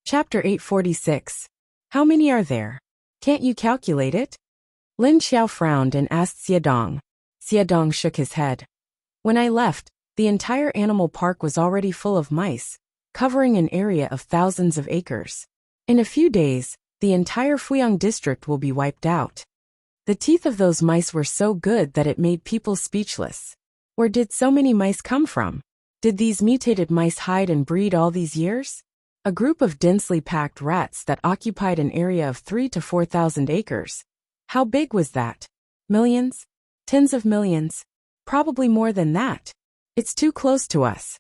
Chapter 846. How many are there? Can't you calculate it? Lin Xiao frowned and asked Xiaodong. Xiaodong shook his head. When I left, the entire animal park was already full of mice, covering an area of thousands of acres. In a few days, the entire Fuyang district will be wiped out. The teeth of those mice were so good that it made people speechless. Where did so many mice come from? Did these mutated mice hide and breed all these years? A group of densely packed rats that occupied an area of 3,000 to 4,000 acres. How big was that? Millions? Tens of millions? Probably more than that. It's too close to us.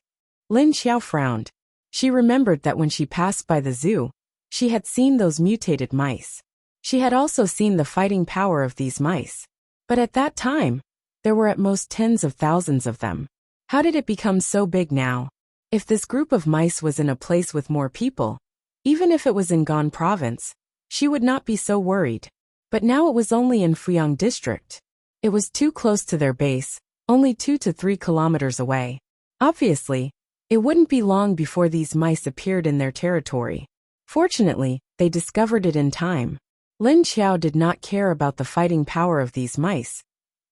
Lin Xiao frowned. She remembered that when she passed by the zoo, she had seen those mutated mice. She had also seen the fighting power of these mice. But at that time, there were at most tens of thousands of them. How did it become so big now? If this group of mice was in a place with more people, even if it was in Gan province, she would not be so worried. But now it was only in Fuyang district. It was too close to their base, only 2 to 3 kilometers away. Obviously, it wouldn't be long before these mice appeared in their territory. Fortunately, they discovered it in time. Lin Xiao did not care about the fighting power of these mice,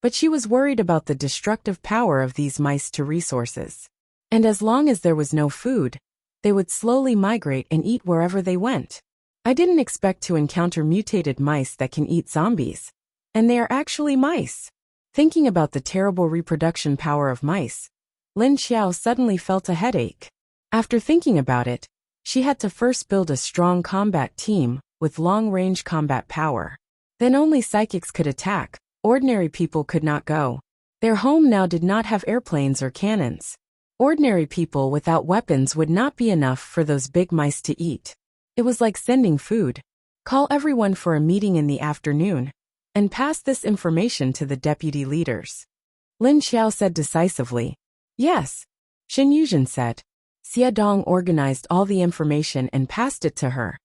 but she was worried about the destructive power of these mice to resources. And as long as there was no food, they would slowly migrate and eat wherever they went. I didn't expect to encounter mutated mice that can eat zombies. And they are actually mice. Thinking about the terrible reproduction power of mice, Lin Xiao suddenly felt a headache. After thinking about it, she had to first build a strong combat team with long-range combat power. Then only psychics could attack, ordinary people could not go. Their home now did not have airplanes or cannons. Ordinary people without weapons would not be enough for those big mice to eat. It was like sending food. Call everyone for a meeting in the afternoon, and pass this information to the deputy leaders. Lin Xiao said decisively. Yes. Shen Yuzhen said. Xiaodong organized all the information and passed it to her.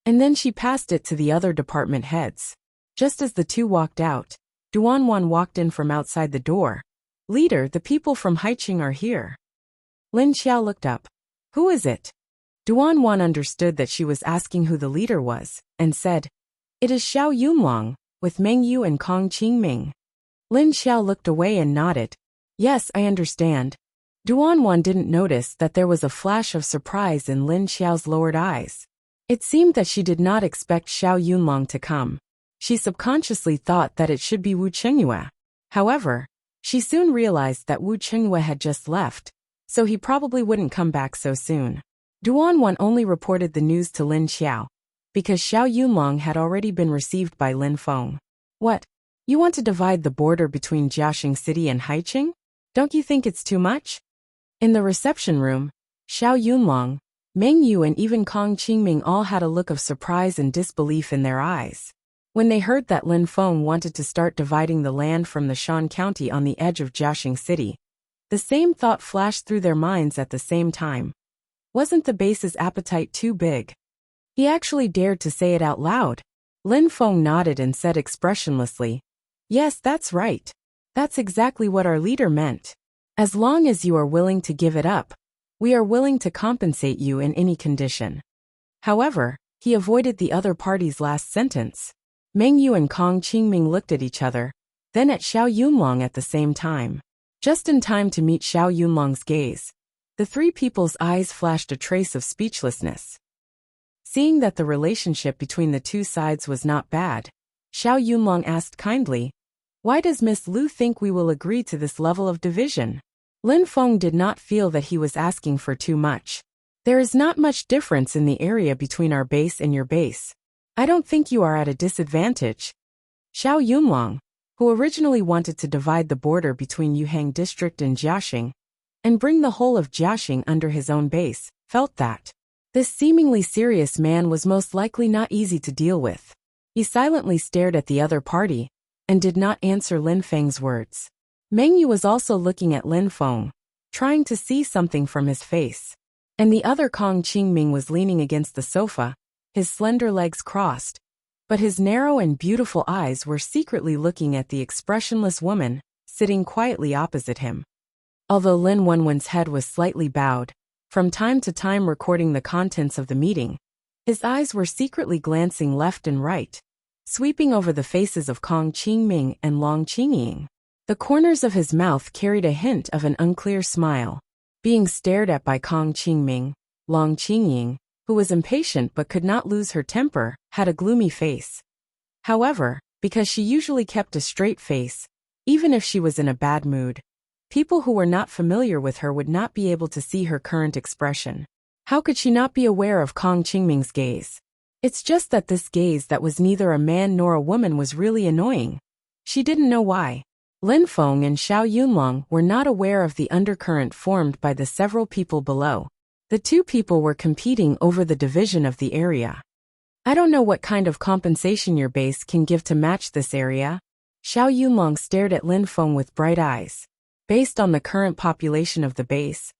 And then she passed it to the other department heads. Just as the two walked out, Duanwan walked in from outside the door. Leader, the people from Haiqing are here. Lin Xiao looked up. Who is it? Duanwan understood that she was asking who the leader was, and said, It is Xiao Yunlong, with Meng Yu and Kong Qingming. Lin Xiao looked away and nodded. Yes, I understand. Duanwan didn't notice that there was a flash of surprise in Lin Xiao's lowered eyes. It seemed that she did not expect Xiao Yunlong to come. She subconsciously thought that it should be Wu Chengyue. However, she soon realized that Wu Chengyue had just left, so he probably wouldn't come back so soon. Duanwan only reported the news to Lin Xiao, because Xiao Yunlong had already been received by Lin Feng. What? You want to divide the border between Jiaxing City and Haiqing? Don't you think it's too much? In the reception room, Xiao Yunlong, Meng Yu and even Kong Qingming all had a look of surprise and disbelief in their eyes. When they heard that Lin Feng wanted to start dividing the land from the Shan County on the edge of Jiaxing City, the same thought flashed through their minds at the same time. Wasn't the base's appetite too big? He actually dared to say it out loud. Lin Feng nodded and said expressionlessly, Yes, that's right. That's exactly what our leader meant. As long as you are willing to give it up, we are willing to compensate you in any condition. However, he avoided the other party's last sentence. Meng Yu and Kong Qingming looked at each other, then at Xiao Yunlong at the same time. Just in time to meet Xiao Yunlong's gaze, the three people's eyes flashed a trace of speechlessness. Seeing that the relationship between the two sides was not bad, Xiao Yunlong asked kindly, Why does Miss Lu think we will agree to this level of division? Lin Feng did not feel that he was asking for too much. There is not much difference in the area between our base and your base. I don't think you are at a disadvantage. Xiao Yunlong, who originally wanted to divide the border between Yuhang District and Jiaxing, and bring the whole of Jiaxing under his own base, felt that this seemingly serious man was most likely not easy to deal with. He silently stared at the other party, and did not answer Lin Feng's words. Meng Yu was also looking at Lin Feng, trying to see something from his face. And the other Kong Qingming was leaning against the sofa, his slender legs crossed, but his narrow and beautiful eyes were secretly looking at the expressionless woman, sitting quietly opposite him. Although Lin Wenwen's head was slightly bowed, from time to time recording the contents of the meeting, His eyes were secretly glancing left and right, sweeping over the faces of Kong Qingming and Long Qingying. The corners of his mouth carried a hint of an unclear smile. Being stared at by Kong Qingming, Long Qingying, who was impatient but could not lose her temper, had a gloomy face. However, because she usually kept a straight face, even if she was in a bad mood, people who were not familiar with her would not be able to see her current expression. How could she not be aware of Kong Qingming's gaze? It's just that this gaze that was neither a man nor a woman was really annoying. She didn't know why. Lin Feng and Xiao Yunlong were not aware of the undercurrent formed by the several people below. The two people were competing over the division of the area. I don't know what kind of compensation your base can give to match this area. Xiao Yunlong stared at Lin Feng with bright eyes. Based on the current population of the base,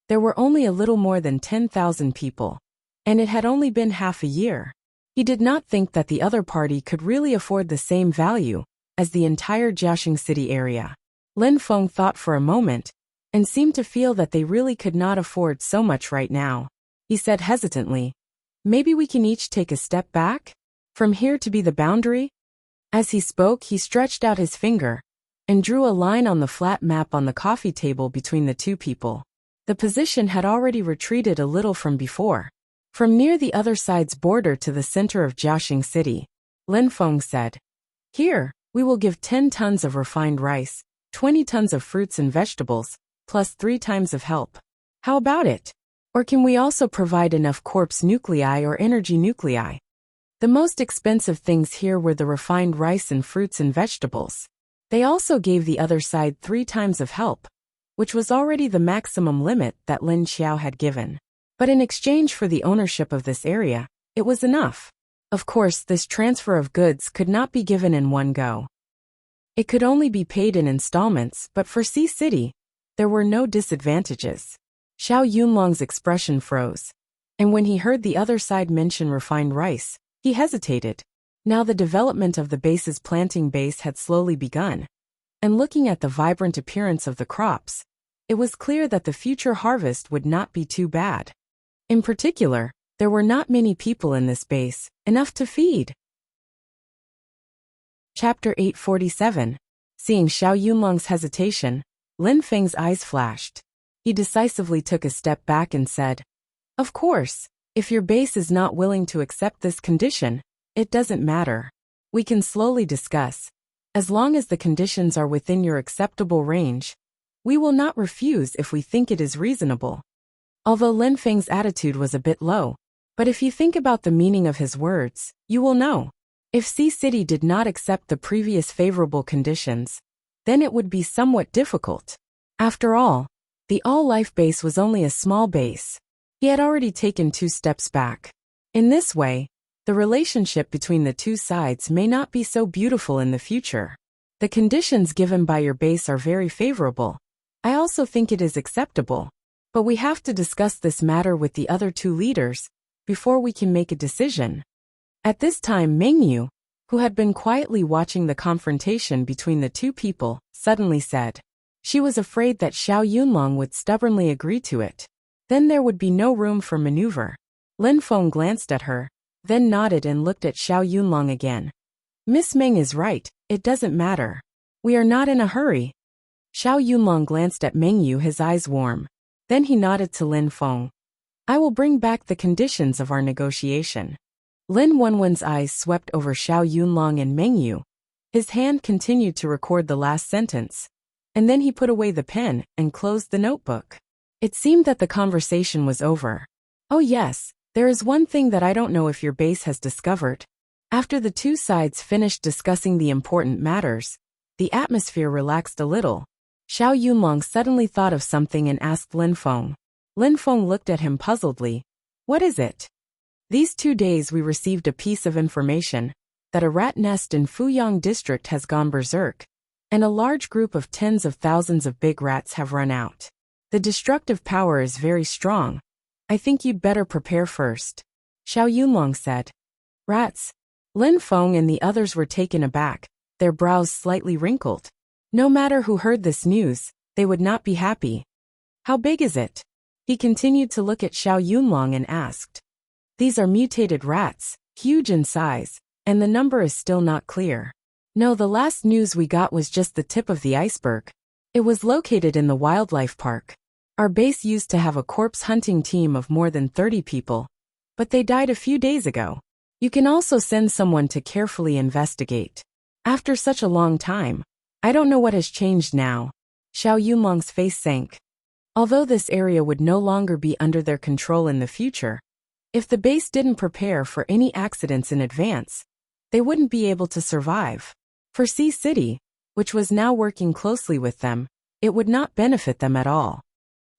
there were only a little more than 10,000 people, and it had only been half a year. He did not think that the other party could really afford the same value as the entire Jiaxing City area. Lin Feng thought for a moment, and seemed to feel that they really could not afford so much right now. He said hesitantly, "Maybe we can each take a step back? From here to be the boundary?" As he spoke, he stretched out his finger and drew a line on the flat map on the coffee table between the two people. The position had already retreated a little from before. From near the other side's border to the center of Jiaxing City, Lin Feng said, "Here, we will give 10 tons of refined rice, 20 tons of fruits and vegetables, plus 3 times of help. How about it? Or can we also provide enough corpse nuclei or energy nuclei?" The most expensive things here were the refined rice and fruits and vegetables. They also gave the other side 3 times of help, which was already the maximum limit that Lin Xiao had given. But in exchange for the ownership of this area, it was enough. Of course, this transfer of goods could not be given in one go. It could only be paid in installments, but for Sea City, there were no disadvantages. Xiao Yunlong's expression froze, and when he heard the other side mention refined rice, he hesitated. Now the development of the base's planting base had slowly begun, and looking at the vibrant appearance of the crops, it was clear that the future harvest would not be too bad. In particular, there were not many people in this base, enough to feed. Chapter 847. Seeing Xiao Yunlong's hesitation, Lin Feng's eyes flashed. He decisively took a step back and said, "Of course, if your base is not willing to accept this condition, it doesn't matter. We can slowly discuss. As long as the conditions are within your acceptable range, we will not refuse if we think it is reasonable." Although Lin Feng's attitude was a bit low, but if you think about the meaning of his words, you will know. If Sea City did not accept the previous favorable conditions, then it would be somewhat difficult. After all, the all-life base was only a small base. He had already taken 2 steps back. In this way, the relationship between the two sides may not be so beautiful in the future. The conditions given by your base are very favorable. I also think it is acceptable. But we have to discuss this matter with the other 2 leaders before we can make a decision. At this time, Mengyu, who had been quietly watching the confrontation between the 2 people, suddenly said. She was afraid that Xiao Yunlong would stubbornly agree to it. Then there would be no room for maneuver. Lin Feng glanced at her, then nodded and looked at Xiao Yunlong again. "Miss Meng is right, it doesn't matter. We are not in a hurry." Xiao Yunlong glanced at Mengyu, his eyes warm. Then he nodded to Lin Feng. "I will bring back the conditions of our negotiation." Lin Wenwen's eyes swept over Xiao Yunlong and Mengyu. His hand continued to record the last sentence, and then he put away the pen and closed the notebook. It seemed that the conversation was over. "Oh yes, there is one thing that I don't know if your base has discovered." After the 2 sides finished discussing the important matters, the atmosphere relaxed a little. Xiao Yunlong suddenly thought of something and asked Lin Feng. Lin Feng looked at him puzzledly. "What is it?" "These 2 days we received a piece of information that a rat nest in Fuyang district has gone berserk, and a large group of tens of thousands of big rats have run out. The destructive power is very strong. I think you'd better prepare first," Xiao Yunlong said. "Rats?" Lin Feng and the others were taken aback, their brows slightly wrinkled. No matter who heard this news, they would not be happy. "How big is it?" He continued to look at Xiao Yunlong and asked. These are mutated rats, huge in size, and the number is still not clear. No, the last news we got was just the tip of the iceberg. It was located in the wildlife park. Our base used to have a corpse hunting team of more than 30 people, but they died a few days ago. You can also send someone to carefully investigate. After such a long time, I don't know what has changed now. Xiao Yunlong's face sank. Although this area would no longer be under their control in the future, if the base didn't prepare for any accidents in advance, they wouldn't be able to survive. For Sea City, which was now working closely with them, it would not benefit them at all.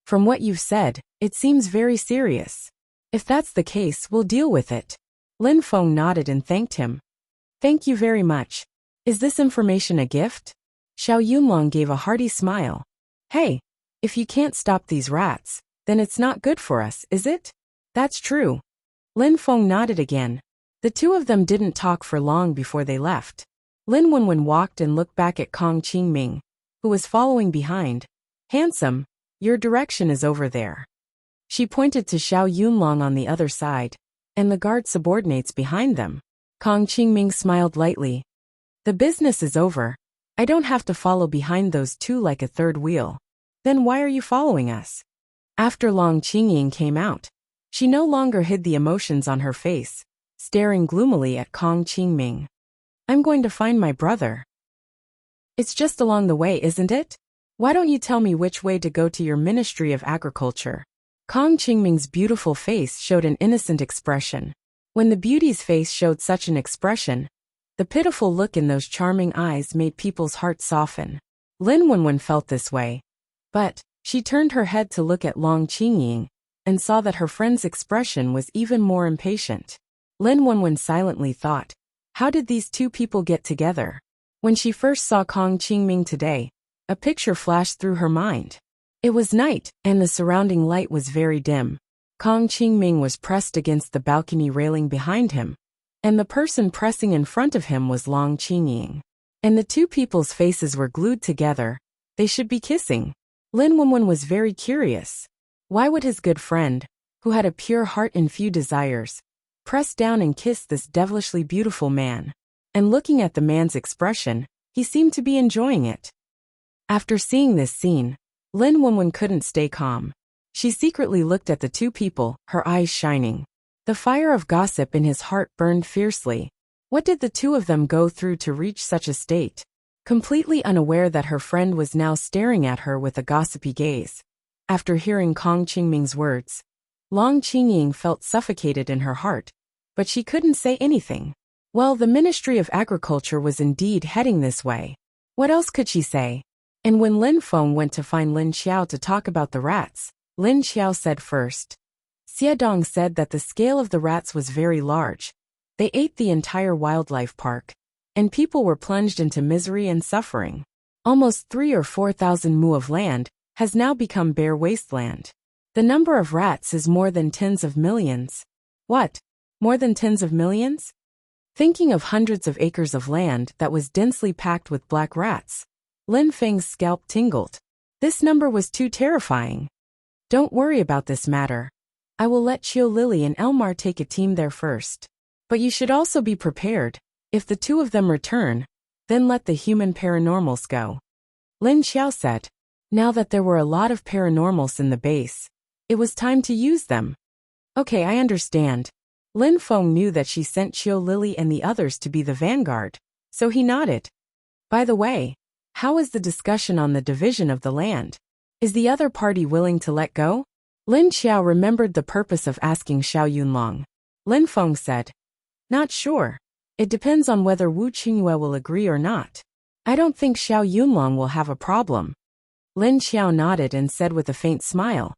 From what you've said, it seems very serious. If that's the case, we'll deal with it. Lin Feng nodded and thanked him. Thank you very much. Is this information a gift? Xiao Yunlong gave a hearty smile. Hey, if you can't stop these rats, then it's not good for us, is it? That's true. Lin Feng nodded again. The two of them didn't talk for long before they left. Lin Wenwen walked and looked back at Kong Qingming, who was following behind. Handsome, your direction is over there. She pointed to Xiao Yunlong on the other side, and the guard subordinates behind them. Kong Qingming smiled lightly. The business is over. I don't have to follow behind those two like a third wheel. Then why are you following us? After Long Qingying came out, she no longer hid the emotions on her face, staring gloomily at Kong Qingming. I'm going to find my brother. It's just along the way, isn't it? Why don't you tell me which way to go to your Ministry of Agriculture? Kong Qingming's beautiful face showed an innocent expression. When the beauty's face showed such an expression, the pitiful look in those charming eyes made people's hearts soften. Lin Wenwen felt this way. But she turned her head to look at Long Qingying and saw that her friend's expression was even more impatient. Lin Wenwen silently thought, how did these two people get together? When she first saw Kong Qingming today, a picture flashed through her mind. It was night, and the surrounding light was very dim. Kong Qingming was pressed against the balcony railing behind him, and the person pressing in front of him was Long Qingying. And the two people's faces were glued together. They should be kissing. Lin Wenwen was very curious. Why would his good friend, who had a pure heart and few desires, press down and kiss this devilishly beautiful man? And looking at the man's expression, he seemed to be enjoying it. After seeing this scene, Lin Wenwen couldn't stay calm. She secretly looked at the two people, her eyes shining. The fire of gossip in his heart burned fiercely. What did the two of them go through to reach such a state? Completely unaware that her friend was now staring at her with a gossipy gaze. After hearing Kong Qingming's words, Long Qingying felt suffocated in her heart, but she couldn't say anything. Well, the Ministry of Agriculture was indeed heading this way. What else could she say? And when Lin Feng went to find Lin Xiao to talk about the rats, Lin Xiao said first. Xiadong said that the scale of the rats was very large. They ate the entire wildlife park, and people were plunged into misery and suffering. Almost 3,000 or 4,000 mu of land has now become bare wasteland. The number of rats is more than tens of millions. What? More than tens of millions? Thinking of hundreds of acres of land that was densely packed with black rats, Lin Feng's scalp tingled. This number was too terrifying. Don't worry about this matter. I will let Chiu Lily and Elmar take a team there first. But you should also be prepared. If the two of them return, then let the human paranormals go. Lin Xiao said. Now that there were a lot of paranormals in the base, it was time to use them. Okay, I understand. Lin Feng knew that she sent Chiu Lily and the others to be the vanguard, so he nodded. By the way, how is the discussion on the division of the land? Is the other party willing to let go? Lin Xiao remembered the purpose of asking Xiao Yunlong. Lin Feng said. Not sure. It depends on whether Wu Qingyue will agree or not. I don't think Xiao Yunlong will have a problem. Lin Xiao nodded and said with a faint smile.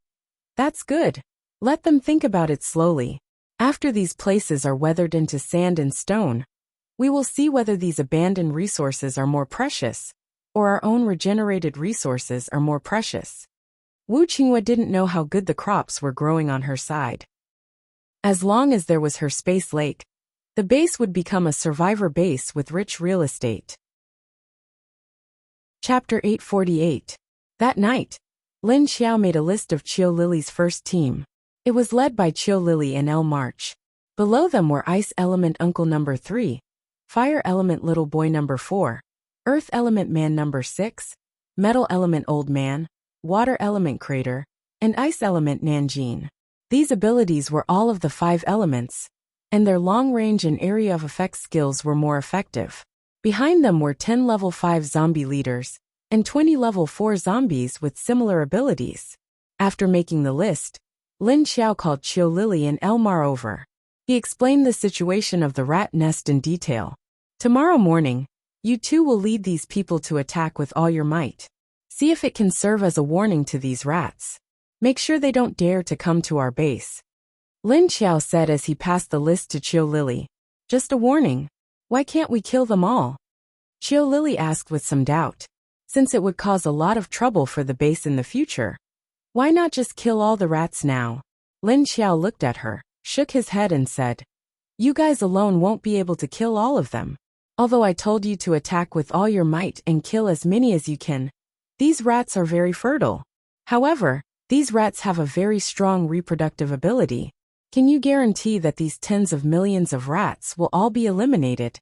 That's good. Let them think about it slowly. After these places are weathered into sand and stone, we will see whether these abandoned resources are more precious, or our own regenerated resources are more precious. Wu Qingyue didn't know how good the crops were growing on her side. As long as there was her space lake, the base would become a survivor base with rich real estate. Chapter 848. That night, Lin Xiao made a list of Chiu Lily's first team. It was led by Chiu Lily and El March. Below them were Ice Element Uncle number 3, Fire Element Little Boy number 4, Earth Element Man number 6, Metal Element Old Man, Water Element Crater, and Ice Element Nanjing. These abilities were all of the 5 elements, and their long-range and area of effect skills were more effective. Behind them were 10 level 5 zombie leaders, and 20 level 4 zombies with similar abilities. After making the list, Lin Xiao called Qiu Lily and Elmar over. He explained the situation of the rat nest in detail. Tomorrow morning, you two will lead these people to attack with all your might. See if it can serve as a warning to these rats. Make sure they don't dare to come to our base. Lin Xiao said as he passed the list to Qiu Lily. Just a warning. Why can't we kill them all? Qiu Lily asked with some doubt. Since it would cause a lot of trouble for the base in the future. Why not just kill all the rats now? Lin Xiao looked at her, shook his head and said, you guys alone won't be able to kill all of them. Although I told you to attack with all your might and kill as many as you can, these rats are very fertile. However, these rats have a very strong reproductive ability. Can you guarantee that these tens of millions of rats will all be eliminated,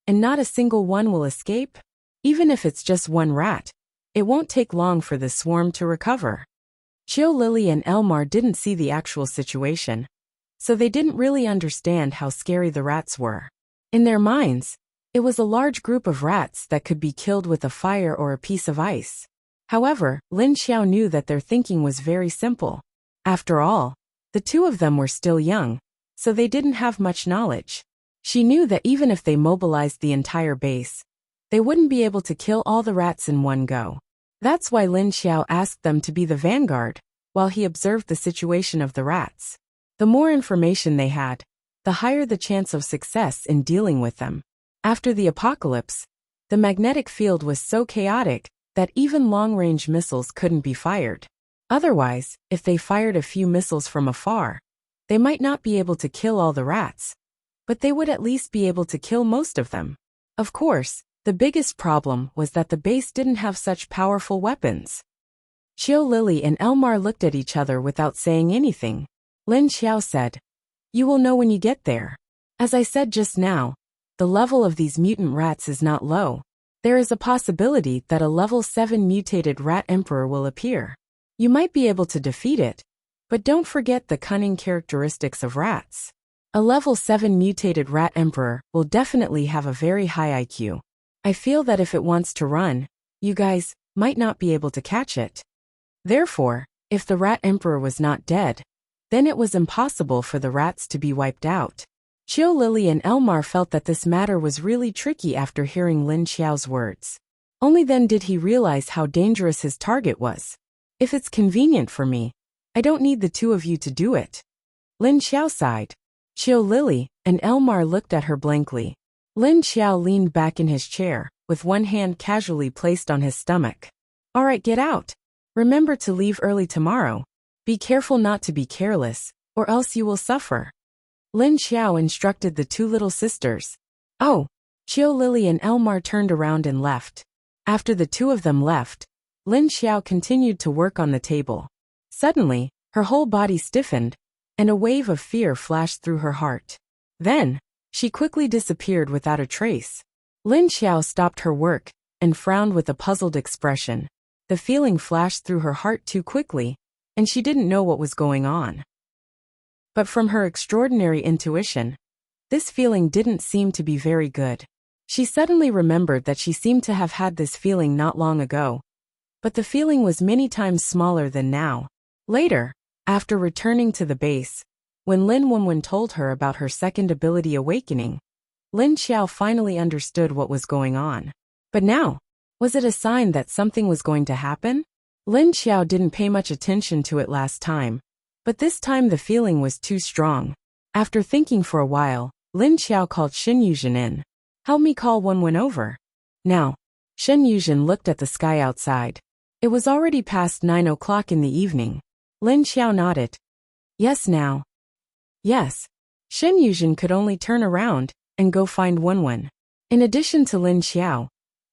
and not a single one will escape? Even if it's just one rat, it won't take long for the swarm to recover. Qiu Lily and Elmar didn't see the actual situation, so they didn't really understand how scary the rats were. In their minds, it was a large group of rats that could be killed with a fire or a piece of ice. However, Lin Xiao knew that their thinking was very simple. After all, the two of them were still young, so they didn't have much knowledge. She knew that even if they mobilized the entire base, they wouldn't be able to kill all the rats in one go. That's why Lin Xiao asked them to be the vanguard, while he observed the situation of the rats. The more information they had, the higher the chance of success in dealing with them. After the apocalypse, the magnetic field was so chaotic that even long-range missiles couldn't be fired. Otherwise, if they fired a few missiles from afar, they might not be able to kill all the rats, but they would at least be able to kill most of them. Of course, the biggest problem was that the base didn't have such powerful weapons. Qiu Lily and Elmar looked at each other without saying anything. Lin Xiao said, you will know when you get there. As I said just now, the level of these mutant rats is not low. There is a possibility that a level 7 mutated rat emperor will appear. You might be able to defeat it, but don't forget the cunning characteristics of rats. A level 7 mutated rat emperor will definitely have a very high IQ. I feel that if it wants to run, you guys might not be able to catch it. Therefore, if the rat emperor was not dead, then it was impossible for the rats to be wiped out. Qiu Lily and Elmar felt that this matter was really tricky after hearing Lin Xiao's words. Only then did he realize how dangerous his target was. If it's convenient for me, I don't need the two of you to do it. Lin Xiao sighed. Qiu Lily and Elmar looked at her blankly. Lin Xiao leaned back in his chair, with one hand casually placed on his stomach. All right, get out. Remember to leave early tomorrow. Be careful not to be careless, or else you will suffer. Lin Xiao instructed the two little sisters. Oh, Qiu Lily and Elmar turned around and left. After the two of them left, Lin Xiao continued to work on the table. Suddenly, her whole body stiffened, and a wave of fear flashed through her heart. Then, she quickly disappeared without a trace. Lin Xiao stopped her work and frowned with a puzzled expression. The feeling flashed through her heart too quickly, and she didn't know what was going on. But from her extraordinary intuition, this feeling didn't seem to be very good. She suddenly remembered that she seemed to have had this feeling not long ago, but the feeling was many times smaller than now. Later, after returning to the base, when Lin Wenwen told her about her second ability awakening, Lin Xiao finally understood what was going on. But now, was it a sign that something was going to happen? Lin Xiao didn't pay much attention to it last time, but this time the feeling was too strong. After thinking for a while, Lin Xiao called Shen Yuzhen in. Help me call Wenwen over. Now, Shen Yuzhen looked at the sky outside. It was already past 9 o'clock in the evening. Lin Xiao nodded. Yes now. Yes. Shen Yuzhen could only turn around and go find Wenwen. In addition to Lin Xiao,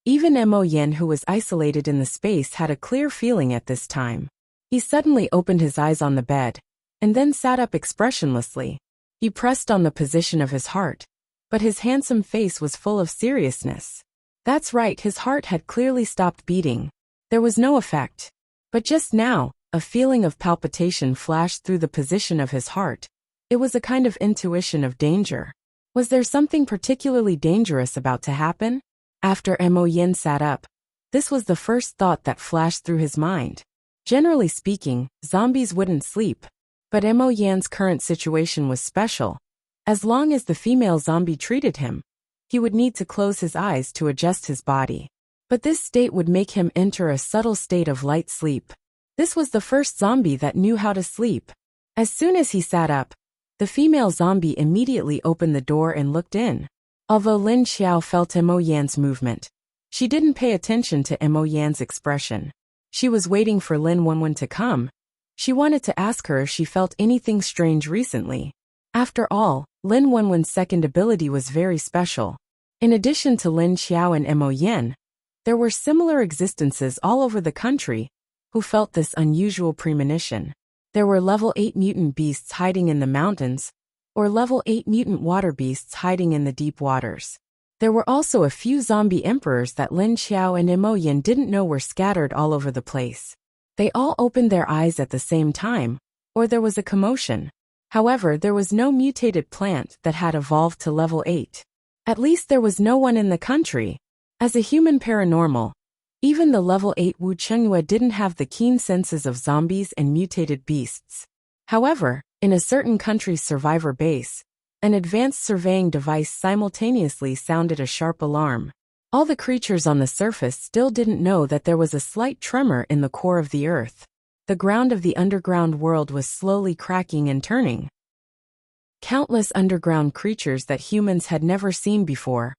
even Mo Yen, who was isolated in the space, had a clear feeling at this time. He suddenly opened his eyes on the bed, and then sat up expressionlessly. He pressed on the position of his heart, but his handsome face was full of seriousness. That's right, his heart had clearly stopped beating. There was no effect. But just now, a feeling of palpitation flashed through the position of his heart. It was a kind of intuition of danger. Was there something particularly dangerous about to happen? After Mo Yin sat up, this was the first thought that flashed through his mind. Generally speaking, zombies wouldn't sleep. But Mo Yan's current situation was special. As long as the female zombie treated him, he would need to close his eyes to adjust his body. But this state would make him enter a subtle state of light sleep. This was the first zombie that knew how to sleep. As soon as he sat up, the female zombie immediately opened the door and looked in. Although Lin Xiao felt Mo Yan's movement, she didn't pay attention to Mo Yan's expression. She was waiting for Lin Wenwen to come. She wanted to ask her if she felt anything strange recently. After all, Lin Wenwen's second ability was very special. In addition to Lin Xiao and Mo Yan, there were similar existences all over the country who felt this unusual premonition. There were level 8 mutant beasts hiding in the mountains, or level 8 mutant water beasts hiding in the deep waters. There were also a few zombie emperors that Lin Xiao and Mo Yan didn't know were scattered all over the place. They all opened their eyes at the same time, or there was a commotion. However, there was no mutated plant that had evolved to level 8. At least there was no one in the country. As a human paranormal, even the level 8 Wu Chengyue didn't have the keen senses of zombies and mutated beasts. However, in a certain country's survivor base, an advanced surveying device simultaneously sounded a sharp alarm. All the creatures on the surface still didn't know that there was a slight tremor in the core of the earth. The ground of the underground world was slowly cracking and turning. Countless underground creatures that humans had never seen before,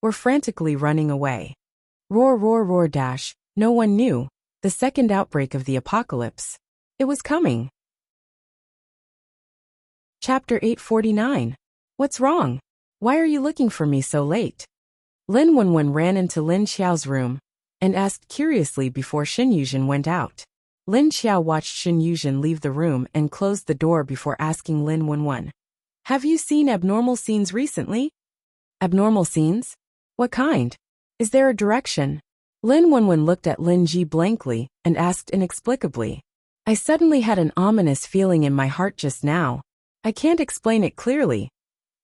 were frantically running away. Roar, roar, roar dash, no one knew, the second outbreak of the apocalypse. It was coming. Chapter 849. What's wrong? Why are you looking for me so late? Lin Wenwen ran into Lin Xiao's room and asked curiously before Xin Yuzhen went out. Lin Xiao watched Xin Yuzhen leave the room and closed the door before asking Lin Wenwen, "Have you seen abnormal scenes recently?" Abnormal scenes? What kind? Is there a direction? Lin Wenwen looked at Lin Ji blankly and asked inexplicably. I suddenly had an ominous feeling in my heart just now. I can't explain it clearly,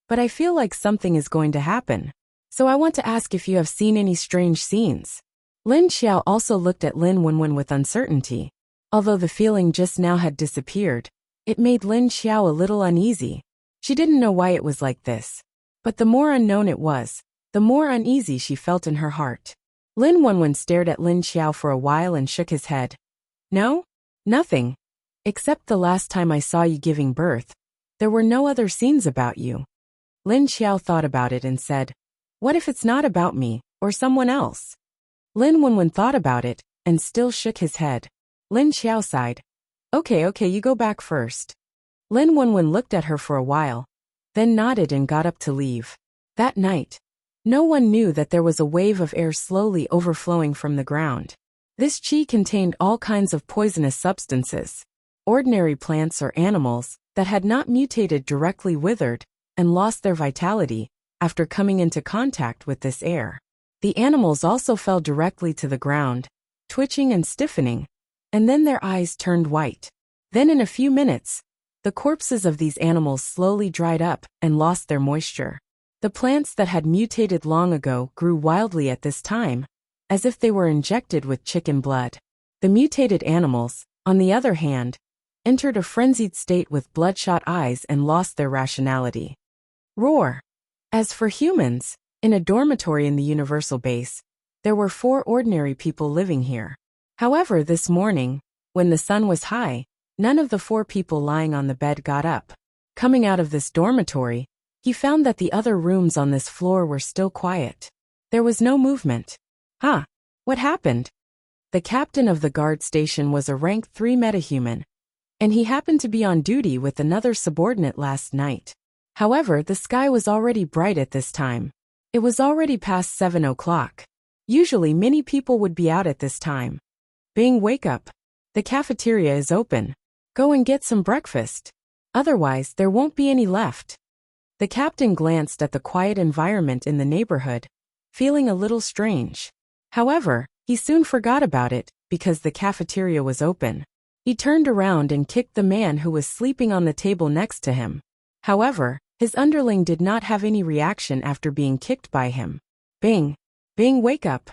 but I feel like something is going to happen. So I want to ask if you have seen any strange scenes. Lin Xiao also looked at Lin Wenwen with uncertainty. Although the feeling just now had disappeared, it made Lin Xiao a little uneasy. She didn't know why it was like this. But the more unknown it was, the more uneasy she felt in her heart. Lin Wenwen stared at Lin Xiao for a while and shook his head. No? Nothing. Except the last time I saw you giving birth. There were no other scenes about you. Lin Xiao thought about it and said, what if it's not about me, or someone else? Lin Wenwen thought about it, and still shook his head. Lin Xiao sighed. Okay, you go back first. Lin Wenwen looked at her for a while, then nodded and got up to leave. That night, no one knew that there was a wave of air slowly overflowing from the ground. This qi contained all kinds of poisonous substances. Ordinary plants or animals that had not mutated directly withered and lost their vitality after coming into contact with this air. The animals also fell directly to the ground, twitching and stiffening, and then their eyes turned white. Then in a few minutes, the corpses of these animals slowly dried up and lost their moisture. The plants that had mutated long ago grew wildly at this time, as if they were injected with chicken blood. The mutated animals, on the other hand, entered a frenzied state with bloodshot eyes and lost their rationality. Roar. As for humans, in a dormitory in the Universal Base, there were 4 ordinary people living here. However, this morning, when the sun was high, none of the 4 people lying on the bed got up. Coming out of this dormitory, he found that the other rooms on this floor were still quiet. There was no movement. Huh? What happened? The captain of the guard station was a rank 3 metahuman, and he happened to be on duty with another subordinate last night. However, the sky was already bright at this time. It was already past 7 o'clock. Usually many people would be out at this time. Bing, wake up. The cafeteria is open. Go and get some breakfast. Otherwise, there won't be any left. The captain glanced at the quiet environment in the neighborhood, feeling a little strange. However, he soon forgot about it because the cafeteria was open. He turned around and kicked the man who was sleeping on the table next to him. However, his underling did not have any reaction after being kicked by him. Bing! Bing, wake up!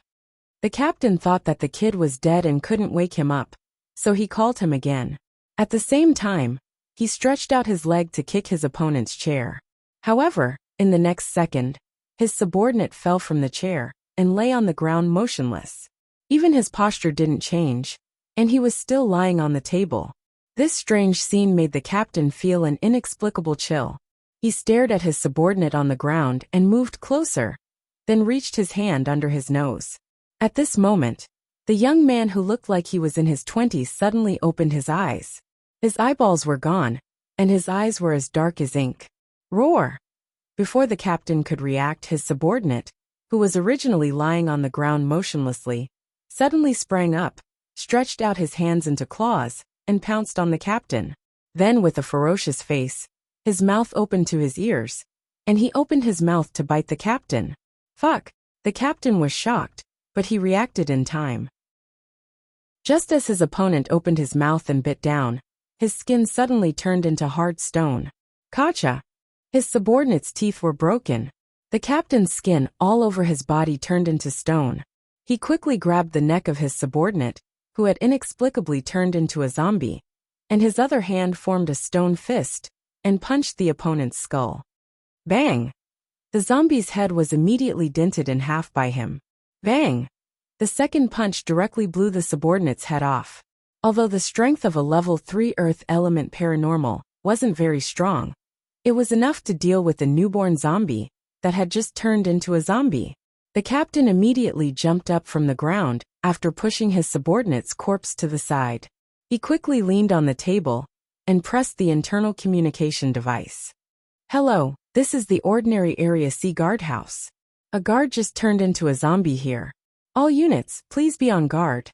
The captain thought that the kid was dead and couldn't wake him up, so he called him again. At the same time, he stretched out his leg to kick his opponent's chair. However, in the next second, his subordinate fell from the chair and lay on the ground motionless. Even his posture didn't change, and he was still lying on the table. This strange scene made the captain feel an inexplicable chill. He stared at his subordinate on the ground and moved closer, then reached his hand under his nose. At this moment, the young man who looked like he was in his 20s suddenly opened his eyes. His eyeballs were gone, and his eyes were as dark as ink. Roar! Before the captain could react, his subordinate, who was originally lying on the ground motionlessly, suddenly sprang up, stretched out his hands into claws, and pounced on the captain. Then, with a ferocious face, his mouth opened to his ears, and he opened his mouth to bite the captain. Fuck! The captain was shocked, but he reacted in time. Just as his opponent opened his mouth and bit down, his skin suddenly turned into hard stone. Gotcha! His subordinate's teeth were broken. The captain's skin all over his body turned into stone. He quickly grabbed the neck of his subordinate, who had inexplicably turned into a zombie, and his other hand formed a stone fist and punched the opponent's skull. Bang! The zombie's head was immediately dented in half by him. Bang! The second punch directly blew the subordinate's head off. Although the strength of a level 3 Earth element paranormal wasn't very strong, it was enough to deal with a newborn zombie that had just turned into a zombie. The captain immediately jumped up from the ground after pushing his subordinate's corpse to the side. He quickly leaned on the table and pressed the internal communication device. Hello, this is the Ordinary Area C guardhouse. A guard just turned into a zombie here. All units, please be on guard.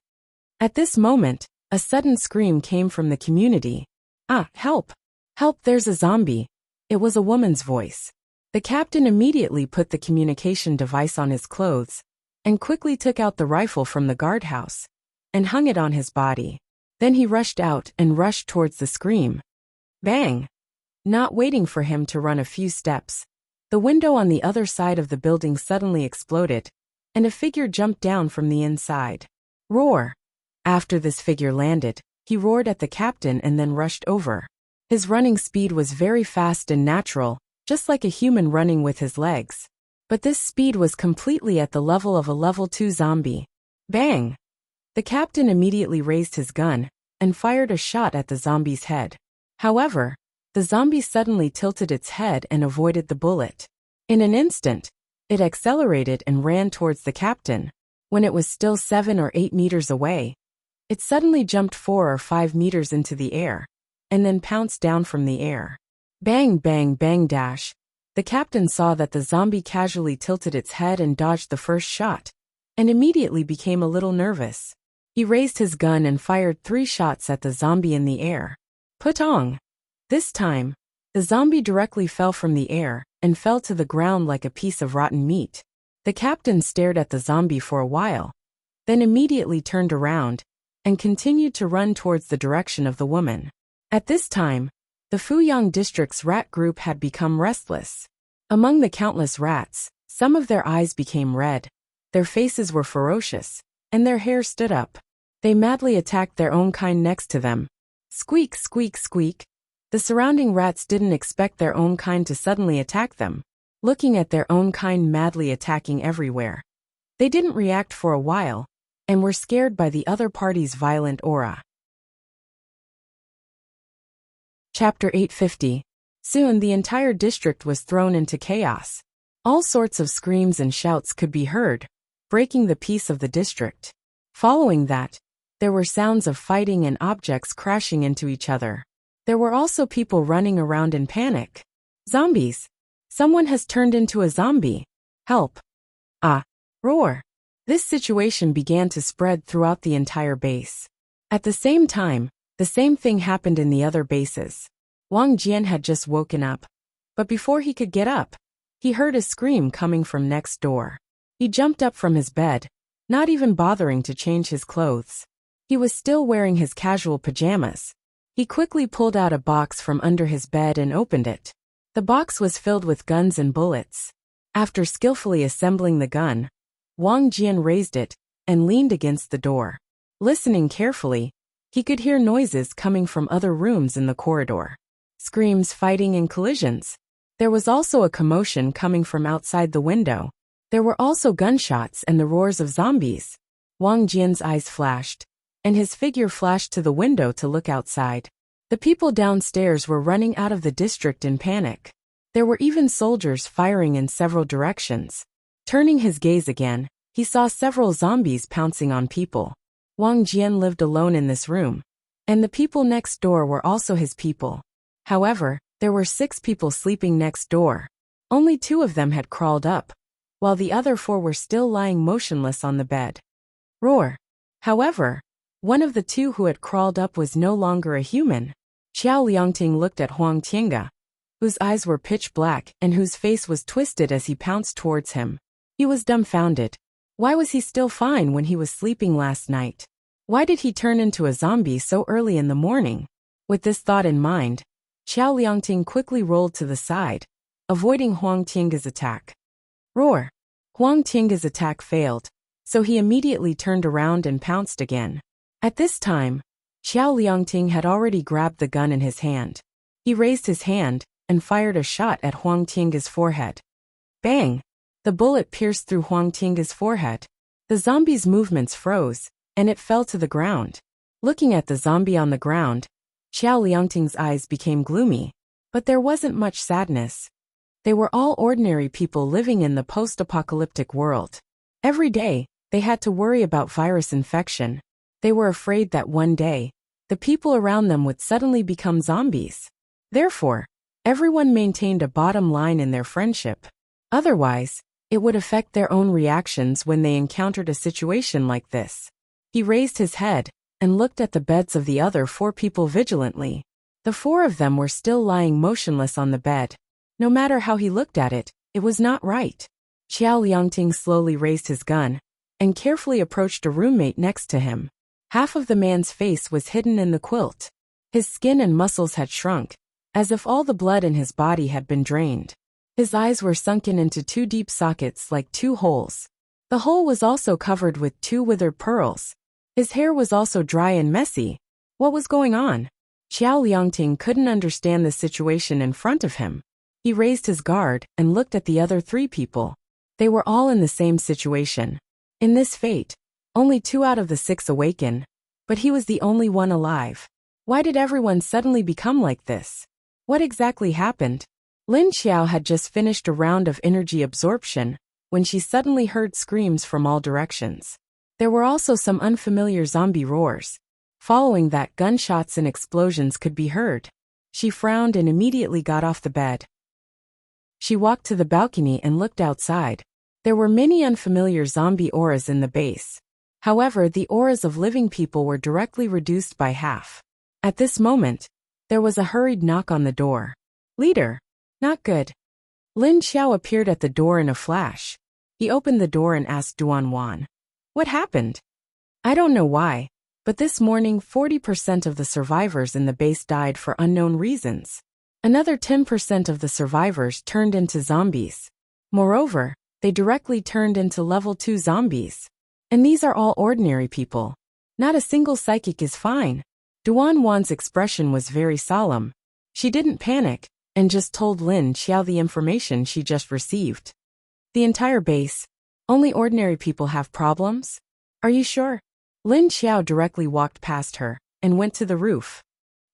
At this moment, a sudden scream came from the community. Ah, help! Help, there's a zombie. It was a woman's voice. The captain immediately put the communication device on his clothes and quickly took out the rifle from the guardhouse and hung it on his body. Then he rushed out and rushed towards the scream. Bang! Not waiting for him to run a few steps, the window on the other side of the building suddenly exploded, and a figure jumped down from the inside. Roar! After this figure landed, he roared at the captain and then rushed over. His running speed was very fast and natural, just like a human running with his legs. But this speed was completely at the level of a level 2 zombie. Bang! The captain immediately raised his gun and fired a shot at the zombie's head. However, the zombie suddenly tilted its head and avoided the bullet. In an instant, it accelerated and ran towards the captain. When it was still 7 or 8 meters away, it suddenly jumped 4 or 5 meters into the air, and then pounced down from the air. Bang, bang, bang dash. The captain saw that the zombie casually tilted its head and dodged the first shot, and immediately became a little nervous. He raised his gun and fired 3 shots at the zombie in the air. Putong! This time, the zombie directly fell from the air and fell to the ground like a piece of rotten meat. The captain stared at the zombie for a while, then immediately turned around and continued to run towards the direction of the woman. At this time, the Fuyang district's rat group had become restless. Among the countless rats, some of their eyes became red, their faces were ferocious, and their hair stood up. They madly attacked their own kind next to them. Squeak, squeak, squeak. The surrounding rats didn't expect their own kind to suddenly attack them, looking at their own kind madly attacking everywhere. They didn't react for a while, and were scared by the other party's violent aura. Chapter 850. Soon the entire district was thrown into chaos. All sorts of screams and shouts could be heard, breaking the peace of the district. Following that, there were sounds of fighting and objects crashing into each other. There were also people running around in panic. Zombies! Someone has turned into a zombie! Help! Ah! Roar! This situation began to spread throughout the entire base. At the same time, the same thing happened in the other bases. Wang Jian had just woken up. But before he could get up, he heard a scream coming from next door. He jumped up from his bed, not even bothering to change his clothes. He was still wearing his casual pajamas. He quickly pulled out a box from under his bed and opened it. The box was filled with guns and bullets. After skillfully assembling the gun, Wang Jian raised it and leaned against the door. Listening carefully, he could hear noises coming from other rooms in the corridor. Screams, fighting, and collisions. There was also a commotion coming from outside the window. There were also gunshots and the roars of zombies. Wang Jian's eyes flashed, and his figure flashed to the window to look outside. The people downstairs were running out of the district in panic. There were even soldiers firing in several directions. Turning his gaze again, he saw several zombies pouncing on people. Wang Jian lived alone in this room, and the people next door were also his people. However, there were 6 people sleeping next door. Only 2 of them had crawled up, while the other 4 were still lying motionless on the bed. Roar! However, one of the 2 who had crawled up was no longer a human. Xiao Liangting looked at Huang Tiange, whose eyes were pitch black and whose face was twisted as he pounced towards him. He was dumbfounded. Why was he still fine when he was sleeping last night? Why did he turn into a zombie so early in the morning? With this thought in mind, Xiao Liangting quickly rolled to the side, avoiding Huang Tiange's attack. Roar! Huang Tiange's attack failed, so he immediately turned around and pounced again. At this time, Xiao Liangting had already grabbed the gun in his hand. He raised his hand and fired a shot at Huang Tiange's forehead. Bang! The bullet pierced through Huang Tiange's forehead. The zombie's movements froze, and it fell to the ground. Looking at the zombie on the ground, Xiao Liangting's eyes became gloomy, but there wasn't much sadness. They were all ordinary people living in the post-apocalyptic world. Every day, they had to worry about virus infection. They were afraid that one day, the people around them would suddenly become zombies. Therefore, everyone maintained a bottom line in their friendship. Otherwise, it would affect their own reactions when they encountered a situation like this. He raised his head and looked at the beds of the other 4 people vigilantly. The 4 of them were still lying motionless on the bed. No matter how he looked at it, it was not right. Xiao Liangting slowly raised his gun and carefully approached a roommate next to him. Half of the man's face was hidden in the quilt. His skin and muscles had shrunk, as if all the blood in his body had been drained. His eyes were sunken into 2 deep sockets like 2 holes. The hole was also covered with 2 withered pearls. His hair was also dry and messy. What was going on? Xiao Liangting couldn't understand the situation in front of him. He raised his guard and looked at the other 3 people. They were all in the same situation. In this fate, only 2 out of the 6 awaken, but he was the only one alive. Why did everyone suddenly become like this? What exactly happened? Lin Xiao had just finished a round of energy absorption when she suddenly heard screams from all directions. There were also some unfamiliar zombie roars. Following that, gunshots and explosions could be heard. She frowned and immediately got off the bed. She walked to the balcony and looked outside. There were many unfamiliar zombie auras in the base. However, the auras of living people were directly reduced by half. At this moment, there was a hurried knock on the door. Leader. Not good. Lin Xiao appeared at the door in a flash. He opened the door and asked Duan Wan. What happened? I don't know why, but this morning 40% of the survivors in the base died for unknown reasons. Another 10% of the survivors turned into zombies. Moreover, they directly turned into level 2 zombies. And these are all ordinary people. Not a single psychic is fine. Duan Wan's expression was very solemn. She didn't panic, and just told Lin Xiao the information she just received. The entire base. Only ordinary people have problems? Are you sure? Lin Xiao directly walked past her and went to the roof.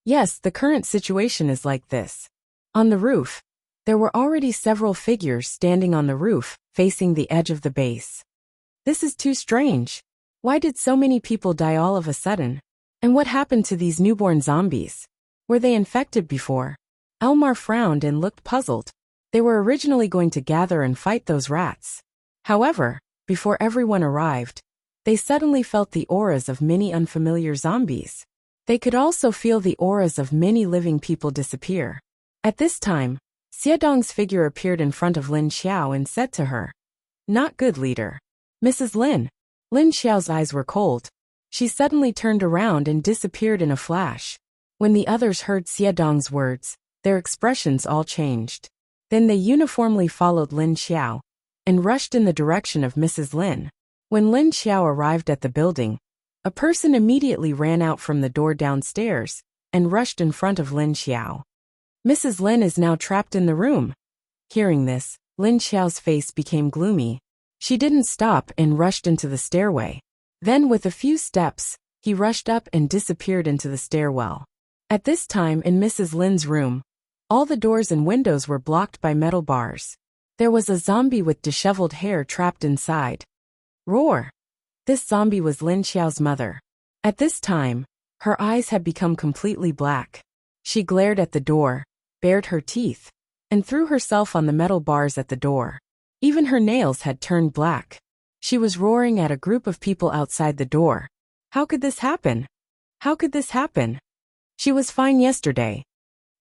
Yes, the current situation is like this. On the roof, there were already several figures standing on the roof, facing the edge of the base. This is too strange. Why did so many people die all of a sudden? And what happened to these newborn zombies? Were they infected before? Elmar frowned and looked puzzled. They were originally going to gather and fight those rats. However, before everyone arrived, they suddenly felt the auras of many unfamiliar zombies. They could also feel the auras of many living people disappear. At this time, Xiadong's figure appeared in front of Lin Xiao and said to her, "Not good, leader." "Mrs. Lin." Lin Xiao's eyes were cold. She suddenly turned around and disappeared in a flash. When the others heard Xiadong's words, their expressions all changed. Then they uniformly followed Lin Xiao and rushed in the direction of Mrs. Lin. When Lin Xiao arrived at the building, a person immediately ran out from the door downstairs and rushed in front of Lin Xiao. "Mrs. Lin is now trapped in the room." Hearing this, Lin Xiao's face became gloomy. She didn't stop and rushed into the stairway. Then with a few steps, he rushed up and disappeared into the stairwell. At this time in Mrs. Lin's room, all the doors and windows were blocked by metal bars. There was a zombie with disheveled hair trapped inside. Roar! This zombie was Lin Xiao's mother. At this time, her eyes had become completely black. She glared at the door, bared her teeth, and threw herself on the metal bars at the door. Even her nails had turned black. She was roaring at a group of people outside the door. How could this happen? How could this happen? She was fine yesterday.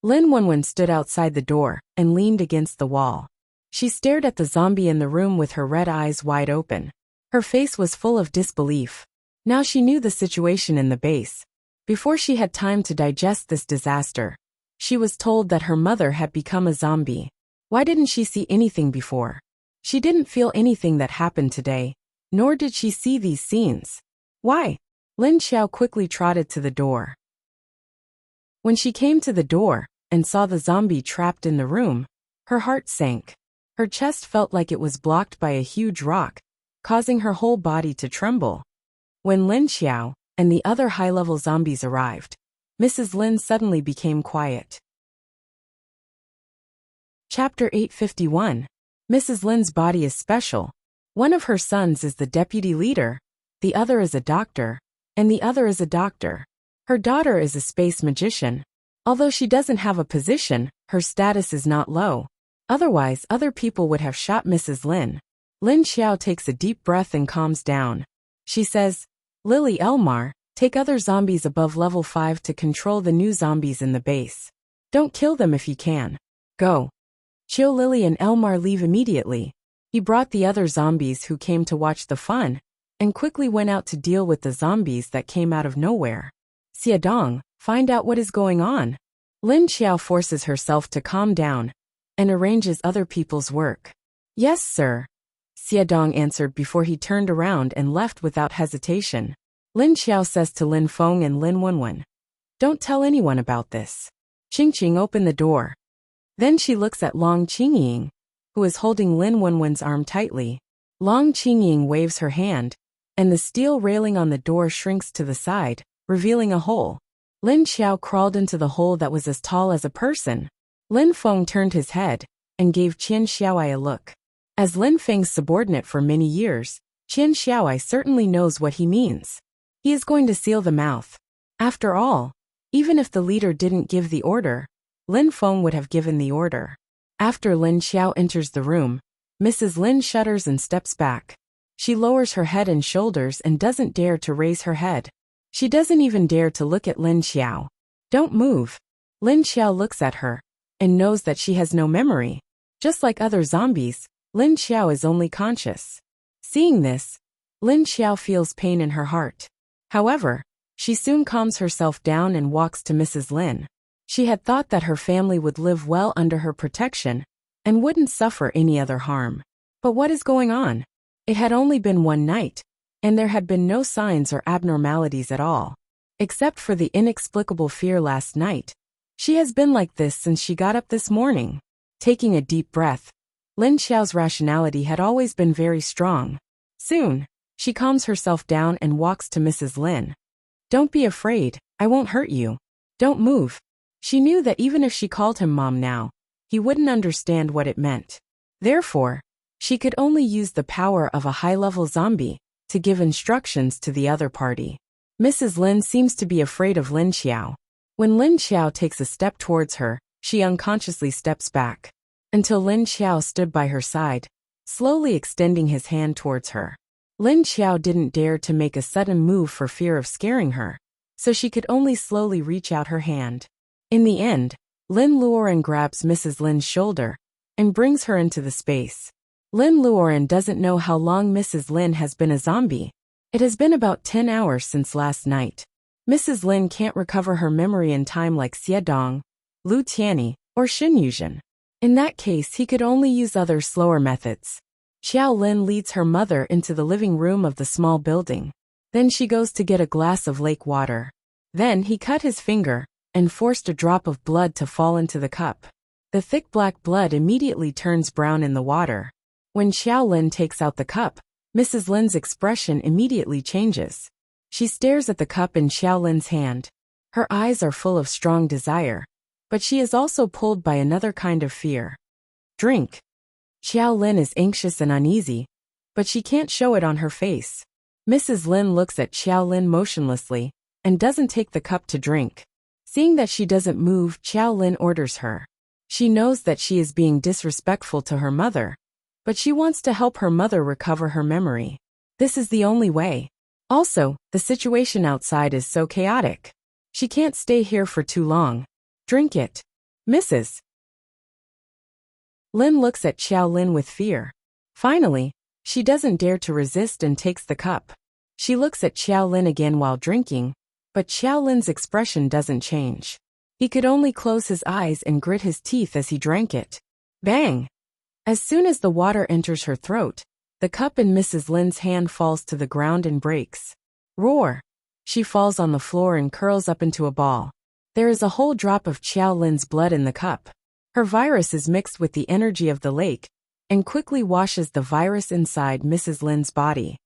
Lin Wenwen stood outside the door and leaned against the wall. She stared at the zombie in the room with her red eyes wide open. Her face was full of disbelief. Now she knew the situation in the base. Before she had time to digest this disaster, she was told that her mother had become a zombie. Why didn't she see anything before? She didn't feel anything that happened today, nor did she see these scenes. Why? Lin Xiao quickly trotted to the door. When she came to the door and saw the zombie trapped in the room, her heart sank. Her chest felt like it was blocked by a huge rock, causing her whole body to tremble. When Lin Xiao and the other high-level zombies arrived, Mrs. Lin suddenly became quiet. Chapter 851. Mrs. Lin's body is special. One of her sons is the deputy leader, the other is a doctor, and the other is a doctor. Her daughter is a space magician. Although she doesn't have a position, her status is not low. Otherwise, other people would have shot Mrs. Lin. Lin Xiao takes a deep breath and calms down. She says, "Lily Elmar, take other zombies above level 5 to control the new zombies in the base. Don't kill them if you can. Go." Chiu Lily and Elmar leave immediately. He brought the other zombies who came to watch the fun, and quickly went out to deal with the zombies that came out of nowhere. Xiadong, find out what is going on. Lin Xiao forces herself to calm down, and arranges other people's work. "Yes, sir," Xiadong answered before he turned around and left without hesitation. Lin Xiao says to Lin Feng and Lin Wenwen, "Don't tell anyone about this." Qingqing opened the door. Then she looks at Long Qingying, who is holding Lin Wenwen's arm tightly. Long Qingying waves her hand, and the steel railing on the door shrinks to the side, revealing a hole. Lin Xiao crawled into the hole that was as tall as a person. Lin Feng turned his head and gave Qian Xiaoai a look. As Lin Feng's subordinate for many years, Qian Xiaoai certainly knows what he means. He is going to seal the mouth. After all, even if the leader didn't give the order, Lin Feng would have given the order. After Lin Xiao enters the room, Mrs. Lin shudders and steps back. She lowers her head and shoulders and doesn't dare to raise her head. She doesn't even dare to look at Lin Xiao. "Don't move." Lin Xiao looks at her and knows that she has no memory. Just like other zombies, Lin Xiao is only conscious. Seeing this, Lin Xiao feels pain in her heart. However, she soon calms herself down and walks to Mrs. Lin. She had thought that her family would live well under her protection and wouldn't suffer any other harm. But what is going on? It had only been one night, and there had been no signs or abnormalities at all. Except for the inexplicable fear last night. She has been like this since she got up this morning. Taking a deep breath, Lin Xiao's rationality had always been very strong. Soon, she calms herself down and walks to Mrs. Lin. "Don't be afraid, I won't hurt you. Don't move." She knew that even if she called him mom now, he wouldn't understand what it meant. Therefore, she could only use the power of a high-level zombie to give instructions to the other party. Mrs. Lin seems to be afraid of Lin Xiao. When Lin Xiao takes a step towards her, she unconsciously steps back, until Lin Xiao stood by her side, slowly extending his hand towards her. Lin Xiao didn't dare to make a sudden move for fear of scaring her. so she could only slowly reach out her hand. In the end, Lin Luoren grabs Mrs. Lin's shoulder and brings her into the space. Lin Luoren doesn't know how long Mrs. Lin has been a zombie. It has been about 10 hours since last night. Mrs. Lin can't recover her memory in time like Xiedong, Lu Tianyi, or Xin Yuzhen. In that case, he could only use other slower methods. Xiao Lin leads her mother into the living room of the small building. Then she goes to get a glass of lake water. Then he cut his finger and forced a drop of blood to fall into the cup. The thick black blood immediately turns brown in the water. When Xiao Lin takes out the cup, Mrs. Lin's expression immediately changes. She stares at the cup in Xiao Lin's hand. Her eyes are full of strong desire, but she is also pulled by another kind of fear. Drink. Xiao Lin is anxious and uneasy, but she can't show it on her face. Mrs. Lin looks at Xiao Lin motionlessly and doesn't take the cup to drink. Seeing that she doesn't move, Xiao Lin orders her. She knows that she is being disrespectful to her mother, but she wants to help her mother recover her memory. This is the only way. Also, the situation outside is so chaotic. She can't stay here for too long. Drink it. Mrs. Lin looks at Xiao Lin with fear. Finally, she doesn't dare to resist and takes the cup. She looks at Xiao Lin again while drinking, but Xiao Lin's expression doesn't change. He could only close his eyes and grit his teeth as he drank it. Bang! As soon as the water enters her throat, the cup in Mrs. Lin's hand falls to the ground and breaks. Roar! She falls on the floor and curls up into a ball. There is a whole drop of Xiao Lin's blood in the cup. Her virus is mixed with the energy of the lake and quickly washes the virus inside Mrs. Lin's body.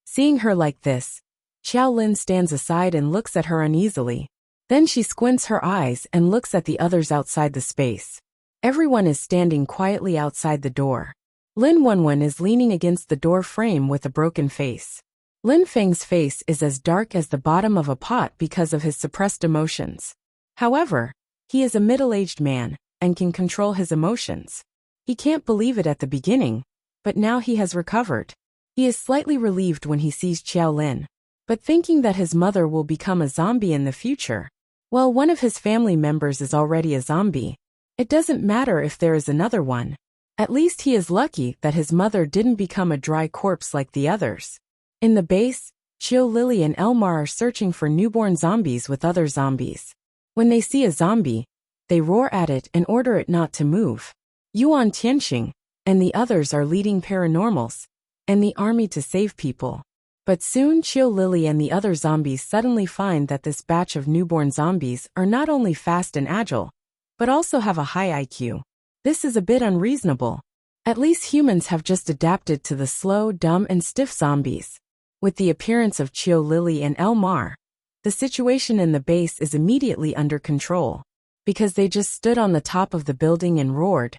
Seeing her like this, Xiao Lin stands aside and looks at her uneasily. Then she squints her eyes and looks at the others outside the space. Everyone is standing quietly outside the door. Lin Wenwen is leaning against the door frame with a broken face. Lin Feng's face is as dark as the bottom of a pot because of his suppressed emotions. However, he is a middle-aged man and can control his emotions. He can't believe it at the beginning, but now he has recovered. He is slightly relieved when he sees Xiao Lin, but thinking that his mother will become a zombie in the future. While one of his family members is already a zombie, it doesn't matter if there is another one. At least he is lucky that his mother didn't become a dry corpse like the others. In the base, Qiu Lily and Elmar are searching for newborn zombies with other zombies. When they see a zombie, they roar at it and order it not to move. Yuan Tianxing and the others are leading paranormals and the army to save people. But soon Qiu Lily and the other zombies suddenly find that this batch of newborn zombies are not only fast and agile, but also have a high IQ. This is a bit unreasonable. At least humans have just adapted to the slow, dumb, and stiff zombies. With the appearance of Qiu Lily and Elmar, the situation in the base is immediately under control. Because they just stood on the top of the building and roared,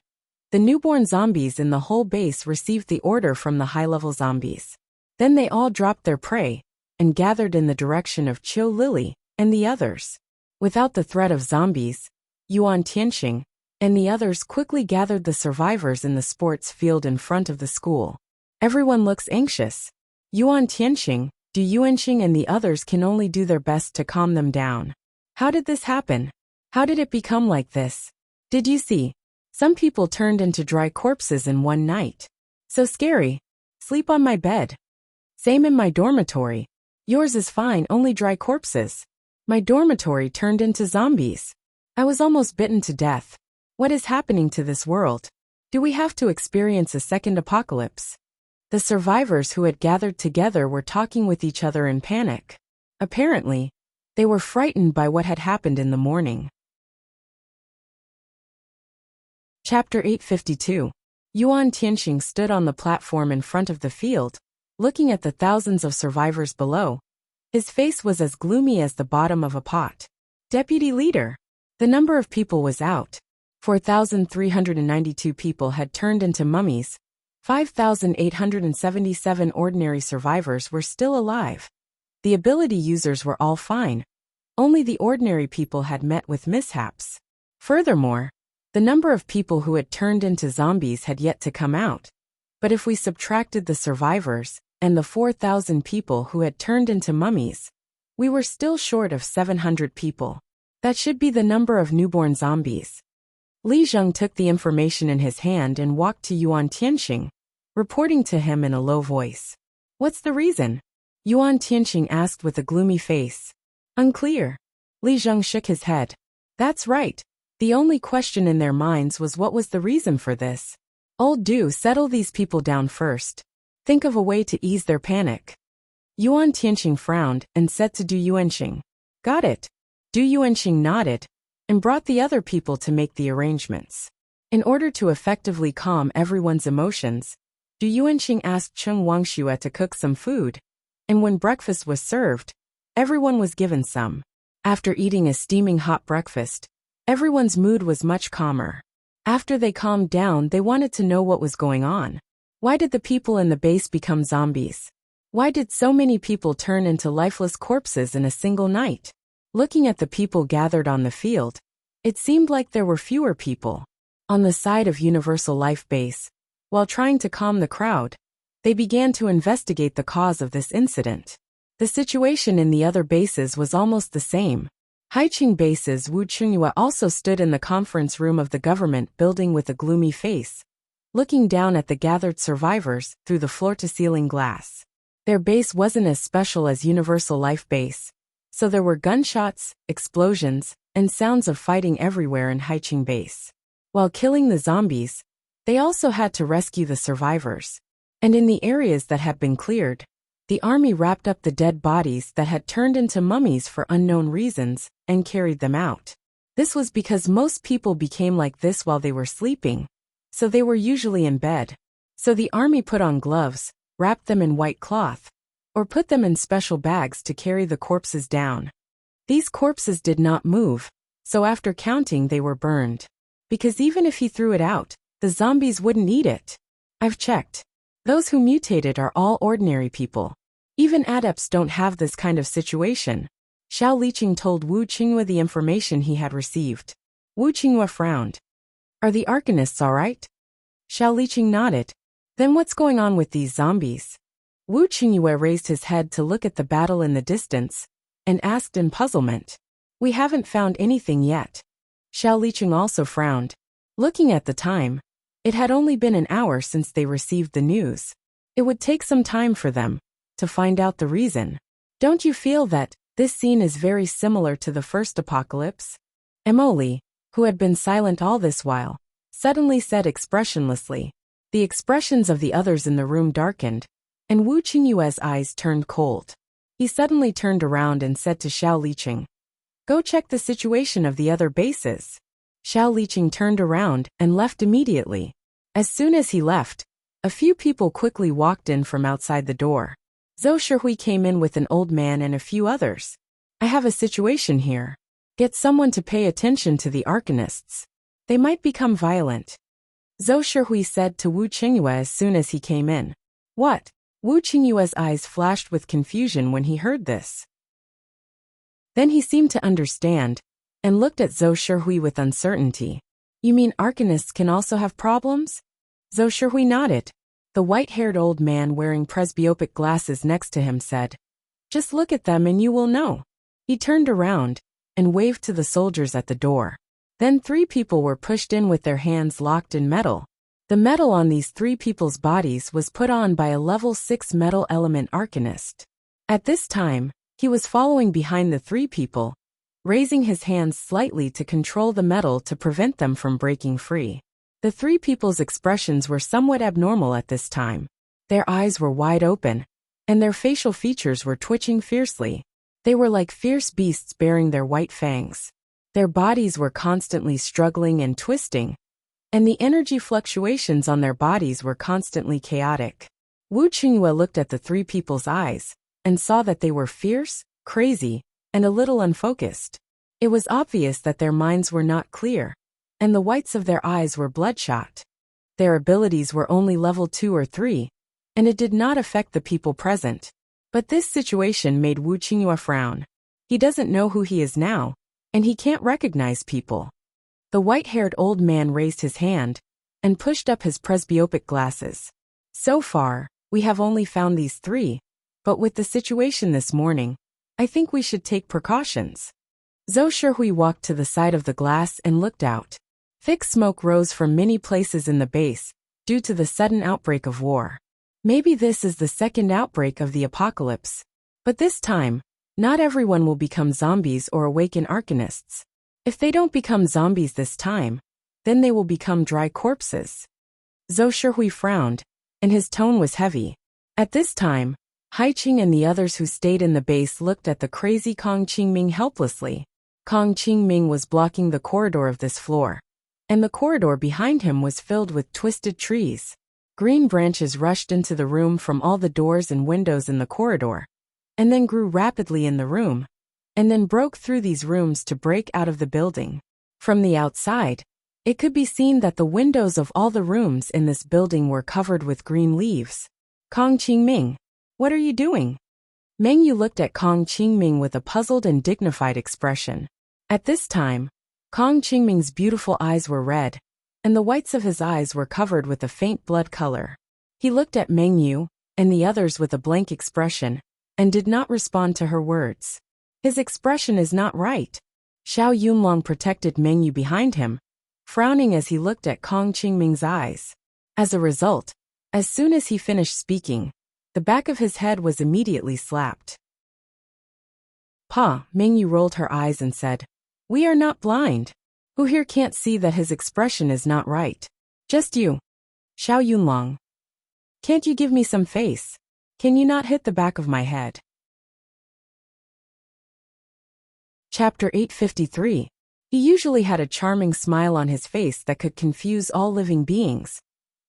the newborn zombies in the whole base received the order from the high-level zombies. Then they all dropped their prey and gathered in the direction of Qiu Lily and the others. Without the threat of zombies, Yuan Tianxing and the others quickly gathered the survivors in the sports field in front of the school. Everyone looks anxious. Yuan Tianxing, Du Yuanxing and the others can only do their best to calm them down. How did this happen? How did it become like this? Did you see? Some people turned into dry corpses in one night. So scary. Sleep on my bed. Same in my dormitory. Yours is fine, only dry corpses. My dormitory turned into zombies. I was almost bitten to death. What is happening to this world? Do we have to experience a second apocalypse? The survivors who had gathered together were talking with each other in panic. Apparently, they were frightened by what had happened in the morning. Chapter 852. Yuan Tianxing stood on the platform in front of the field, looking at the thousands of survivors below. His face was as gloomy as the bottom of a pot. Deputy leader. The number of people was out. 4,392 people had turned into mummies. 5,877 ordinary survivors were still alive. The ability users were all fine. Only the ordinary people had met with mishaps. Furthermore, the number of people who had turned into zombies had yet to come out. But if we subtracted the survivors and the 4,000 people who had turned into mummies, We were still short of 700 people. That should be the number of newborn zombies. Li Zheng took the information in his hand and walked to Yuan Tianxing, reporting to him in a low voice. What's the reason? Yuan Tianxing asked with a gloomy face. Unclear. Li Zheng shook his head. That's right. The only question in their minds was what was the reason for this. Old Du, settle these people down first. Think of a way to ease their panic. Yuan Tianxing frowned and said to Du Yuanxing. Got it. Du Yuanxing nodded and brought the other people to make the arrangements. In order to effectively calm everyone's emotions, Du Yuanxing asked Cheng Wangxue to cook some food, and when breakfast was served, everyone was given some. After eating a steaming hot breakfast, everyone's mood was much calmer. After they calmed down, they wanted to know what was going on. Why did the people in the base become zombies? Why did so many people turn into lifeless corpses in a single night? Looking at the people gathered on the field, it seemed like there were fewer people. On the side of Universal Life Base, while trying to calm the crowd, they began to investigate the cause of this incident. The situation in the other bases was almost the same. Haiqing Base's Wu Qingyue also stood in the conference room of the government building with a gloomy face, looking down at the gathered survivors through the floor-to-ceiling glass. Their base wasn't as special as Universal Life Base, so there were gunshots, explosions, and sounds of fighting everywhere in Haiqing Base. While killing the zombies, they also had to rescue the survivors. And in the areas that had been cleared, the army wrapped up the dead bodies that had turned into mummies for unknown reasons and carried them out. This was because most people became like this while they were sleeping, so they were usually in bed. So the army put on gloves, wrapped them in white cloth, or put them in special bags to carry the corpses down. These corpses did not move, so after counting they were burned. Because even if he threw it out, the zombies wouldn't eat it. I've checked. Those who mutated are all ordinary people. Even adepts don't have this kind of situation. Xiao Liqing told Wu Qingyue the information he had received. Wu Qingyue frowned. Are the Arcanists all right? Xiao Liqing nodded. Then what's going on with these zombies? Wu Qingyue raised his head to look at the battle in the distance, and asked in puzzlement. We haven't found anything yet. Xiao Liqing also frowned. Looking at the time, it had only been an hour since they received the news. It would take some time for them to find out the reason. Don't you feel that this scene is very similar to the first apocalypse? Emily, who had been silent all this while, suddenly said expressionlessly. The expressions of the others in the room darkened, and Wu Qingyue's eyes turned cold. He suddenly turned around and said to Xiao Liqing, Go check the situation of the other bases. Xiao Liqing turned around and left immediately. As soon as he left, a few people quickly walked in from outside the door. Zhou Shihui came in with an old man and a few others. I have a situation here. Get someone to pay attention to the Arcanists. They might become violent. Zhou Shihui said to Wu Qingyue as soon as he came in. What? Wu Qingyue's eyes flashed with confusion when he heard this. Then he seemed to understand, and looked at Zhou Shihui with uncertainty. You mean Arcanists can also have problems? Zhou Shihui nodded. The white-haired old man wearing presbyopic glasses next to him said, Just look at them and you will know. He turned around and waved to the soldiers at the door. Then 3 people were pushed in with their hands locked in metal. The metal on these 3 people's bodies was put on by a level 6 metal element Arcanist. At this time, he was following behind the 3 people, raising his hands slightly to control the metal to prevent them from breaking free. The 3 people's expressions were somewhat abnormal at this time. Their eyes were wide open, and their facial features were twitching fiercely. They were like fierce beasts baring their white fangs. Their bodies were constantly struggling and twisting, and the energy fluctuations on their bodies were constantly chaotic. Wu Qingyue looked at the 3 people's eyes, and saw that they were fierce, crazy, and a little unfocused. It was obvious that their minds were not clear, and the whites of their eyes were bloodshot. Their abilities were only level 2 or 3, and it did not affect the people present. But this situation made Wu Qingyue frown. He doesn't know who he is now, and he can't recognize people. The white-haired old man raised his hand and pushed up his presbyopic glasses. So far, we have only found these 3, but with the situation this morning, I think we should take precautions. Zhou Shihui walked to the side of the glass and looked out. Thick smoke rose from many places in the base, due to the sudden outbreak of war. Maybe this is the second outbreak of the apocalypse. But this time, not everyone will become zombies or awaken arcanists. If they don't become zombies this time, then they will become dry corpses. Zhou Shihui frowned, and his tone was heavy. At this time, Haiqing and the others who stayed in the base looked at the crazy Kong Qingming helplessly. Kong Qingming was blocking the corridor of this floor, and the corridor behind him was filled with twisted trees. Green branches rushed into the room from all the doors and windows in the corridor, and then grew rapidly in the room, and then broke through these rooms to break out of the building. From the outside, it could be seen that the windows of all the rooms in this building were covered with green leaves. Kong Qingming, what are you doing? Meng Yu looked at Kong Qingming with a puzzled and dignified expression. At this time, Kong Qingming's beautiful eyes were red, and the whites of his eyes were covered with a faint blood color. He looked at Meng Yu and the others with a blank expression, and did not respond to her words. His expression is not right. Xiao Yunlong protected Meng Yu behind him, frowning as he looked at Kong Qingming's eyes. As a result, as soon as he finished speaking, the back of his head was immediately slapped. Pa, Meng Yu rolled her eyes and said, "We are not blind. Who here can't see that his expression is not right? Just you. Xiao Yunlong. Can't you give me some face? Can you not hit the back of my head?" Chapter 853. He usually had a charming smile on his face that could confuse all living beings.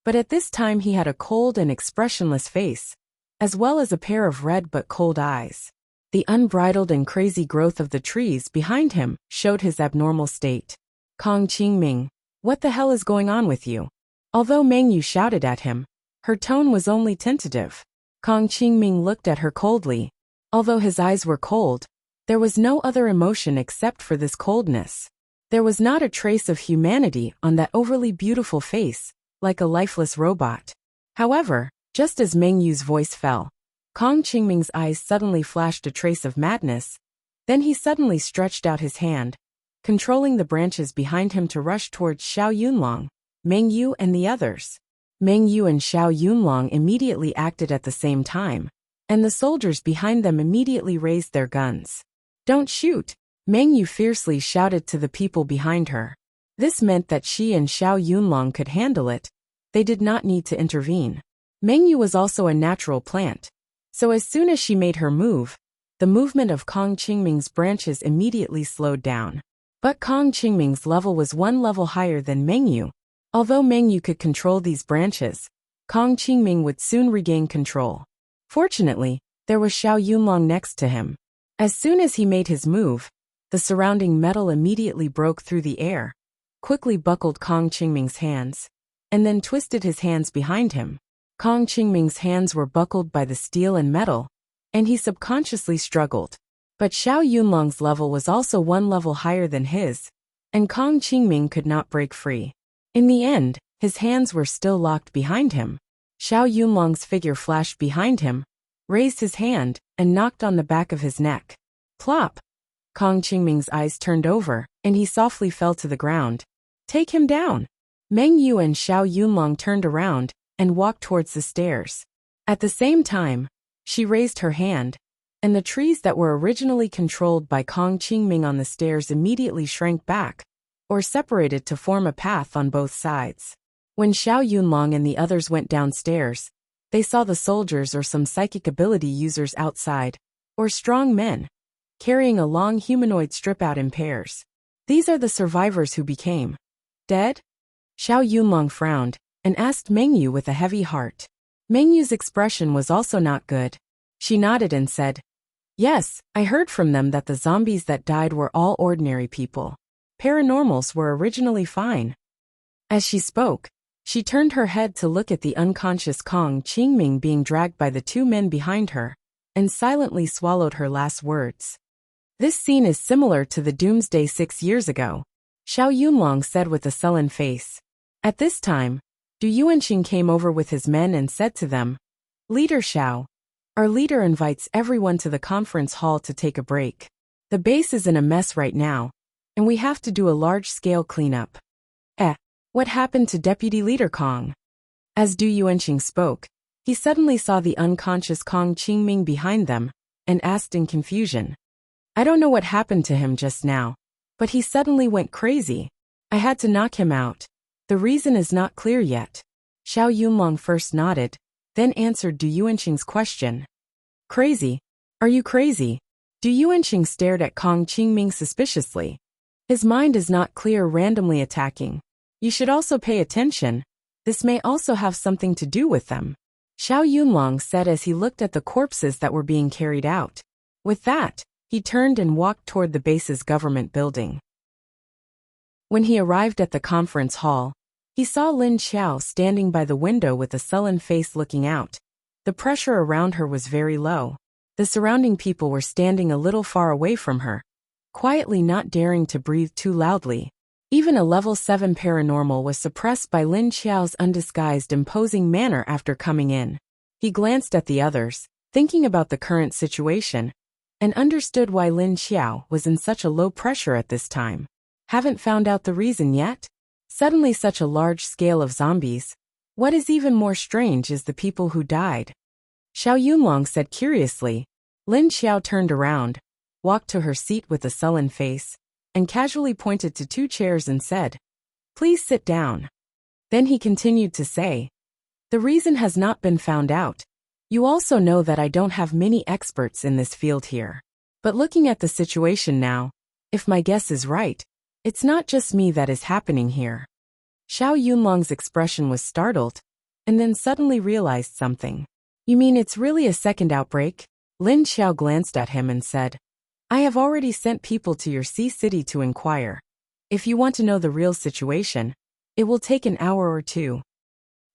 But at this time he had a cold and expressionless face, as well as a pair of red but cold eyes. The unbridled and crazy growth of the trees behind him showed his abnormal state. Kong Qingming, what the hell is going on with you? Although Meng Yu shouted at him, her tone was only tentative. Kong Qingming looked at her coldly. Although his eyes were cold, there was no other emotion except for this coldness. There was not a trace of humanity on that overly beautiful face, like a lifeless robot. However, just as Meng Yu's voice fell, Kong Qingming's eyes suddenly flashed a trace of madness. Then he suddenly stretched out his hand, controlling the branches behind him to rush towards Xiao Yunlong, Meng Yu and the others. Meng Yu and Xiao Yunlong immediately acted at the same time, and the soldiers behind them immediately raised their guns. "Don't shoot!" Meng Yu fiercely shouted to the people behind her. This meant that she and Xiao Yunlong could handle it. They did not need to intervene. Meng Yu was also a natural plant, so as soon as she made her move, the movement of Kong Qingming's branches immediately slowed down. But Kong Qingming's level was one level higher than Meng Yu. Although Meng Yu could control these branches, Kong Qingming would soon regain control. Fortunately, there was Xiao Yunlong next to him. As soon as he made his move, the surrounding metal immediately broke through the air, quickly buckled Kong Qingming's hands, and then twisted his hands behind him. Kong Qingming's hands were buckled by the steel and metal, and he subconsciously struggled. But Xiao Yunlong's level was also one level higher than his, and Kong Qingming could not break free. In the end, his hands were still locked behind him. Xiao Yunlong's figure flashed behind him, raised his hand, and knocked on the back of his neck. Plop! Kong Qingming's eyes turned over, and he softly fell to the ground. "Take him down!" Meng Yu and Xiao Yunlong turned around and walked towards the stairs. At the same time, she raised her hand, and the trees that were originally controlled by Kong Qingming on the stairs immediately shrank back, or separated to form a path on both sides. When Xiao Yunlong and the others went downstairs, they saw the soldiers or some psychic ability users outside, or strong men, carrying a long humanoid strip out in pairs. These are the survivors who became dead? Xiao Yunlong frowned, and asked Meng Yu with a heavy heart. Meng Yu's expression was also not good. She nodded and said, "Yes, I heard from them that the zombies that died were all ordinary people. Paranormals were originally fine." As she spoke, she turned her head to look at the unconscious Kong Qingming being dragged by the two men behind her, and silently swallowed her last words. "This scene is similar to the doomsday 6 years ago," Xiao Yunlong said with a sullen face. At this time, Du Yuanxing came over with his men and said to them, "Leader Xiao, Our leader invites everyone to the conference hall to take a break. The base is in a mess right now, and we have to do a large-scale cleanup. What happened to Deputy Leader Kong? As Du Yuanqing spoke, he suddenly saw the unconscious Kong Qingming behind them, and asked in confusion. I don't know what happened to him just now, but he suddenly went crazy. I had to knock him out. The reason is not clear yet. Xiao Yunlong first nodded, then answered Du Yuanqing's question. Crazy? Are you crazy? Du Yuanqing stared at Kong Qingming suspiciously. His mind is not clear, randomly attacking. You should also pay attention. This may also have something to do with them. Xiao Yunlong said as he looked at the corpses that were being carried out. With that, he turned and walked toward the base's government building. When he arrived at the conference hall, he saw Lin Xiao standing by the window with a sullen face looking out. The pressure around her was very low. The surrounding people were standing a little far away from her, quietly not daring to breathe too loudly. Even a level 7 paranormal was suppressed by Lin Xiao's undisguised imposing manner after coming in. He glanced at the others, thinking about the current situation, and understood why Lin Xiao was in such a low pressure at this time. Haven't found out the reason yet? Suddenly such a large scale of zombies. What is even more strange is the people who died. Xiao Yunlong said curiously. Lin Xiao turned around, walked to her seat with a sullen face, and casually pointed to 2 chairs and said, Please sit down. Then he continued to say, The reason has not been found out. You also know that I don't have many experts in this field here. But looking at the situation now, if my guess is right, it's not just me that is happening here. Xiao Yunlong's expression was startled, and then suddenly realized something. You mean it's really a second outbreak? Lin Xiao glanced at him and said, I have already sent people to your sea city to inquire. If you want to know the real situation, it will take an hour or 2.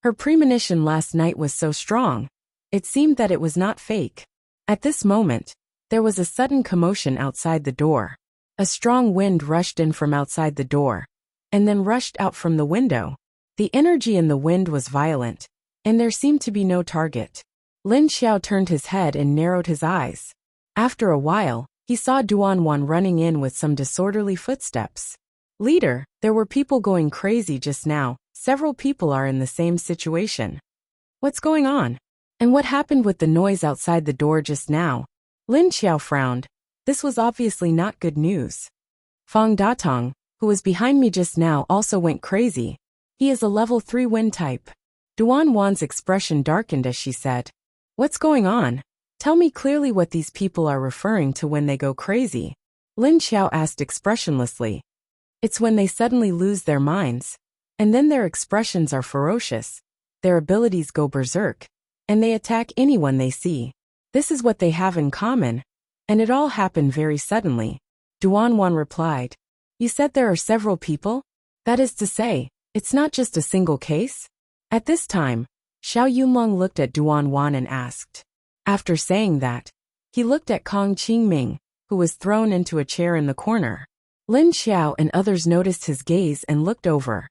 Her premonition last night was so strong, it seemed that it was not fake. At this moment, there was a sudden commotion outside the door. A strong wind rushed in from outside the door, and then rushed out from the window. The energy in the wind was violent, and there seemed to be no target. Lin Xiao turned his head and narrowed his eyes. After a while, he saw Duanwan running in with some disorderly footsteps. Leader, there were people going crazy just now. Several people are in the same situation. What's going on? And what happened with the noise outside the door just now? Lin Xiao frowned. This was obviously not good news. Fang Datong, who was behind me just now, also went crazy. He is a level 3 wind type. Duanwan's expression darkened as she said, What's going on? Tell me clearly what these people are referring to when they go crazy. Lin Xiao asked expressionlessly. It's when they suddenly lose their minds, and then their expressions are ferocious. Their abilities go berserk, and they attack anyone they see. This is what they have in common, and it all happened very suddenly. Duanwan replied. You said there are several people? That is to say, it's not just a single case? At this time, Xiao Yunlong looked at Duanwan and asked. After saying that, he looked at Kong Qingming, who was thrown into a chair in the corner. Lin Xiao and others noticed his gaze and looked over.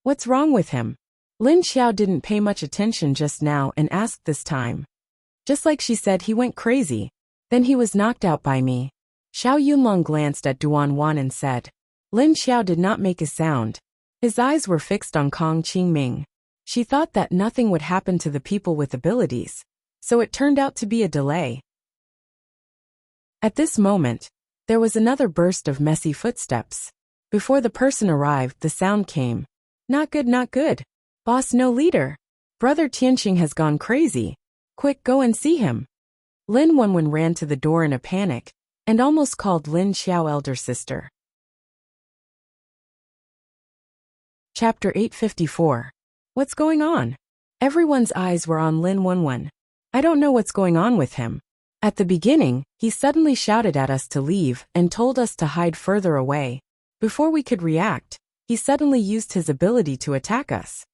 What's wrong with him? Lin Xiao didn't pay much attention just now and asked this time. Just like she said, he went crazy. Then he was knocked out by me. Xiao Yunlong glanced at Duanwan and said. Lin Xiao did not make a sound. His eyes were fixed on Kong Qingming. She thought that nothing would happen to the people with abilities, so it turned out to be a delay. At this moment, there was another burst of messy footsteps. Before the person arrived, the sound came. Not good, not good. Boss, no leader. Brother Tianqing has gone crazy. Quick, go and see him. Lin Wenwen ran to the door in a panic, and almost called Lin Xiao elder sister. Chapter 854. What's going on? Everyone's eyes were on Lin Wenwen. I don't know what's going on with him. At the beginning, he suddenly shouted at us to leave and told us to hide further away. Before we could react, he suddenly used his ability to attack us.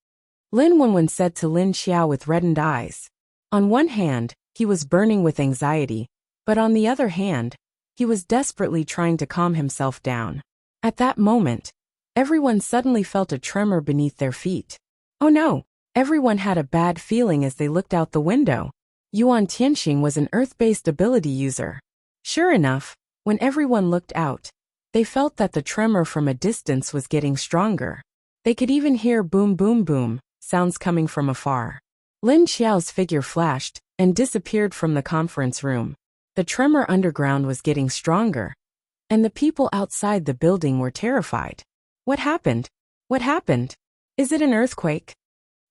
Lin Wenwen said to Lin Xiao with reddened eyes. On one hand, he was burning with anxiety, but on the other hand, he was desperately trying to calm himself down. At that moment, everyone suddenly felt a tremor beneath their feet. Oh no! Everyone had a bad feeling as they looked out the window. Yuan Tianxing was an earth-based ability user. Sure enough, when everyone looked out, they felt that the tremor from a distance was getting stronger. They could even hear boom boom boom sounds coming from afar. Lin Xiao's figure flashed and disappeared from the conference room. The tremor underground was getting stronger, and the people outside the building were terrified. What happened? What happened? Is it an earthquake?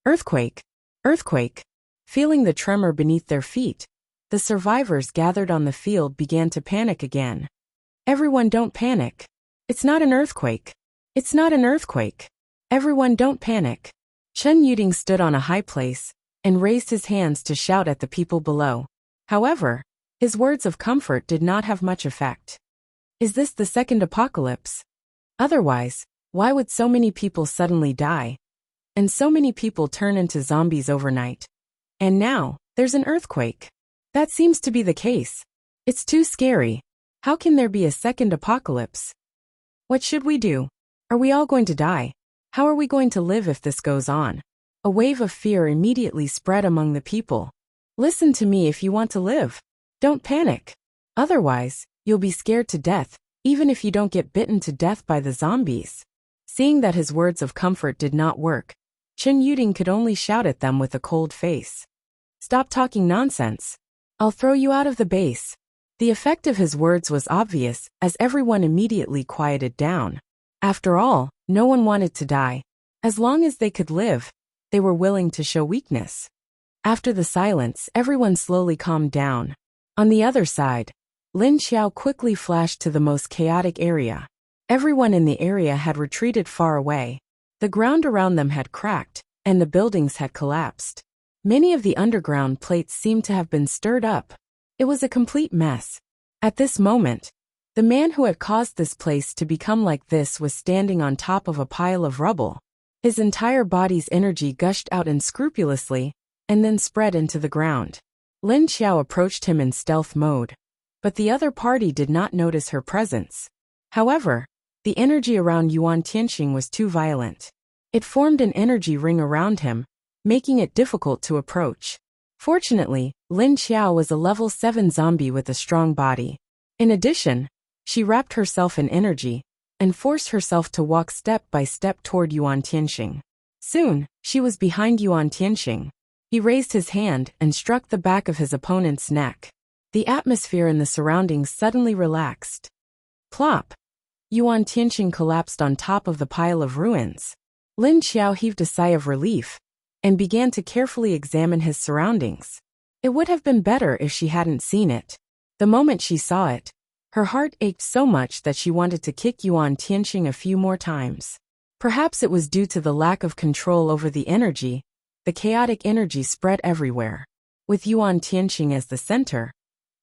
Earthquake! Earthquake! Feeling the tremor beneath their feet, the survivors gathered on the field began to panic again. Everyone don't panic. It's not an earthquake. It's not an earthquake. Everyone don't panic. Chen Yuding stood on a high place and raised his hands to shout at the people below. However, his words of comfort did not have much effect. Is this the second apocalypse? Otherwise, why would so many people suddenly die? And so many people turn into zombies overnight? And now, there's an earthquake. That seems to be the case. It's too scary. How can there be a second apocalypse? What should we do? Are we all going to die? How are we going to live if this goes on? A wave of fear immediately spread among the people. Listen to me if you want to live. Don't panic. Otherwise, you'll be scared to death, even if you don't get bitten to death by the zombies. Seeing that his words of comfort did not work, Chen Yuding could only shout at them with a cold face. Stop talking nonsense. I'll throw you out of the base. The effect of his words was obvious, as everyone immediately quieted down. After all, no one wanted to die. As long as they could live, they were willing to show weakness. After the silence, everyone slowly calmed down. On the other side, Lin Xiao quickly flashed to the most chaotic area. Everyone in the area had retreated far away. The ground around them had cracked, and the buildings had collapsed. Many of the underground plates seemed to have been stirred up. It was a complete mess. At this moment, the man who had caused this place to become like this was standing on top of a pile of rubble. His entire body's energy gushed out unscrupulously, and then spread into the ground. Lin Xiao approached him in stealth mode, but the other party did not notice her presence. However, the energy around Yuan Tianxing was too violent. It formed an energy ring around him, making it difficult to approach. Fortunately, Lin Xiao was a level 7 zombie with a strong body. In addition, she wrapped herself in energy and forced herself to walk step by step toward Yuan Tianxing. Soon, she was behind Yuan Tianxing. He raised his hand and struck the back of his opponent's neck. The atmosphere in the surroundings suddenly relaxed. Plop! Yuan Tianxing collapsed on top of the pile of ruins. Lin Xiao heaved a sigh of relief and began to carefully examine his surroundings. It would have been better if she hadn't seen it. The moment she saw it, her heart ached so much that she wanted to kick Yuan Tianxing a few more times. Perhaps it was due to the lack of control over the energy. The chaotic energy spread everywhere. With Yuan Tianxing as the center,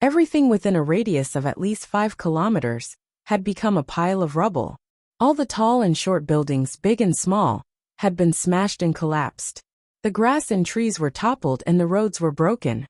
everything within a radius of at least 5 kilometers had become a pile of rubble. All the tall and short buildings, big and small, had been smashed and collapsed. The grass and trees were toppled and the roads were broken.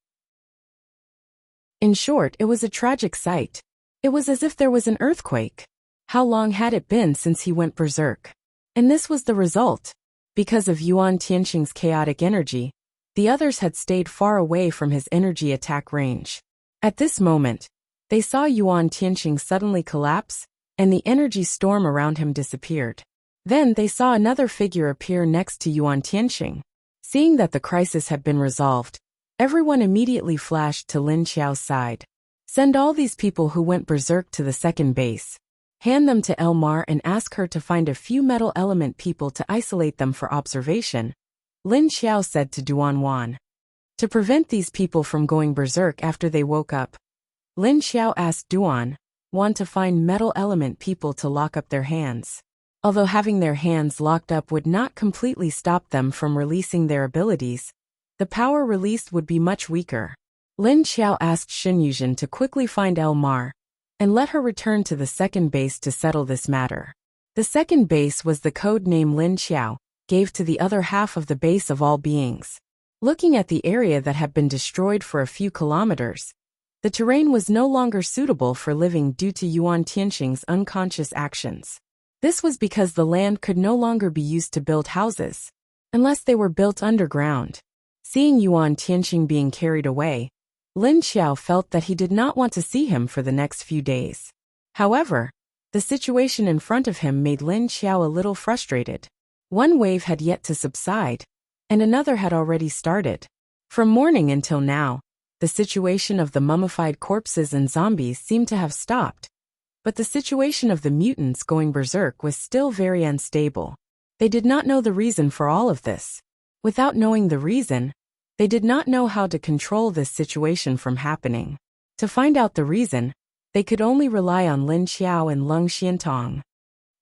In short, it was a tragic sight. It was as if there was an earthquake. How long had it been since he went berserk? And this was the result. Because of Yuan Tianxing's chaotic energy, the others had stayed far away from his energy attack range. At this moment, they saw Yuan Tianxing suddenly collapse, and the energy storm around him disappeared. Then they saw another figure appear next to Yuan Tianxing. Seeing that the crisis had been resolved, everyone immediately flashed to Lin Xiao's side. Send all these people who went berserk to the second base. Hand them to Elmar and ask her to find a few metal element people to isolate them for observation, Lin Xiao said to Duan Wan. To prevent these people from going berserk after they woke up, Lin Xiao asked Duan Wan to find metal element people to lock up their hands. Although having their hands locked up would not completely stop them from releasing their abilities, the power released would be much weaker. Lin Xiao asked Xin Yuzhen to quickly find Elmar and let her return to the second base to settle this matter. The second base was the code name Lin Xiao gave to the other half of the base of all beings. Looking at the area that had been destroyed for a few kilometers, the terrain was no longer suitable for living due to Yuan Tianxing's unconscious actions. This was because the land could no longer be used to build houses, unless they were built underground. Seeing Yuan Tianxing being carried away, Lin Xiao felt that he did not want to see him for the next few days. However, the situation in front of him made Lin Xiao a little frustrated. One wave had yet to subside, and another had already started. From morning until now, the situation of the mummified corpses and zombies seemed to have stopped, but the situation of the mutants going berserk was still very unstable. They did not know the reason for all of this. Without knowing the reason, they did not know how to control this situation from happening. To find out the reason, they could only rely on Lin Xiao and Leng Xiantong.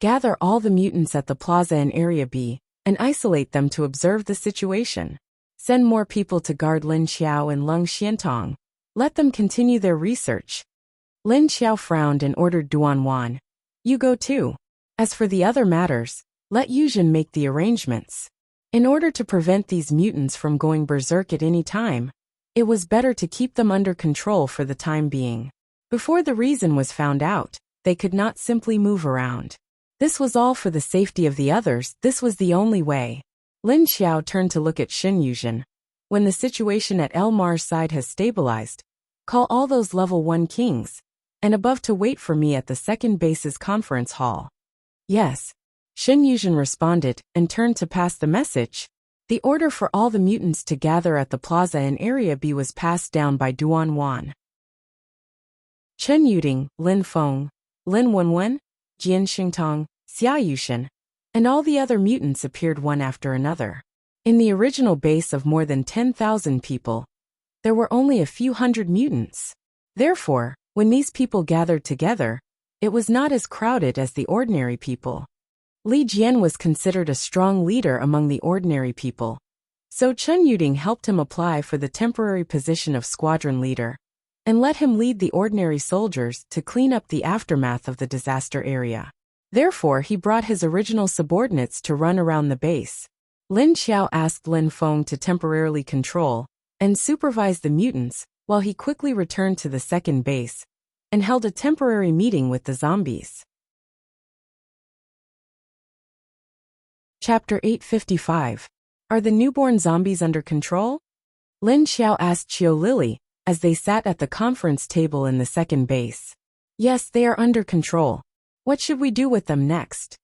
Gather all the mutants at the plaza in Area B, and isolate them to observe the situation. Send more people to guard Lin Xiao and Leng Xiantong. Let them continue their research. Lin Xiao frowned and ordered Duan Wan. You go too. As for the other matters, let Yuzhen make the arrangements. In order to prevent these mutants from going berserk at any time, it was better to keep them under control for the time being. Before the reason was found out, they could not simply move around. This was all for the safety of the others. This was the only way. Lin Xiao turned to look at Xin Yuzhen. When the situation at Elmar's side has stabilized, call all those level 1 kings, and above to wait for me at the second base's conference hall. Yes. Xin Yuzhen responded and turned to pass the message. The order for all the mutants to gather at the plaza in Area B was passed down by Duan Wan. Chen Yuding, Lin Feng, Lin Wenwen, Jian Xingtong, Xia Yushen, and all the other mutants appeared one after another. In the original base of more than 10,000 people, there were only a few hundred mutants. Therefore, when these people gathered together, it was not as crowded as the ordinary people. Li Jian was considered a strong leader among the ordinary people, so Chen Yuding helped him apply for the temporary position of squadron leader, and let him lead the ordinary soldiers to clean up the aftermath of the disaster area. Therefore, he brought his original subordinates to run around the base. Lin Xiao asked Lin Feng to temporarily control and supervise the mutants while he quickly returned to the second base and held a temporary meeting with the zombies. Chapter 855. Are the newborn zombies under control? Lin Xiao asked Qiu Lily as they sat at the conference table in the second base. Yes, they are under control. What should we do with them next?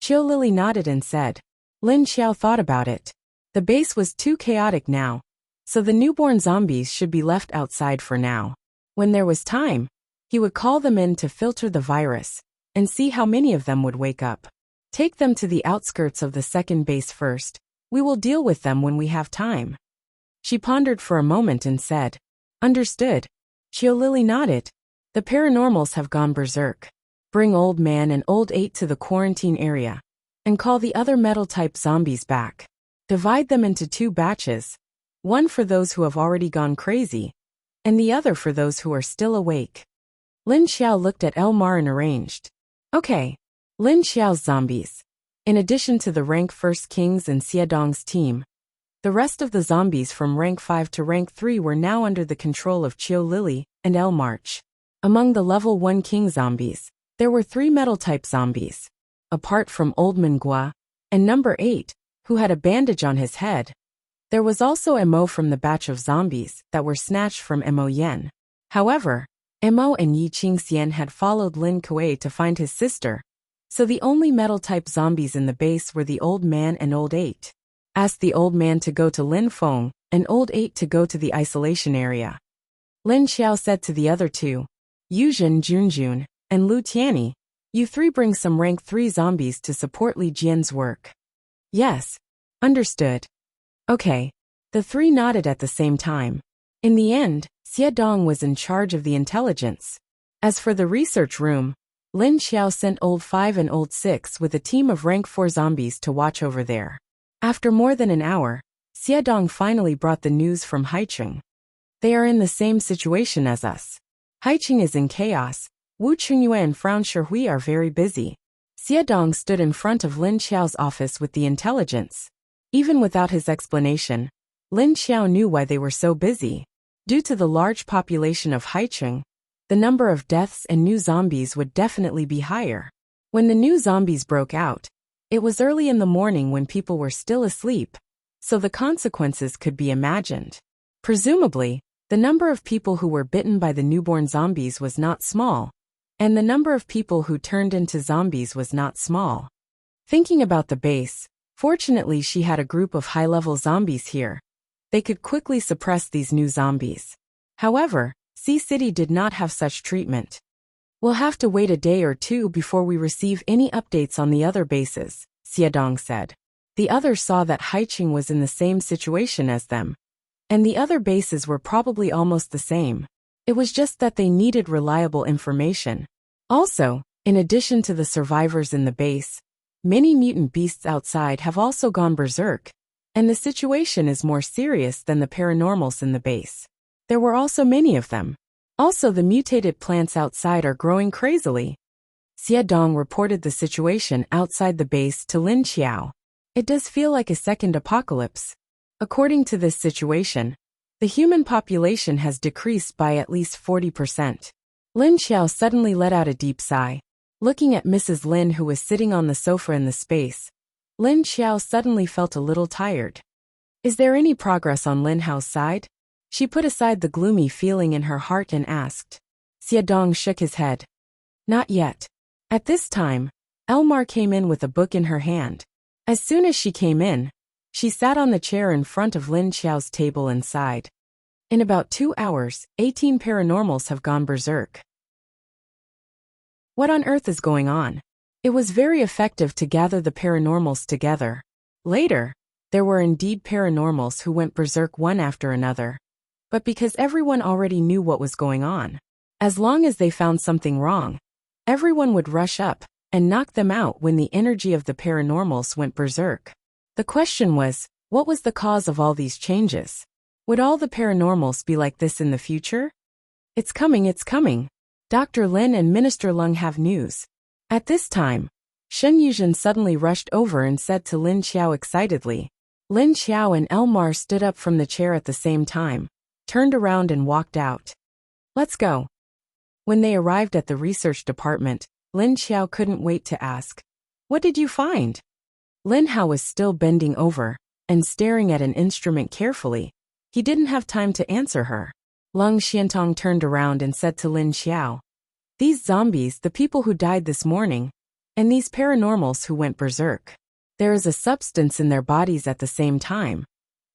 Qiu Lily nodded and said. Lin Xiao thought about it. The base was too chaotic now, so the newborn zombies should be left outside for now. When there was time, he would call them in to filter the virus and see how many of them would wake up. Take them to the outskirts of the second base first. We will deal with them when we have time. She pondered for a moment and said, Understood. Qiu Lily nodded. The paranormals have gone berserk. Bring Old Man and Old 8 to the quarantine area, and call the other metal-type zombies back. Divide them into 2 batches, one for those who have already gone crazy, and the other for those who are still awake. Lin Xiao looked at Elmar and arranged. Okay. Lin Xiao's zombies. In addition to the rank 1st Kings and Xiadong's team, the rest of the zombies from rank 5 to rank 3 were now under the control of Qiu Lily and Elmarch. Among the level 1 King zombies, there were 3 metal-type zombies. Apart from Old Mengua and number 8, who had a bandage on his head, there was also Mo from the batch of zombies that were snatched from Mo Yen. However, Mo and Yi Qingxian had followed Lin Kuei to find his sister, so the only metal-type zombies in the base were the Old Man and Old 8. Asked the Old Man to go to Lin Feng and Old 8 to go to the isolation area. Lin Xiao said to the other 2, Yuzhen Junjun and Lu Tianyi, you 3 bring some rank 3 zombies to support Li Jian's work. Yes. Understood. Okay. The 3 nodded at the same time. In the end, Xiadong was in charge of the intelligence. As for the research room, Lin Xiao sent Old 5 and Old 6 with a team of rank 4 zombies to watch over there. After more than an hour, Xiadong finally brought the news from Haicheng. They are in the same situation as us. Haicheng is in chaos. Wu Qingyue and Fraun Shihui are very busy. Xiadong stood in front of Lin Xiao's office with the intelligence. Even without his explanation, Lin Xiao knew why they were so busy. Due to the large population of Haicheng, the number of deaths and new zombies would definitely be higher. When the new zombies broke out, it was early in the morning when people were still asleep, so the consequences could be imagined. Presumably, The number of people who were bitten by the newborn zombies was not small, and the number of people who turned into zombies was not small. Thinking about the base, fortunately she had a group of high-level zombies here. They could quickly suppress these new zombies. However, Sea City did not have such treatment. We'll have to wait a day or two before we receive any updates on the other bases, Xiadong said. The others saw that Haiqing was in the same situation as them, and the other bases were probably almost the same. It was just that they needed reliable information. Also, in addition to the survivors in the base, many mutant beasts outside have also gone berserk, and the situation is more serious than the paranormals in the base. There were also many of them. Also, the mutated plants outside are growing crazily. Xiadong reported the situation outside the base to Lin Xiao. It does feel like a second apocalypse. According to this situation, the human population has decreased by at least 40%. Lin Xiao suddenly let out a deep sigh. Looking at Mrs. Lin, who was sitting on the sofa in the space, Lin Xiao suddenly felt a little tired. Is there any progress on Lin Hao's side? She put aside the gloomy feeling in her heart and asked. Xiadong shook his head. Not yet. At this time, Elmar came in with a book in her hand. As soon as she came in, she sat on the chair in front of Lin Xiao's table and sighed. In about 2 hours, 18 paranormals have gone berserk. What on earth is going on? It was very effective to gather the paranormals together. Later, there were indeed paranormals who went berserk one after another. But because everyone already knew what was going on, as long as they found something wrong, everyone would rush up and knock them out when the energy of the paranormals went berserk. The question was, what was the cause of all these changes? Would all the paranormals be like this in the future? It's coming, it's coming. Dr. Lin and Minister Lung have news. At this time, Shen Yuzhen suddenly rushed over and said to Lin Xiao excitedly. Lin Xiao and Elmar stood up from the chair at the same time, turned around and walked out. Let's go. When they arrived at the research department, Lin Xiao couldn't wait to ask, what did you find? Lin Hao was still bending over and staring at an instrument carefully. He didn't have time to answer her. Lung Xiantong turned around and said to Lin Xiao, these zombies, the people who died this morning, and these paranormals who went berserk, there is a substance in their bodies at the same time.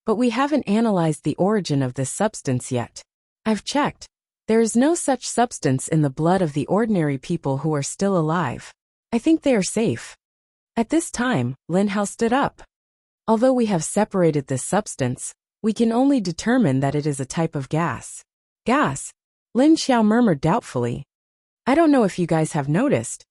But we haven't analyzed the origin of this substance yet. I've checked. There is no such substance in the blood of the ordinary people who are still alive. I think they are safe. At this time, Lin Hao stood up. Although we have separated this substance, we can only determine that it is a type of gas. Gas? Lin Xiao murmured doubtfully. I don't know if you guys have noticed,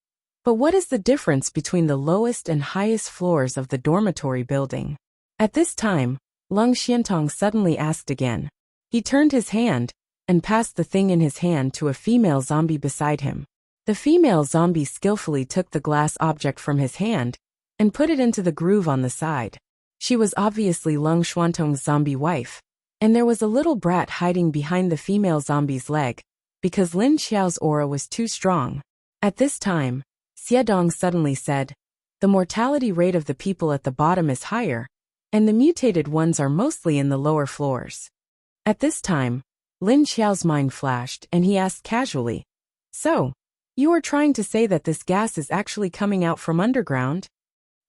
but what is the difference between the lowest and highest floors of the dormitory building? At this time, Lung Xiantong suddenly asked again. He turned his hand and passed the thing in his hand to a female zombie beside him. The female zombie skillfully took the glass object from his hand and put it into the groove on the side. She was obviously Lung Xuantong's zombie wife, and there was a little brat hiding behind the female zombie's leg, because Lin Xiao's aura was too strong. At this time, Xiadong suddenly said, the mortality rate of the people at the bottom is higher, and the mutated ones are mostly in the lower floors. At this time, Lin Xiao's mind flashed and he asked casually, so, you are trying to say that this gas is actually coming out from underground?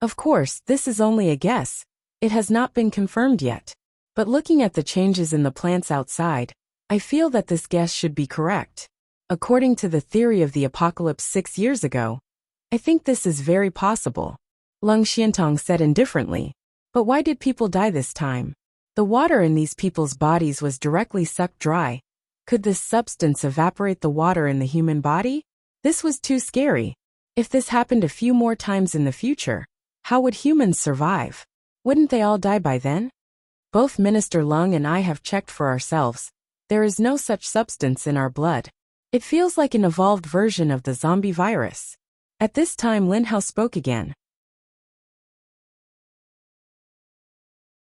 Of course, this is only a guess. It has not been confirmed yet. But looking at the changes in the plants outside, I feel that this guess should be correct. According to the theory of the apocalypse 6 years ago, I think this is very possible. Lung Xiantong said indifferently. But why did people die this time? The water in these people's bodies was directly sucked dry. Could this substance evaporate the water in the human body? This was too scary. If this happened a few more times in the future, how would humans survive? Wouldn't they all die by then? Both Minister Lung and I have checked for ourselves. There is no such substance in our blood. It feels like an evolved version of the zombie virus. At this time Lin Hao spoke again.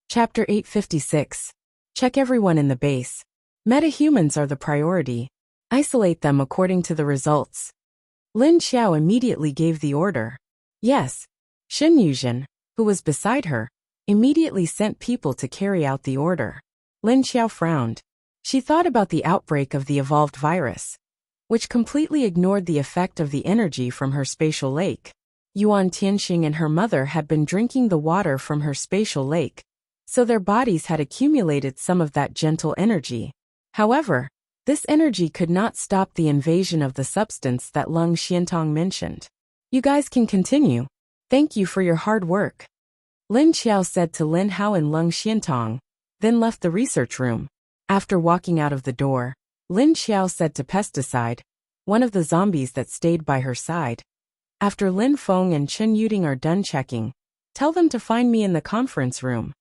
Chapter 856. Check everyone in the base. Meta-humans are the priority. Isolate them according to the results. Lin Xiao immediately gave the order. Yes. Shen Yuzhen, who was beside her, immediately sent people to carry out the order. Lin Xiao frowned. She thought about the outbreak of the evolved virus, which completely ignored the effect of the energy from her spatial lake. Yuan Tianxing and her mother had been drinking the water from her spatial lake, so their bodies had accumulated some of that gentle energy. However, this energy could not stop the invasion of the substance that Leng Xiantong mentioned. You guys can continue. Thank you for your hard work. Lin Qiao said to Lin Hao and Leng Xiantong, then left the research room. After walking out of the door, Lin Qiao said to Pesticide, one of the zombies that stayed by her side. After Lin Feng and Chen Yuding are done checking, tell them to find me in the conference room.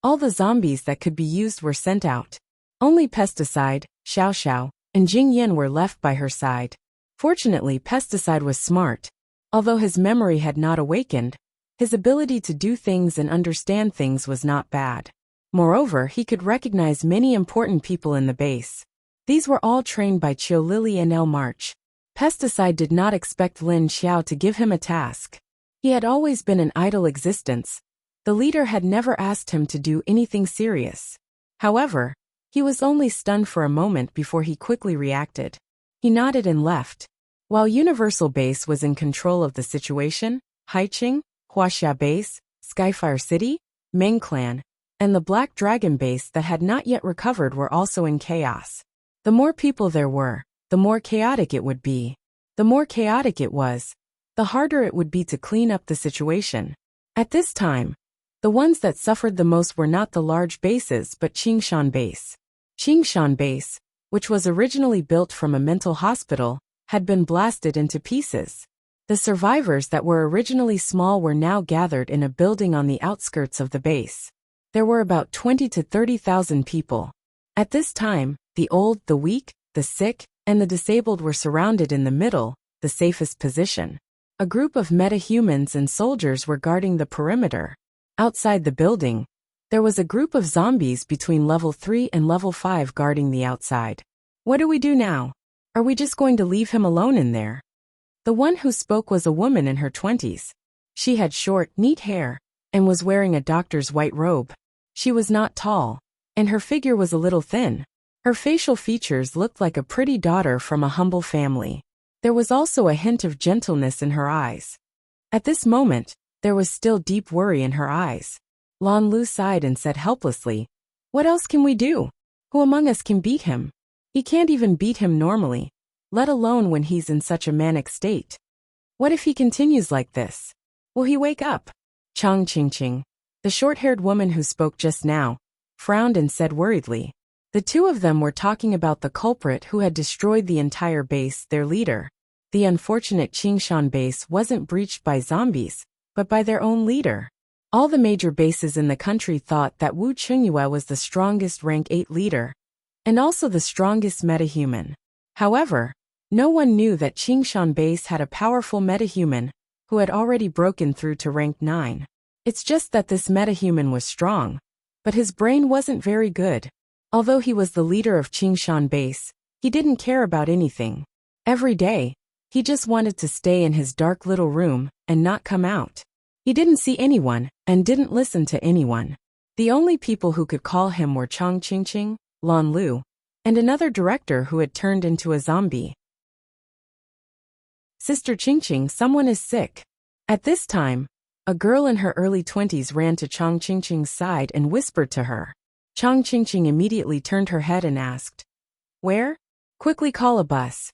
All the zombies that could be used were sent out. Only Pesticide, Xiao Xiao, and Jing Yin were left by her side. Fortunately, Pesticide was smart. Although his memory had not awakened, his ability to do things and understand things was not bad. Moreover, he could recognize many important people in the base. These were all trained by Qiu Lily and El March. Pesticide did not expect Lin Xiao to give him a task. He had always been an idle existence. The leader had never asked him to do anything serious. However, he was only stunned for a moment before he quickly reacted. He nodded and left. While Universal Base was in control of the situation, Haiqing, Wuxia Base, Skyfire City, Ming Clan, and the Black Dragon Base that had not yet recovered were also in chaos. The more people there were, the more chaotic it would be. The more chaotic it was, the harder it would be to clean up the situation. At this time, the ones that suffered the most were not the large bases but Qingshan Base. Qingshan Base, which was originally built from a mental hospital, had been blasted into pieces. The survivors that were originally small were now gathered in a building on the outskirts of the base. There were about 20 to 30,000 people. At this time, the old, the weak, the sick, and the disabled were surrounded in the middle, the safest position. A group of metahumans and soldiers were guarding the perimeter. Outside the building, there was a group of zombies between level 3 and level 5 guarding the outside. What do we do now? Are we just going to leave him alone in there? The one who spoke was a woman in her 20s. She had short, neat hair, and was wearing a doctor's white robe. She was not tall, and her figure was a little thin. Her facial features looked like a pretty daughter from a humble family. There was also a hint of gentleness in her eyes. At this moment, there was still deep worry in her eyes. Lan Lu sighed and said helplessly, "What else can we do? Who among us can beat him? He can't even beat him normally, let alone when he's in such a manic state. What if he continues like this? Will he wake up?" Chang Qingqing, the short-haired woman who spoke just now, frowned and said worriedly. The two of them were talking about the culprit who had destroyed the entire base, their leader. The unfortunate Qingshan base wasn't breached by zombies, but by their own leader. All the major bases in the country thought that Wu Chengyue was the strongest rank 8 leader, and also the strongest metahuman. However, no one knew that Qingshan base had a powerful metahuman who had already broken through to rank 9. It's just that this metahuman was strong, but his brain wasn't very good. Although he was the leader of Qingshan base, he didn't care about anything. Every day, he just wanted to stay in his dark little room and not come out. He didn't see anyone and didn't listen to anyone. The only people who could call him were Chang Qingqing, Lan Lu, and another director who had turned into a zombie. "Sister Qingqing, someone is sick." At this time, a girl in her early 20s ran to Chang Qingqing's side and whispered to her. Chang Qingqing immediately turned her head and asked, "Where? Quickly call a bus."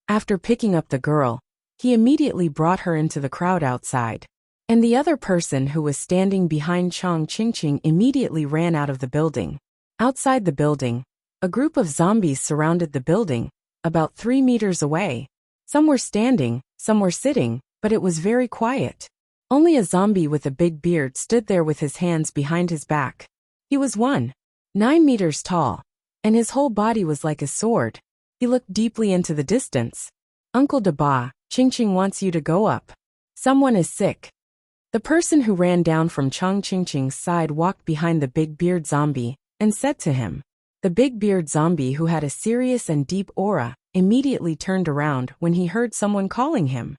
After picking up the girl, he immediately brought her into the crowd outside. And the other person who was standing behind Chang Qingqing immediately ran out of the building. Outside the building, a group of zombies surrounded the building, about 3 meters away. Some were standing, some were sitting, but it was very quiet. Only a zombie with a big beard stood there with his hands behind his back. He was 9 meters tall, and his whole body was like a sword. He looked deeply into the distance. "Uncle Deba, Qingqing wants you to go up. Someone is sick." The person who ran down from Chang Qingqing's side walked behind the big beard zombie and said to him. The big beard zombie, who had a serious and deep aura, immediately turned around when he heard someone calling him.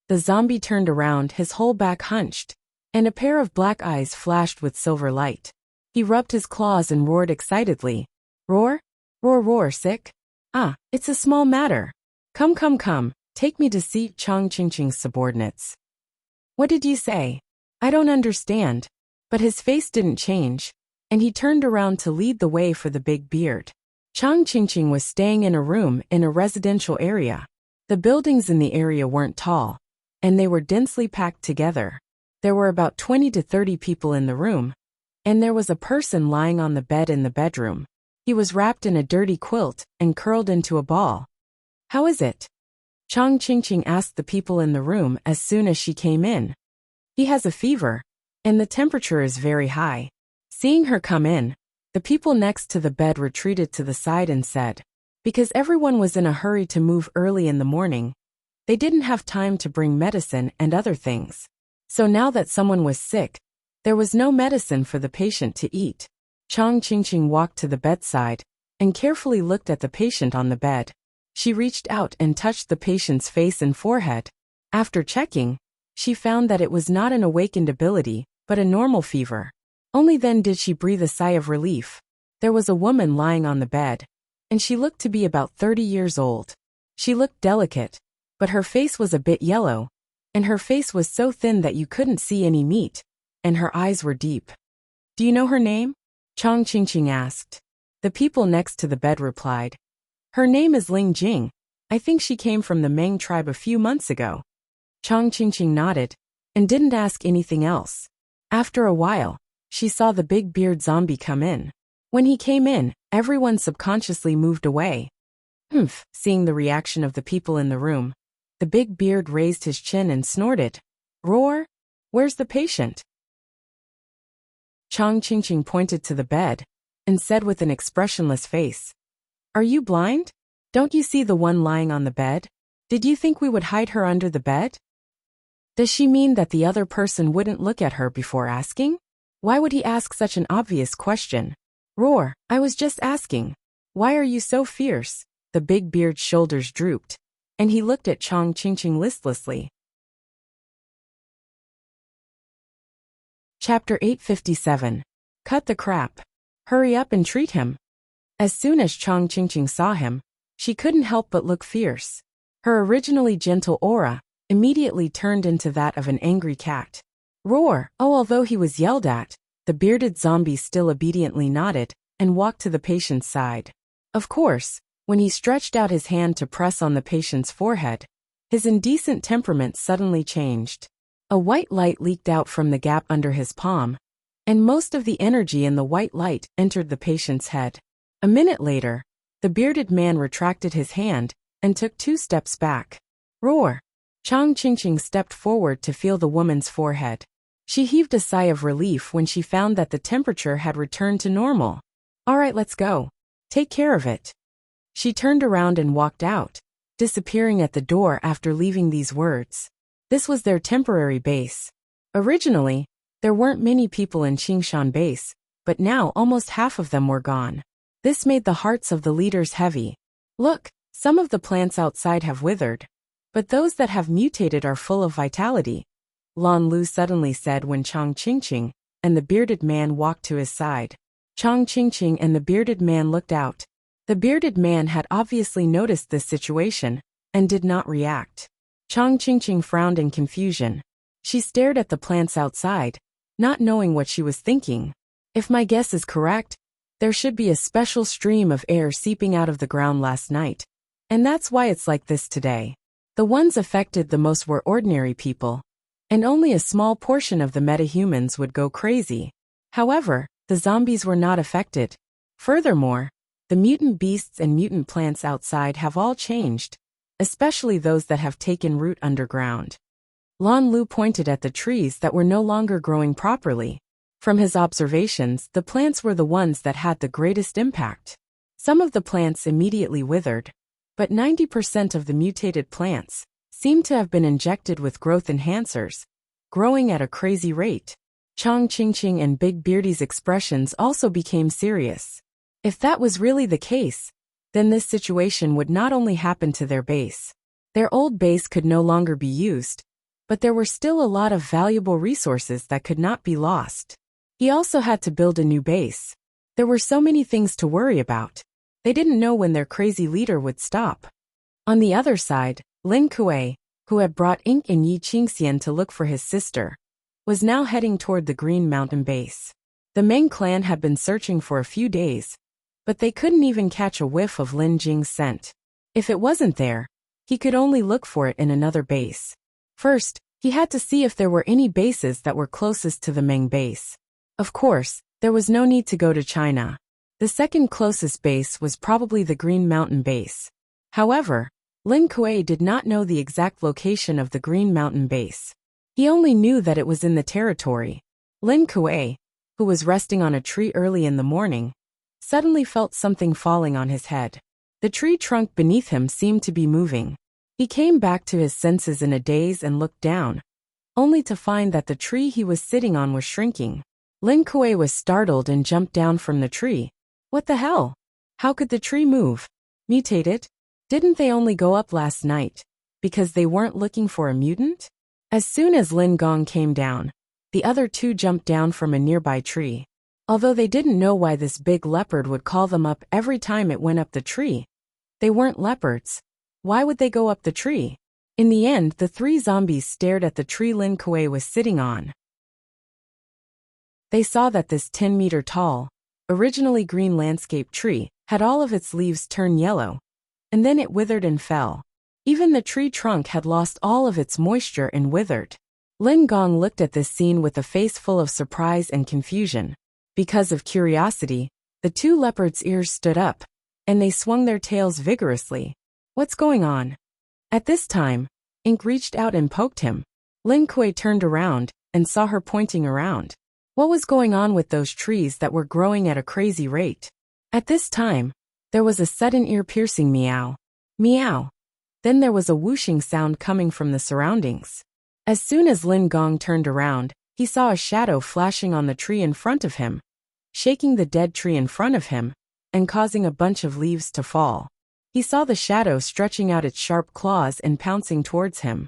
The zombie turned around, his whole back hunched, and a pair of black eyes flashed with silver light. He rubbed his claws and roared excitedly. "Roar? Roar roar, sick? Ah, it's a small matter. Come come come, take me to see Chang Qingqing's subordinates. What did you say? I don't understand. But his face didn't change, and he turned around to lead the way for the big beard. Chang Qingqing was staying in a room in a residential area. The buildings in the area weren't tall, and they were densely packed together. There were about 20 to 30 people in the room, and there was a person lying on the bed in the bedroom. He was wrapped in a dirty quilt and curled into a ball. How is it? Chang Qingqing asked the people in the room as soon as she came in. He has a fever, and the temperature is very high. Seeing her come in, the people next to the bed retreated to the side and said, because everyone was in a hurry to move early in the morning, they didn't have time to bring medicine and other things. So now that someone was sick, there was no medicine for the patient to eat. Chang Qingqing walked to the bedside and carefully looked at the patient on the bed. She reached out and touched the patient's face and forehead. After checking, she found that it was not an awakened ability, but a normal fever. Only then did she breathe a sigh of relief. There was a woman lying on the bed, and she looked to be about 30 years old. She looked delicate, but her face was a bit yellow, and her face was so thin that you couldn't see any meat, and her eyes were deep. Do you know her name? Chang Qingqing asked. The people next to the bed replied. Her name is Ling Jing. I think she came from the Meng tribe a few months ago. Chang Qingqing nodded, and didn't ask anything else. After a while, she saw the big beard zombie come in. When he came in, everyone subconsciously moved away. Seeing the reaction of the people in the room, the big beard raised his chin and snorted. Roar? Where's the patient? Chang Qingqing pointed to the bed and said with an expressionless face, Are you blind? Don't you see the one lying on the bed? Did you think we would hide her under the bed? Does she mean that the other person wouldn't look at her before asking? Why would he ask such an obvious question? Roar, I was just asking. Why are you so fierce? The big beard's shoulders drooped, and he looked at Chang Qingqing listlessly. Chapter 857. Cut the crap. Hurry up and treat him. As soon as Chang Qingqing saw him, she couldn't help but look fierce. Her originally gentle aura immediately turned into that of an angry cat. Roar! Oh, although he was yelled at, the bearded zombie still obediently nodded and walked to the patient's side. Of course, when he stretched out his hand to press on the patient's forehead, his indecent temperament suddenly changed. A white light leaked out from the gap under his palm, and most of the energy in the white light entered the patient's head. A minute later, the bearded man retracted his hand and took 2 steps back. Roar! Chang Qingqing stepped forward to feel the woman's forehead. She heaved a sigh of relief when she found that the temperature had returned to normal. All right, let's go. Take care of it. She turned around and walked out, disappearing at the door after leaving these words. This was their temporary base. Originally, there weren't many people in Qingshan base, but now almost half of them were gone. This made the hearts of the leaders heavy. Look, some of the plants outside have withered, but those that have mutated are full of vitality, Lan Lu suddenly said when Chang Qingqing and the bearded man walked to his side. Chang Qingqing and the bearded man looked out. The bearded man had obviously noticed this situation and did not react. Chang Qingqing frowned in confusion. She stared at the plants outside, not knowing what she was thinking. If my guess is correct, there should be a special stream of air seeping out of the ground last night, and that's why it's like this today. The ones affected the most were ordinary people, and only a small portion of the metahumans would go crazy. However, the zombies were not affected. Furthermore, the mutant beasts and mutant plants outside have all changed, especially those that have taken root underground. Lan Lu pointed at the trees that were no longer growing properly. From his observations, the plants were the ones that had the greatest impact. Some of the plants immediately withered, but 90% of the mutated plants seemed to have been injected with growth enhancers, growing at a crazy rate. Chang Qingqing and Big Beardy's expressions also became serious. If that was really the case, then this situation would not only happen to their base. Their old base could no longer be used, but there were still a lot of valuable resources that could not be lost. He also had to build a new base. There were so many things to worry about. They didn't know when their crazy leader would stop. On the other side, Lin Kuei, who had brought Ink and Yi Qingxian to look for his sister, was now heading toward the Green Mountain base. The Meng clan had been searching for a few days, but they couldn't even catch a whiff of Lin Jing's scent. If it wasn't there, he could only look for it in another base. First, he had to see if there were any bases that were closest to the Meng base. Of course, there was no need to go to China. The second closest base was probably the Green Mountain base. However, Lin Kuei did not know the exact location of the Green Mountain base. He only knew that it was in the territory. Lin Kuei, who was resting on a tree early in the morning, suddenly felt something falling on his head. The tree trunk beneath him seemed to be moving. He came back to his senses in a daze and looked down, only to find that the tree he was sitting on was shrinking. Lin Kuei was startled and jumped down from the tree. What the hell? How could the tree move? Mutate it? Didn't they only go up last night? Because they weren't looking for a mutant? As soon as Lin Gong came down, the other two jumped down from a nearby tree. Although they didn't know why this big leopard would call them up every time it went up the tree. They weren't leopards. Why would they go up the tree? In the end, the three zombies stared at the tree Lin Kuei was sitting on. They saw that this 10-meter-tall, originally green landscape tree had all of its leaves turn yellow, and then it withered and fell. Even the tree trunk had lost all of its moisture and withered. Lin Gong looked at this scene with a face full of surprise and confusion. Because of curiosity, the two leopards' ears stood up, and they swung their tails vigorously. What's going on? At this time, Ink reached out and poked him. Lin Kuei turned around and saw her pointing around. What was going on with those trees that were growing at a crazy rate? At this time, there was a sudden ear-piercing meow. Meow. Then there was a whooshing sound coming from the surroundings. As soon as Lin Gong turned around, he saw a shadow flashing on the tree in front of him, shaking the dead tree in front of him, and causing a bunch of leaves to fall. He saw the shadow stretching out its sharp claws and pouncing towards him.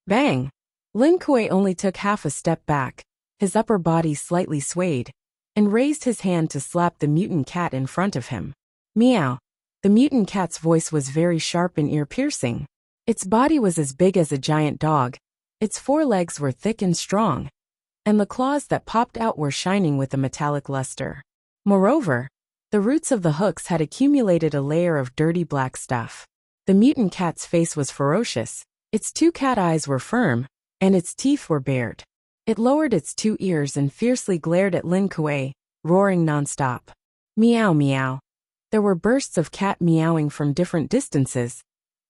Bang! Lin Kuei only took half a step back, his upper body slightly swayed, and raised his hand to slap the mutant cat in front of him. Meow! The mutant cat's voice was very sharp and ear-piercing. Its body was as big as a giant dog, its forelegs were thick and strong, and the claws that popped out were shining with a metallic luster. Moreover, the roots of the hooks had accumulated a layer of dirty black stuff. The mutant cat's face was ferocious, its two cat eyes were firm, and its teeth were bared. It lowered its two ears and fiercely glared at Lin Kuei, roaring nonstop. Meow meow. There were bursts of cat meowing from different distances.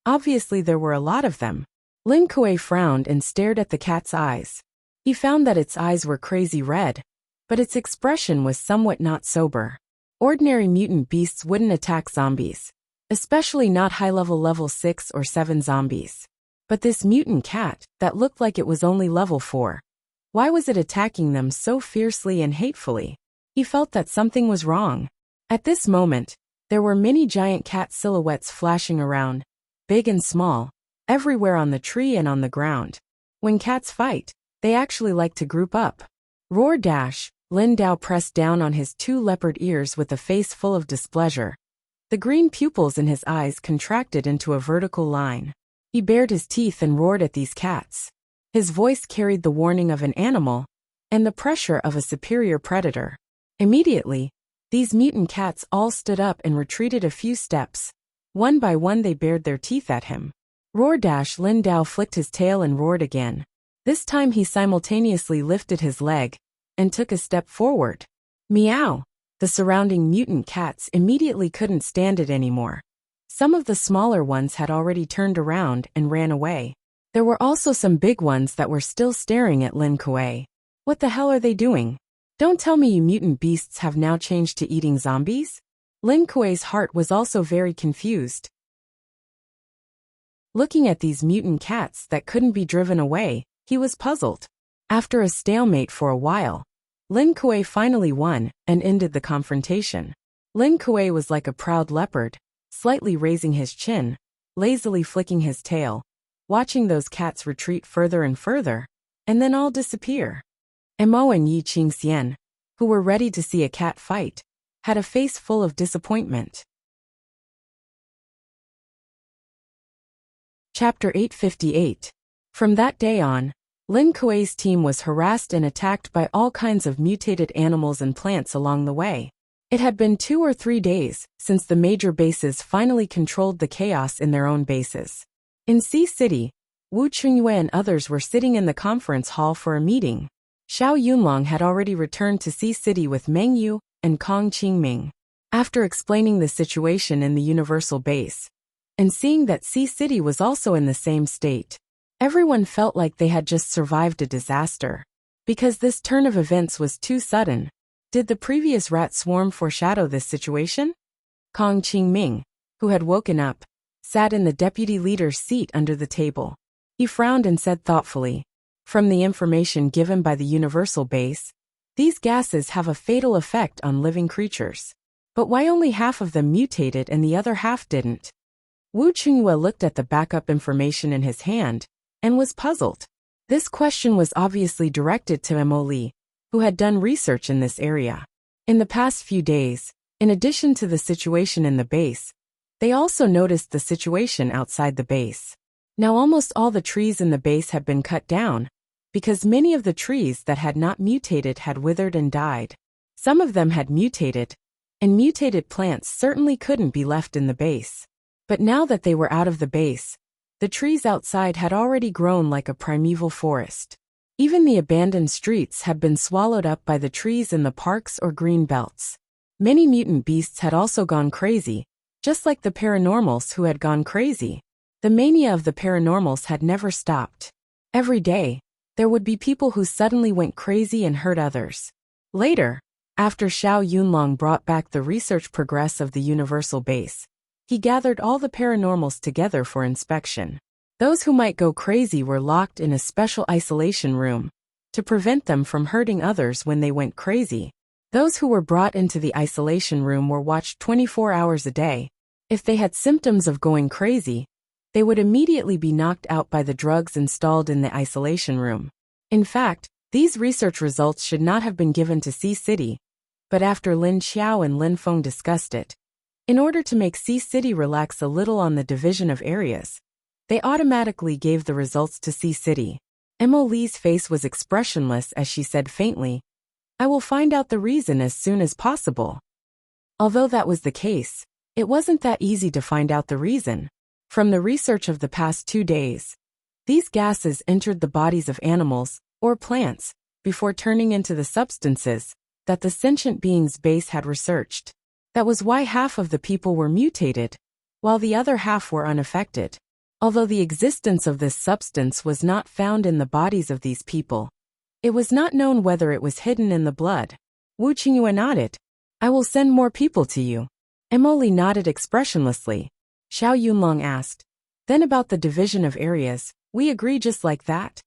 Obviously there were a lot of them. Lin Kuei frowned and stared at the cat's eyes. He found that its eyes were crazy red, but its expression was somewhat not sober. Ordinary mutant beasts wouldn't attack zombies, especially not high-level level 6 or 7 zombies. But this mutant cat, that looked like it was only level 4. Why was it attacking them so fiercely and hatefully? He felt that something was wrong. At this moment, there were many giant cat silhouettes flashing around, big and small, everywhere on the tree and on the ground. When cats fight, they actually like to group up. Roar dash! Lin Dao pressed down on his two leopard ears with a face full of displeasure. The green pupils in his eyes contracted into a vertical line. He bared his teeth and roared at these cats. His voice carried the warning of an animal and the pressure of a superior predator. Immediately, these mutant cats all stood up and retreated a few steps. One by one they bared their teeth at him. Roar dash! Lin Dao flicked his tail and roared again. This time he simultaneously lifted his leg and took a step forward. Meow! The surrounding mutant cats immediately couldn't stand it anymore. Some of the smaller ones had already turned around and ran away. There were also some big ones that were still staring at Lin Kuei. What the hell are they doing? Don't tell me you mutant beasts have now changed to eating zombies? Lin Kuei's heart was also very confused. Looking at these mutant cats that couldn't be driven away, he was puzzled. After a stalemate for a while, Lin Kuei finally won and ended the confrontation. Lin Kuei was like a proud leopard, slightly raising his chin, lazily flicking his tail, watching those cats retreat further and further, and then all disappear. Mo and Yi Qingxian, who were ready to see a cat fight, had a face full of disappointment. Chapter 858. From that day on, Lin Kuei's team was harassed and attacked by all kinds of mutated animals and plants along the way. It had been 2 or 3 days since the major bases finally controlled the chaos in their own bases. In Sea City, Wu Qingyue and others were sitting in the conference hall for a meeting. Xiao Yunlong had already returned to Sea City with Meng Yu and Kong Qingming. After explaining the situation in the Universal Base, and seeing that Sea City was also in the same state, everyone felt like they had just survived a disaster. Because this turn of events was too sudden. Did the previous rat swarm foreshadow this situation? Kong Qingming, who had woken up, sat in the deputy leader's seat under the table. He frowned and said thoughtfully, "From the information given by the Universal Base, these gases have a fatal effect on living creatures. But why only half of them mutated and the other half didn't?" Wu Qingyue looked at the backup information in his hand and was puzzled. This question was obviously directed to Mo Li, who had done research in this area. In the past few days, in addition to the situation in the base, they also noticed the situation outside the base. Now almost all the trees in the base had been cut down, because many of the trees that had not mutated had withered and died. Some of them had mutated, and mutated plants certainly couldn't be left in the base. But now that they were out of the base, the trees outside had already grown like a primeval forest. Even the abandoned streets had been swallowed up by the trees in the parks or green belts. Many mutant beasts had also gone crazy, just like the paranormals who had gone crazy. The mania of the paranormals had never stopped. Every day, there would be people who suddenly went crazy and hurt others. Later, after Xiao Yunlong brought back the research progress of the Universal Base, he gathered all the paranormals together for inspection. Those who might go crazy were locked in a special isolation room to prevent them from hurting others when they went crazy. Those who were brought into the isolation room were watched 24 hours a day. If they had symptoms of going crazy, they would immediately be knocked out by the drugs installed in the isolation room. In fact, these research results should not have been given to Sea City, but after Lin Xiao and Lin Feng discussed it, in order to make Sea City relax a little on the division of areas, they automatically gave the results to Sea City. Mo Li's face was expressionless as she said faintly, "I will find out the reason as soon as possible." Although that was the case, it wasn't that easy to find out the reason. From the research of the past 2 days, these gases entered the bodies of animals, or plants, before turning into the substances that the sentient being's base had researched. That was why half of the people were mutated, while the other half were unaffected. Although the existence of this substance was not found in the bodies of these people, it was not known whether it was hidden in the blood. Wu Qingyue nodded. "I will send more people to you." Mo Li nodded expressionlessly. Xiao Yunlong asked, "Then about the division of areas, we agree just like that?"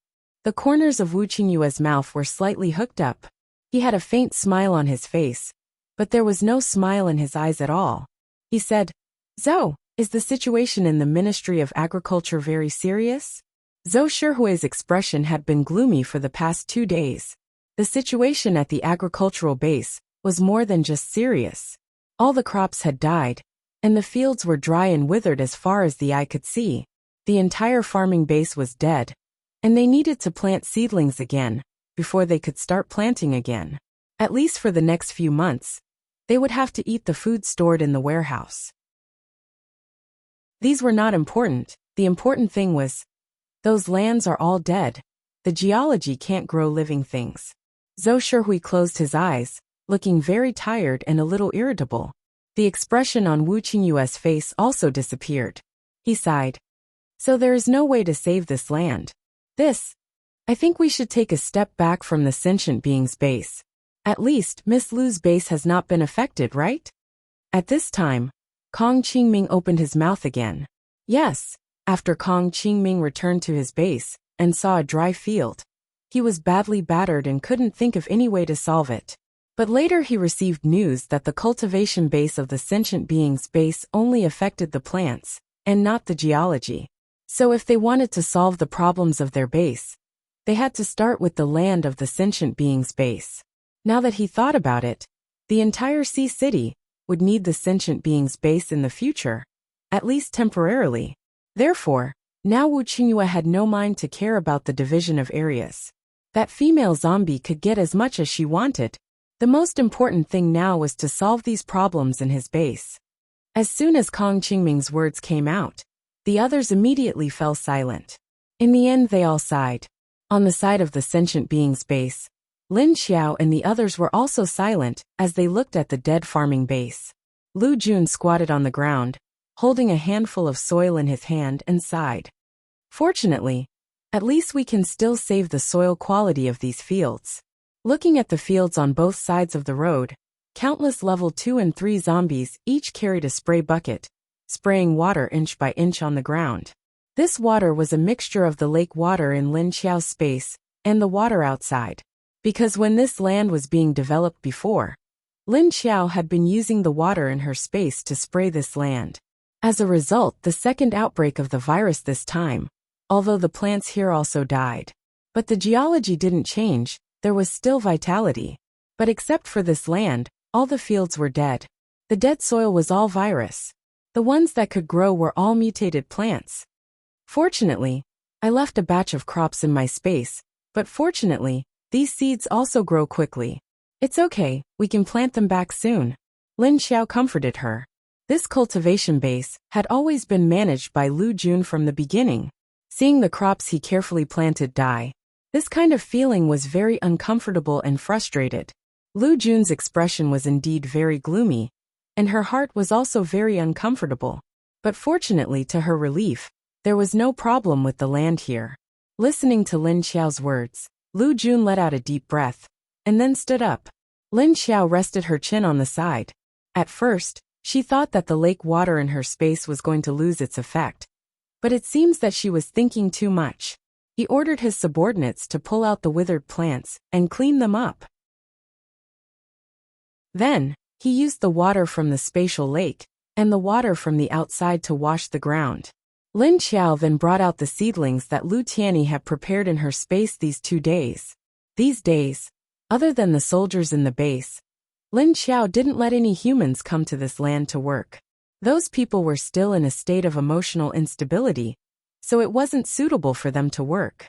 The corners of Wu Qingyue's mouth were slightly hooked up. He had a faint smile on his face, but there was no smile in his eyes at all. He said, "Zhou, is the situation in the Ministry of Agriculture very serious?" Zhou Shihui's expression had been gloomy for the past 2 days. The situation at the agricultural base was more than just serious. All the crops had died, and the fields were dry and withered as far as the eye could see. The entire farming base was dead, and they needed to plant seedlings again before they could start planting again. At least for the next few months, they would have to eat the food stored in the warehouse. These were not important. The important thing was, those lands are all dead. The geology can't grow living things. Zhou Shihui closed his eyes, looking very tired and a little irritable. The expression on Wu Qingyue's face also disappeared. He sighed. "So there is no way to save this land. I think we should take a step back from the sentient being's base. At least, Miss Lu's base has not been affected, right?" At this time, Kong Qingming opened his mouth again. Yes, after Kong Qingming returned to his base and saw a dry field. He was badly battered and couldn't think of any way to solve it. But later he received news that the cultivation base of the sentient being's base only affected the plants, and not the geology. So if they wanted to solve the problems of their base, they had to start with the land of the sentient being's base. Now that he thought about it, the entire Sea City would need the sentient being's base in the future, at least temporarily. Therefore, Now Wuxia had no mind to care about the division of areas. That female zombie could get as much as she wanted. The most important thing now was to solve these problems in his base. As soon as Kong Qingming's words came out, the others immediately fell silent. In the end they all sighed. On the side of the sentient being's base, Lin Xiao and the others were also silent as they looked at the dead farming base. Lu Jun squatted on the ground, holding a handful of soil in his hand, and sighed. Fortunately, at least we can still save the soil quality of these fields. Looking at the fields on both sides of the road, countless level 2 and 3 zombies each carried a spray bucket, spraying water inch by inch on the ground. This water was a mixture of the lake water in Lin Xiao's space and the water outside. Because when this land was being developed before, Lin Xiao had been using the water in her space to spray this land. As a result, the second outbreak of the virus this time, although the plants here also died. But the geology didn't change, there was still vitality. But except for this land, all the fields were dead. The dead soil was all virus. The ones that could grow were all mutated plants. Fortunately, I left a batch of crops in my space, but fortunately, these seeds also grow quickly. It's okay, we can plant them back soon. Lin Xiao comforted her. This cultivation base had always been managed by Lu Jun from the beginning. Seeing the crops he carefully planted die, this kind of feeling was very uncomfortable and frustrated. Lu Jun's expression was indeed very gloomy, and her heart was also very uncomfortable. But fortunately to her relief, there was no problem with the land here. Listening to Lin Xiao's words, Lu Jun let out a deep breath, and then stood up. Lin Xiao rested her chin on the side. At first, she thought that the lake water in her space was going to lose its effect. But it seems that she was thinking too much. He ordered his subordinates to pull out the withered plants and clean them up. Then, he used the water from the spatial lake and the water from the outside to wash the ground. Lin Xiao then brought out the seedlings that Lu Tianyi had prepared in her space these 2 days. These days, other than the soldiers in the base, Lin Xiao didn't let any humans come to this land to work. Those people were still in a state of emotional instability, so it wasn't suitable for them to work.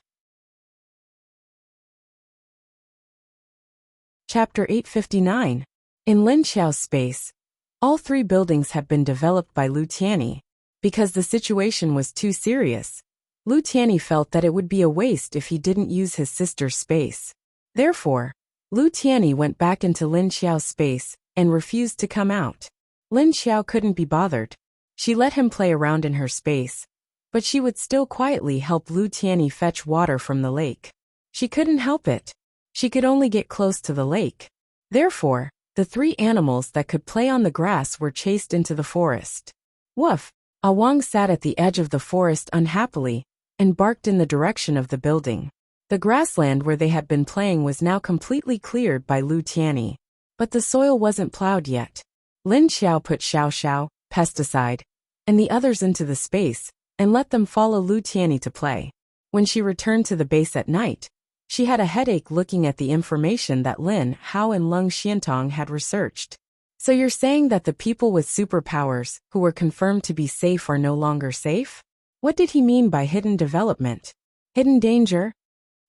Chapter 859. In Lin Xiao's space, all 3 buildings had been developed by Lu Tianyi. Because the situation was too serious, Lu Tianyi felt that it would be a waste if he didn't use his sister's space. Therefore, Lu Tianyi went back into Lin Xiao's space and refused to come out. Lin Xiao couldn't be bothered. She let him play around in her space, but she would still quietly help Lu Tianyi fetch water from the lake. She couldn't help it. She could only get close to the lake. Therefore, the 3 animals that could play on the grass were chased into the forest. Woof! Awang sat at the edge of the forest unhappily and barked in the direction of the building. The grassland where they had been playing was now completely cleared by Lu Tianyi. But the soil wasn't plowed yet. Lin Xiao put Xiao Xiao, pesticide, and the others into the space and let them follow Lu Tianyi to play. When she returned to the base at night, she had a headache looking at the information that Lin Hao and Leng Xiantong had researched. So you're saying that the people with superpowers, who were confirmed to be safe, are no longer safe? What did he mean by hidden development? Hidden danger?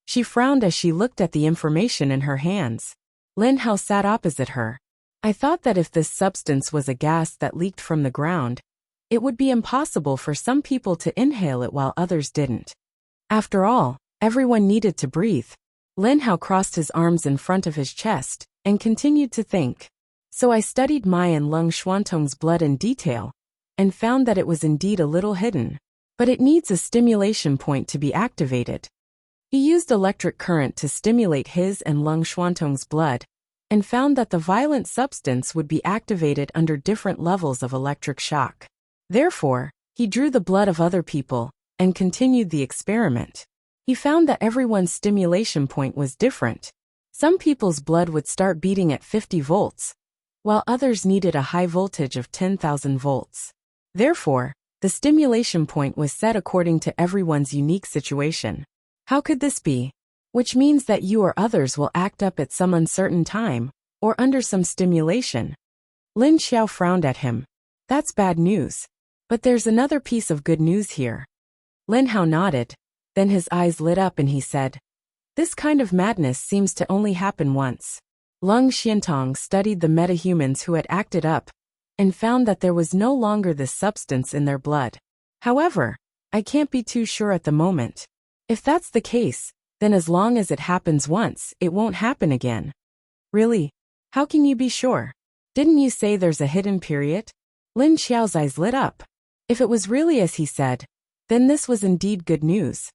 She frowned as she looked at the information in her hands. Lin Hao sat opposite her. I thought that if this substance was a gas that leaked from the ground, it would be impossible for some people to inhale it while others didn't. After all, everyone needed to breathe. Lin Hao crossed his arms in front of his chest and continued to think. So I studied Mai and Leng Xuantong's blood in detail, and found that it was indeed a little hidden. But it needs a stimulation point to be activated. He used electric current to stimulate his and Leng Xuantong's blood, and found that the violent substance would be activated under different levels of electric shock. Therefore, he drew the blood of other people, and continued the experiment. He found that everyone's stimulation point was different. Some people's blood would start beating at 50 volts, while others needed a high voltage of 10,000 volts. Therefore, the stimulation point was set according to everyone's unique situation. How could this be? Which means that you or others will act up at some uncertain time, or under some stimulation. Lin Xiao frowned at him. That's bad news. But there's another piece of good news here. Lin Hao nodded. Then his eyes lit up and he said, "This kind of madness seems to only happen once." Lung Xiantong studied the metahumans who had acted up and found that there was no longer this substance in their blood. However, I can't be too sure at the moment. If that's the case, then as long as it happens once, it won't happen again. Really? How can you be sure? Didn't you say there's a hidden period? Lin Xiao's eyes lit up. If it was really as he said, then this was indeed good news.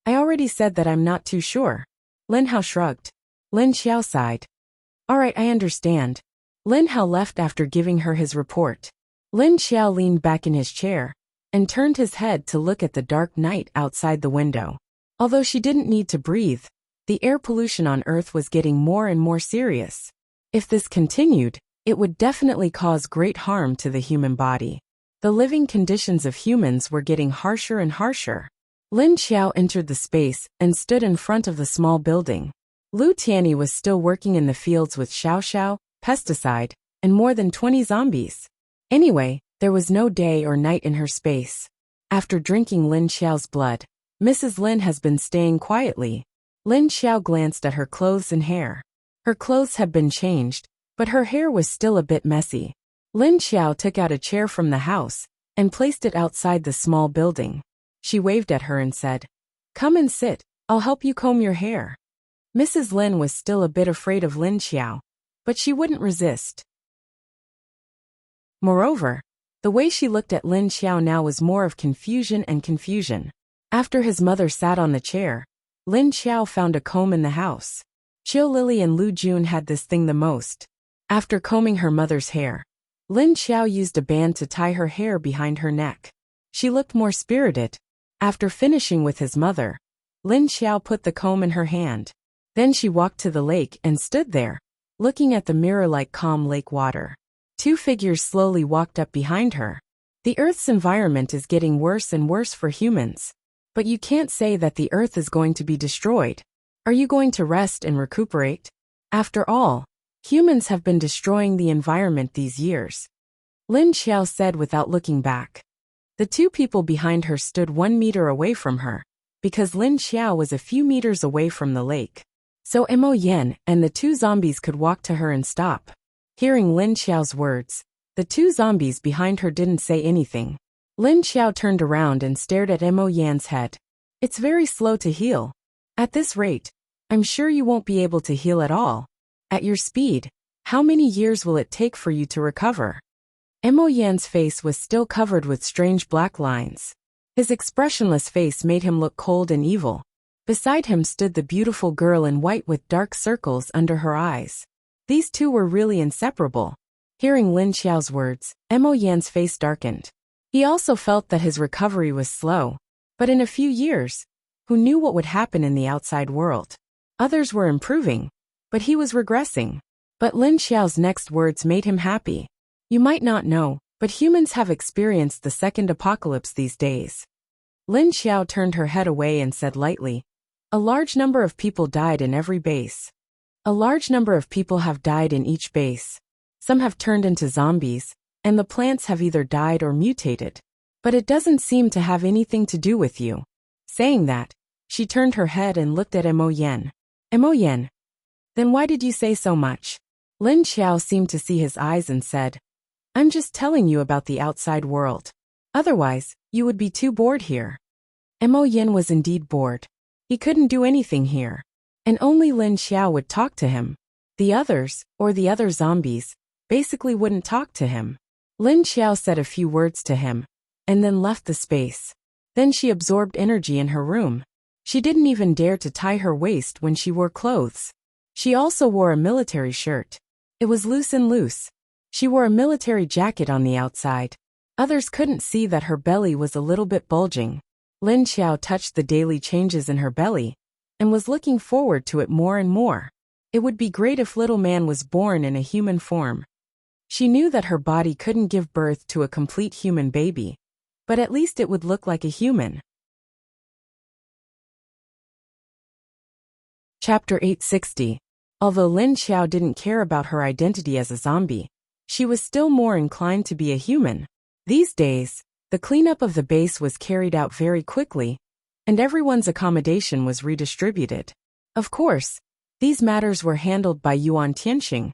I already said that I'm not too sure. Lin Hao shrugged. Lin Xiao sighed. All right, I understand. Lin Hao left after giving her his report. Lin Xiao leaned back in his chair and turned his head to look at the dark night outside the window. Although she didn't need to breathe, the air pollution on Earth was getting more and more serious. If this continued, it would definitely cause great harm to the human body. The living conditions of humans were getting harsher and harsher. Lin Xiao entered the space and stood in front of the small building. Lu Tianyi was still working in the fields with Xiao Xiao, pesticide, and more than 20 zombies. Anyway, there was no day or night in her space. After drinking Lin Xiao's blood, Mrs. Lin has been staying quietly. Lin Xiao glanced at her clothes and hair. Her clothes had been changed, but her hair was still a bit messy. Lin Xiao took out a chair from the house and placed it outside the small building. She waved at her and said, "Come and sit, I'll help you comb your hair." Mrs. Lin was still a bit afraid of Lin Xiao, but she wouldn't resist. Moreover, the way she looked at Lin Xiao now was more of confusion and confusion. After his mother sat on the chair, Lin Xiao found a comb in the house. Chiu Lily and Lu Jun had this thing the most. After combing her mother's hair, Lin Xiao used a band to tie her hair behind her neck. She looked more spirited. After finishing with his mother, Lin Xiao put the comb in her hand. Then she walked to the lake and stood there, looking at the mirror-like calm lake water. Two figures slowly walked up behind her. The Earth's environment is getting worse and worse for humans. But you can't say that the Earth is going to be destroyed. Are you going to rest and recuperate? After all, humans have been destroying the environment these years. Lin Xiao said without looking back. The two people behind her stood 1 meter away from her, because Lin Xiao was a few meters away from the lake. So Mo Yen and the two zombies could walk to her and stop. Hearing Lin Xiao's words, the two zombies behind her didn't say anything. Lin Xiao turned around and stared at Mo Yan's head. It's very slow to heal. At this rate, I'm sure you won't be able to heal at all. At your speed, how many years will it take for you to recover? Mo Yan's face was still covered with strange black lines. His expressionless face made him look cold and evil. Beside him stood the beautiful girl in white with dark circles under her eyes. These two were really inseparable. Hearing Lin Xiao's words, Mo Yan's face darkened. He also felt that his recovery was slow. But in a few years, who knew what would happen in the outside world? Others were improving, but he was regressing. But Lin Xiao's next words made him happy. You might not know, but humans have experienced the second apocalypse these days. Lin Xiao turned her head away and said lightly, a large number of people died in every base. A large number of people have died in each base. Some have turned into zombies, and the plants have either died or mutated. But it doesn't seem to have anything to do with you. Saying that, she turned her head and looked at Mo Yen. Mo Yen, then why did you say so much? Lin Xiao seemed to see his eyes and said, I'm just telling you about the outside world. Otherwise, you would be too bored here. Mo Yen was indeed bored. He couldn't do anything here. And only Lin Xiao would talk to him. The others, or the other zombies, basically wouldn't talk to him. Lin Xiao said a few words to him, and then left the space. Then she absorbed energy in her room. She didn't even dare to tie her waist when she wore clothes. She also wore a military shirt. It was loose and loose. She wore a military jacket on the outside. Others couldn't see that her belly was a little bit bulging. Lin Xiao touched the daily changes in her belly, and was looking forward to it more and more. It would be great if little man was born in a human form. She knew that her body couldn't give birth to a complete human baby, but at least it would look like a human. Chapter 860. Although Lin Xiao didn't care about her identity as a zombie, she was still more inclined to be a human. These days, The cleanup of the base was carried out very quickly, and everyone's accommodation was redistributed. Of course, these matters were handled by Yuan Tianxing,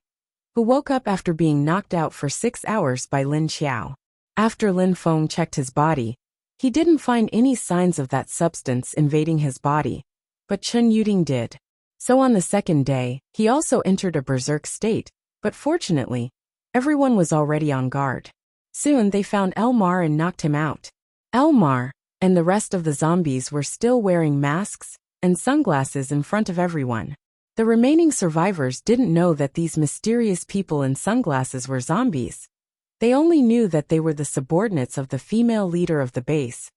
who woke up after being knocked out for 6 hours by Lin Xiao. After Lin Feng checked his body, he didn't find any signs of that substance invading his body, but Chen Yuding did. So on the second day, he also entered a berserk state, but fortunately, everyone was already on guard. Soon they found Elmar and knocked him out. Elmar and the rest of the zombies were still wearing masks and sunglasses in front of everyone. The remaining survivors didn't know that these mysterious people in sunglasses were zombies. They only knew that they were the subordinates of the female leader of the base,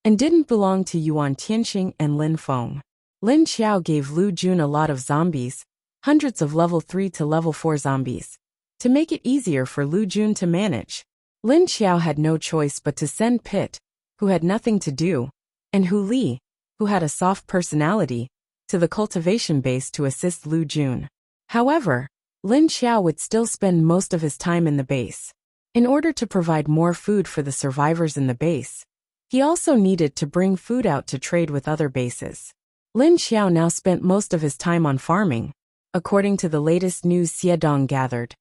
and didn't belong to Yuan Tianxing and Lin Feng. Lin Xiao gave Lu Jun a lot of zombies, hundreds of level 3 to level 4 zombies, to make it easier for Lu Jun to manage. Lin Xiao had no choice but to send Pit, who had nothing to do, and Hu Li, who had a soft personality, to the cultivation base to assist Lu Jun. However, Lin Xiao would still spend most of his time in the base. In order to provide more food for the survivors in the base, he also needed to bring food out to trade with other bases. Lin Xiao now spent most of his time on farming. According to the latest news Xiedong gathered,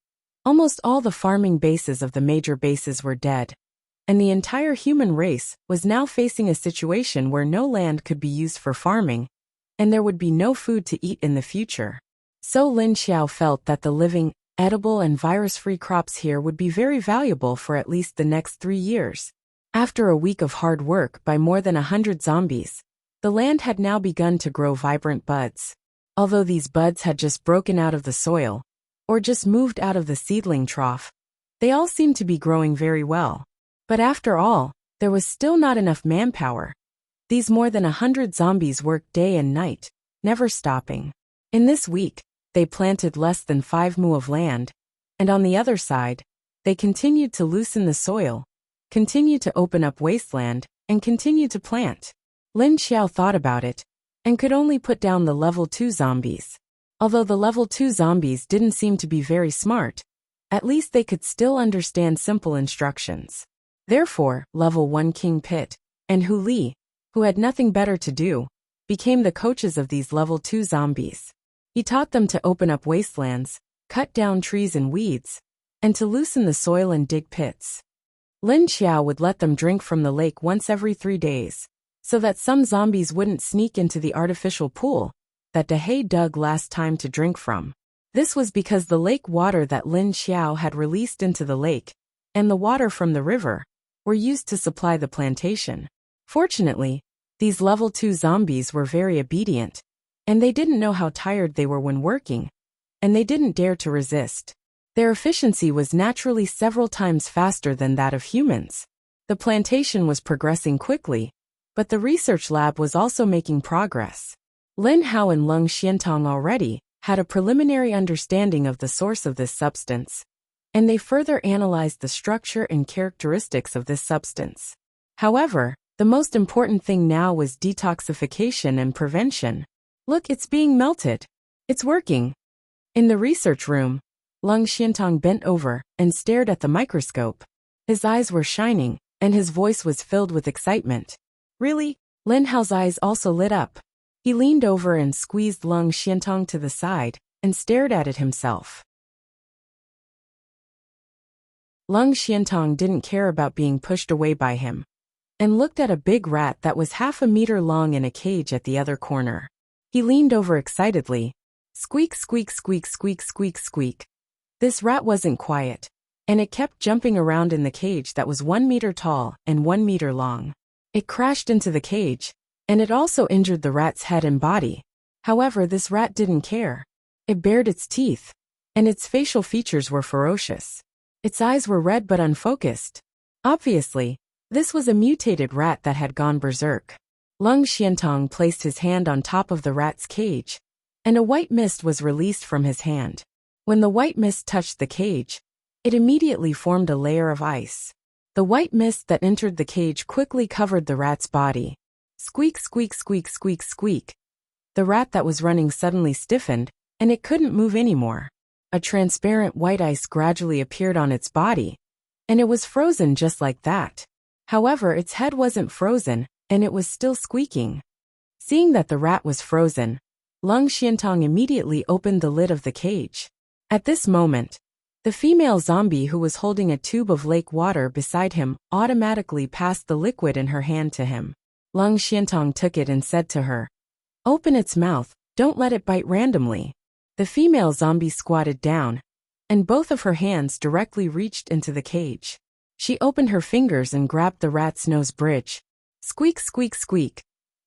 almost all the farming bases of the major bases were dead, and the entire human race was now facing a situation where no land could be used for farming, and there would be no food to eat in the future. So Lin Xiao felt that the living, edible and virus-free crops here would be very valuable for at least the next 3 years. After a week of hard work by more than 100 zombies, the land had now begun to grow vibrant buds. Although these buds had just broken out of the soil, or just moved out of the seedling trough, they all seemed to be growing very well. But after all, there was still not enough manpower. These more than 100 zombies worked day and night, never stopping. In this week, they planted less than 5 mu of land, and on the other side, they continued to loosen the soil, continued to open up wasteland, and continued to plant. Lin Xiao thought about it, and could only put down the level 2 zombies. Although the level 2 zombies didn't seem to be very smart, at least they could still understand simple instructions. Therefore, level 1 King Pit and Hu Li, who had nothing better to do, became the coaches of these level 2 zombies. He taught them to open up wastelands, cut down trees and weeds, and to loosen the soil and dig pits. Lin Xiao would let them drink from the lake once every 3 days, so that some zombies wouldn't sneak into the artificial pool that Dehei dug last time to drink from. This was because the lake water that Lin Xiao had released into the lake, and the water from the river, were used to supply the plantation. Fortunately, these level 2 zombies were very obedient, and they didn't know how tired they were when working, and they didn't dare to resist. Their efficiency was naturally several times faster than that of humans. The plantation was progressing quickly, but the research lab was also making progress. Lin Hao and Leng Xiantong already had a preliminary understanding of the source of this substance, and they further analyzed the structure and characteristics of this substance. However, the most important thing now was detoxification and prevention. Look, it's being melted. It's working. In the research room, Leng Xiantong bent over and stared at the microscope. His eyes were shining, and his voice was filled with excitement. Really? Lin Hao's eyes also lit up. He leaned over and squeezed Leng Xiantong to the side and stared at it himself. Leng Xiantong didn't care about being pushed away by him, and looked at a big rat that was half a meter long in a cage at the other corner. He leaned over excitedly. Squeak, squeak, squeak, squeak, squeak, squeak. This rat wasn't quiet, and it kept jumping around in the cage that was 1 meter tall and 1 meter long. It crashed into the cage, and it also injured the rat's head and body. However, this rat didn't care. It bared its teeth, and its facial features were ferocious. Its eyes were red but unfocused. Obviously, this was a mutated rat that had gone berserk. Leng Xiantong placed his hand on top of the rat's cage, and a white mist was released from his hand. When the white mist touched the cage, it immediately formed a layer of ice. The white mist that entered the cage quickly covered the rat's body. Squeak, squeak, squeak, squeak, squeak. The rat that was running suddenly stiffened, and it couldn't move anymore. A transparent white ice gradually appeared on its body, and it was frozen just like that. However, its head wasn't frozen, and it was still squeaking. Seeing that the rat was frozen, Lung Xiantong immediately opened the lid of the cage. At this moment, the female zombie who was holding a tube of lake water beside him automatically passed the liquid in her hand to him. Lung Xiantong took it and said to her, "Open its mouth, don't let it bite randomly." The female zombie squatted down, and both of her hands directly reached into the cage. She opened her fingers and grabbed the rat's nose bridge. Squeak, squeak, squeak.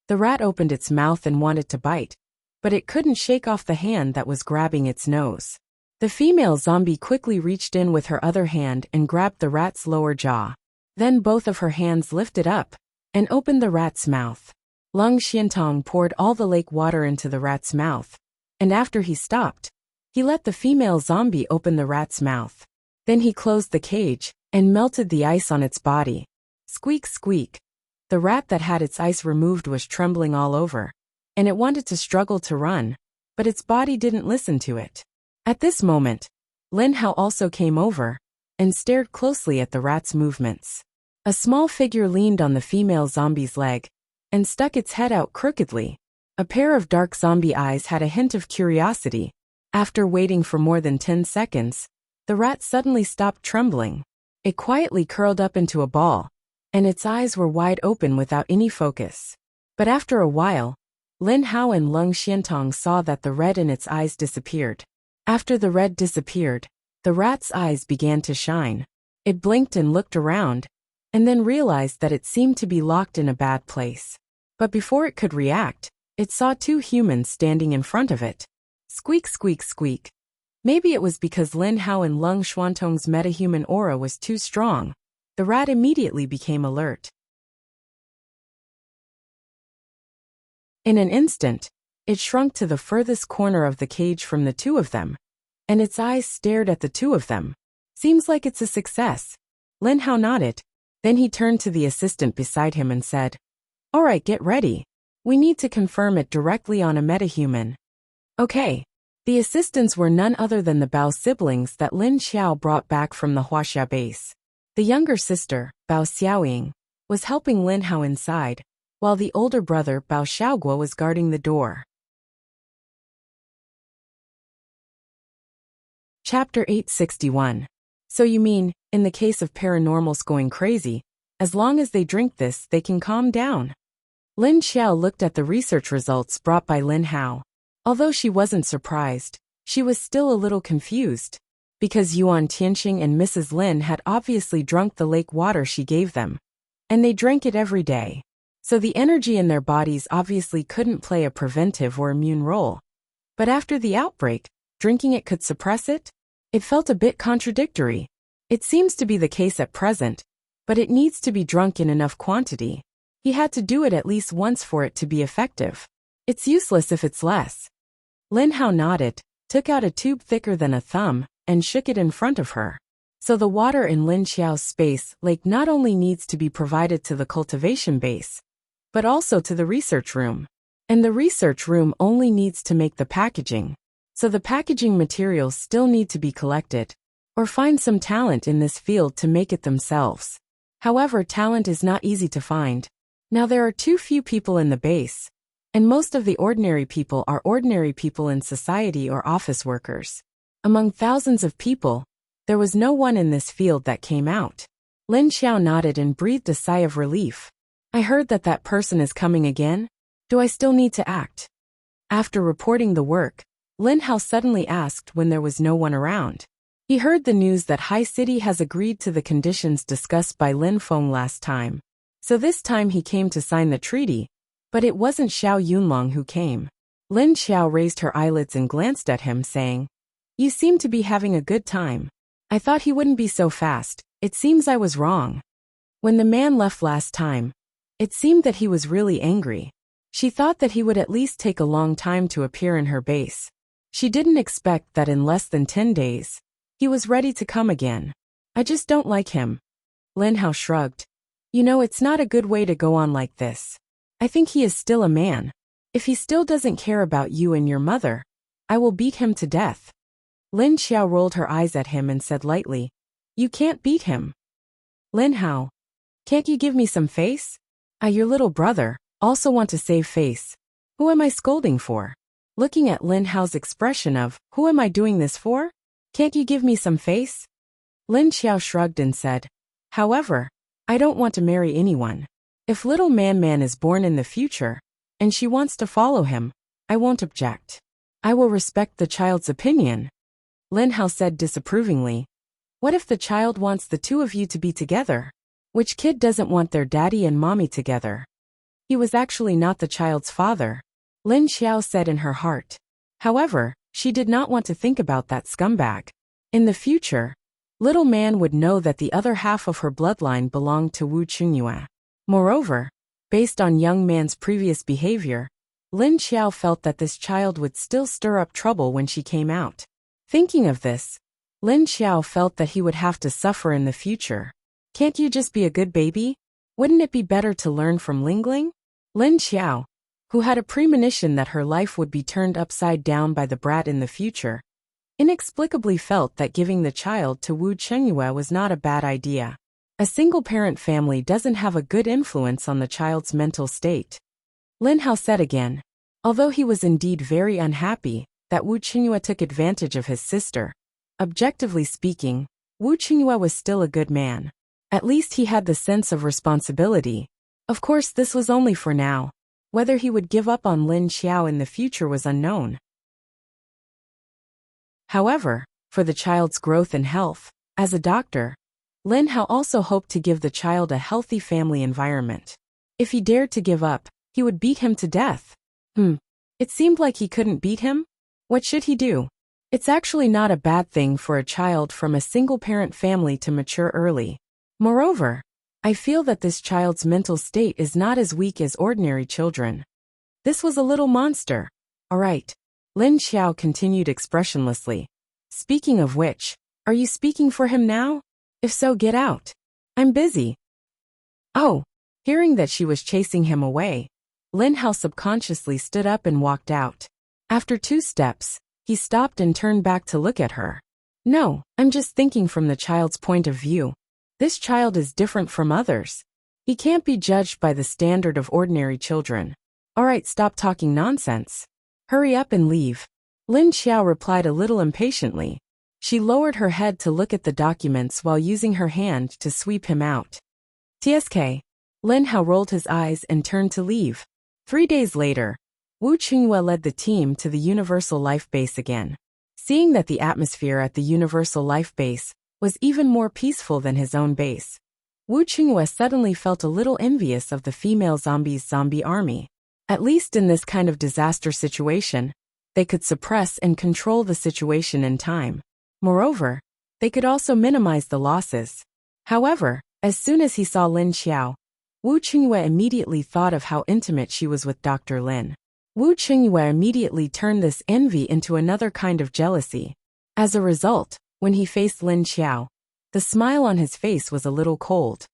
The rat opened its mouth and wanted to bite, but it couldn't shake off the hand that was grabbing its nose. The female zombie quickly reached in with her other hand and grabbed the rat's lower jaw. Then both of her hands lifted up and opened the rat's mouth. Lung Xiantong poured all the lake water into the rat's mouth, and after he stopped, he let the female zombie open the rat's mouth. Then he closed the cage and melted the ice on its body. Squeak, squeak. The rat that had its ice removed was trembling all over, and it wanted to struggle to run, but its body didn't listen to it. At this moment, Lin Hao also came over and stared closely at the rat's movements. A small figure leaned on the female zombie's leg and stuck its head out crookedly. A pair of dark zombie eyes had a hint of curiosity. After waiting for more than 10 seconds, the rat suddenly stopped trembling. It quietly curled up into a ball, and its eyes were wide open without any focus. But after a while, Lin Hao and Lung Xiantong saw that the red in its eyes disappeared. After the red disappeared, the rat's eyes began to shine. It blinked and looked around, and then realized that it seemed to be locked in a bad place. But before it could react, it saw two humans standing in front of it. Squeak, squeak, squeak. Maybe it was because Lin Hao and Lung Xiantong's metahuman aura was too strong. The rat immediately became alert. In an instant, it shrunk to the furthest corner of the cage from the two of them, and its eyes stared at the two of them. Seems like it's a success. Lin Hao nodded. Then he turned to the assistant beside him and said, "All right, get ready. We need to confirm it directly on a metahuman." Okay. The assistants were none other than the Bao siblings that Lin Xiao brought back from the Wuxia base. The younger sister, Bao Xiaoying, was helping Lin Hao inside, while the older brother, Bao Xiaoguo, was guarding the door. Chapter 861. So you mean, in the case of paranormals going crazy, as long as they drink this, they can calm down? Lin Xiao looked at the research results brought by Lin Hao. Although she wasn't surprised, she was still a little confused, because Yuan Tianxing and Mrs. Lin had obviously drunk the lake water she gave them, and they drank it every day. So the energy in their bodies obviously couldn't play a preventive or immune role. But after the outbreak, drinking it could suppress it? It felt a bit contradictory. It seems to be the case at present, but it needs to be drunk in enough quantity. He had to do it at least once for it to be effective. It's useless if it's less. Lin Hao nodded, took out a tube thicker than a thumb, and shook it in front of her. So the water in Lin Xiao's space lake not only needs to be provided to the cultivation base, but also to the research room. And the research room only needs to make the packaging. So the packaging materials still need to be collected, or find some talent in this field to make it themselves. However, talent is not easy to find. Now there are too few people in the base, and most of the ordinary people are ordinary people in society or office workers. Among thousands of people, there was no one in this field that came out. Lin Xiao nodded and breathed a sigh of relief. I heard that that person is coming again. Do I still need to act? After reporting the work, Lin Hao suddenly asked when there was no one around. He heard the news that High City has agreed to the conditions discussed by Lin Feng last time. So this time he came to sign the treaty, but it wasn't Xiao Yunlong who came. Lin Xiao raised her eyelids and glanced at him, saying, "You seem to be having a good time. I thought he wouldn't be so fast. It seems I was wrong." When the man left last time, it seemed that he was really angry. She thought that he would at least take a long time to appear in her base. She didn't expect that in less than 10 days, he was ready to come again. I just don't like him. Lin Hao shrugged. You know, it's not a good way to go on like this. I think he is still a man. If he still doesn't care about you and your mother, I will beat him to death. Lin Xiao rolled her eyes at him and said lightly, You can't beat him. Lin Hao. Can't you give me some face? Your little brother, also want to save face. Who am I scolding for? Looking at Lin Hao's expression of, who am I doing this for? Can't you give me some face? Lin Xiao shrugged and said, however, I don't want to marry anyone. If little Man is born in the future, and she wants to follow him, I won't object. I will respect the child's opinion. Lin Hao said disapprovingly, what if the child wants the two of you to be together? Which kid doesn't want their daddy and mommy together? He was actually not the child's father, Lin Xiao said in her heart. However, she did not want to think about that scumbag. In the future, little Man would know that the other half of her bloodline belonged to Wu Qingyue. Moreover, based on young man's previous behavior, Lin Xiao felt that this child would still stir up trouble when she came out. Thinking of this, Lin Xiao felt that he would have to suffer in the future. Can't you just be a good baby? Wouldn't it be better to learn from Lingling? Lin Xiao, who had a premonition that her life would be turned upside down by the brat in the future, inexplicably felt that giving the child to Wu Qingyue was not a bad idea. A single-parent family doesn't have a good influence on the child's mental state. Lin Hao said again, although he was indeed very unhappy that Wu Qingyue took advantage of his sister. Objectively speaking, Wu Qingyue was still a good man. At least he had the sense of responsibility. Of course, this was only for now. Whether he would give up on Lin Xiao in the future was unknown. However, for the child's growth and health, as a doctor, Lin Hao also hoped to give the child a healthy family environment. If he dared to give up, he would beat him to death. It seemed like he couldn't beat him? What should he do? It's actually not a bad thing for a child from a single-parent family to mature early. Moreover, I feel that this child's mental state is not as weak as ordinary children. This was a little monster. All right. Lin Xiao continued expressionlessly. Speaking of which, are you speaking for him now? If so, get out. I'm busy. Oh, hearing that she was chasing him away, Lin Hao subconsciously stood up and walked out. After 2 steps, he stopped and turned back to look at her. No, I'm just thinking from the child's point of view. This child is different from others. He can't be judged by the standard of ordinary children. All right, stop talking nonsense. Hurry up and leave. Lin Xiao replied a little impatiently. She lowered her head to look at the documents while using her hand to sweep him out. TSK. Lin Hao rolled his eyes and turned to leave. 3 days later, Wu Qingyue led the team to the Universal Life Base again. Seeing that the atmosphere at the Universal Life Base was even more peaceful than his own base, Wu Qingyue suddenly felt a little envious of the female zombies' zombie army. At least in this kind of disaster situation, they could suppress and control the situation in time. Moreover, they could also minimize the losses. However, as soon as he saw Lin Xiao, Wu Qingyue immediately thought of how intimate she was with Dr. Lin. Wu Qingyue immediately turned this envy into another kind of jealousy. As a result, when he faced Lin Xiao, the smile on his face was a little cold.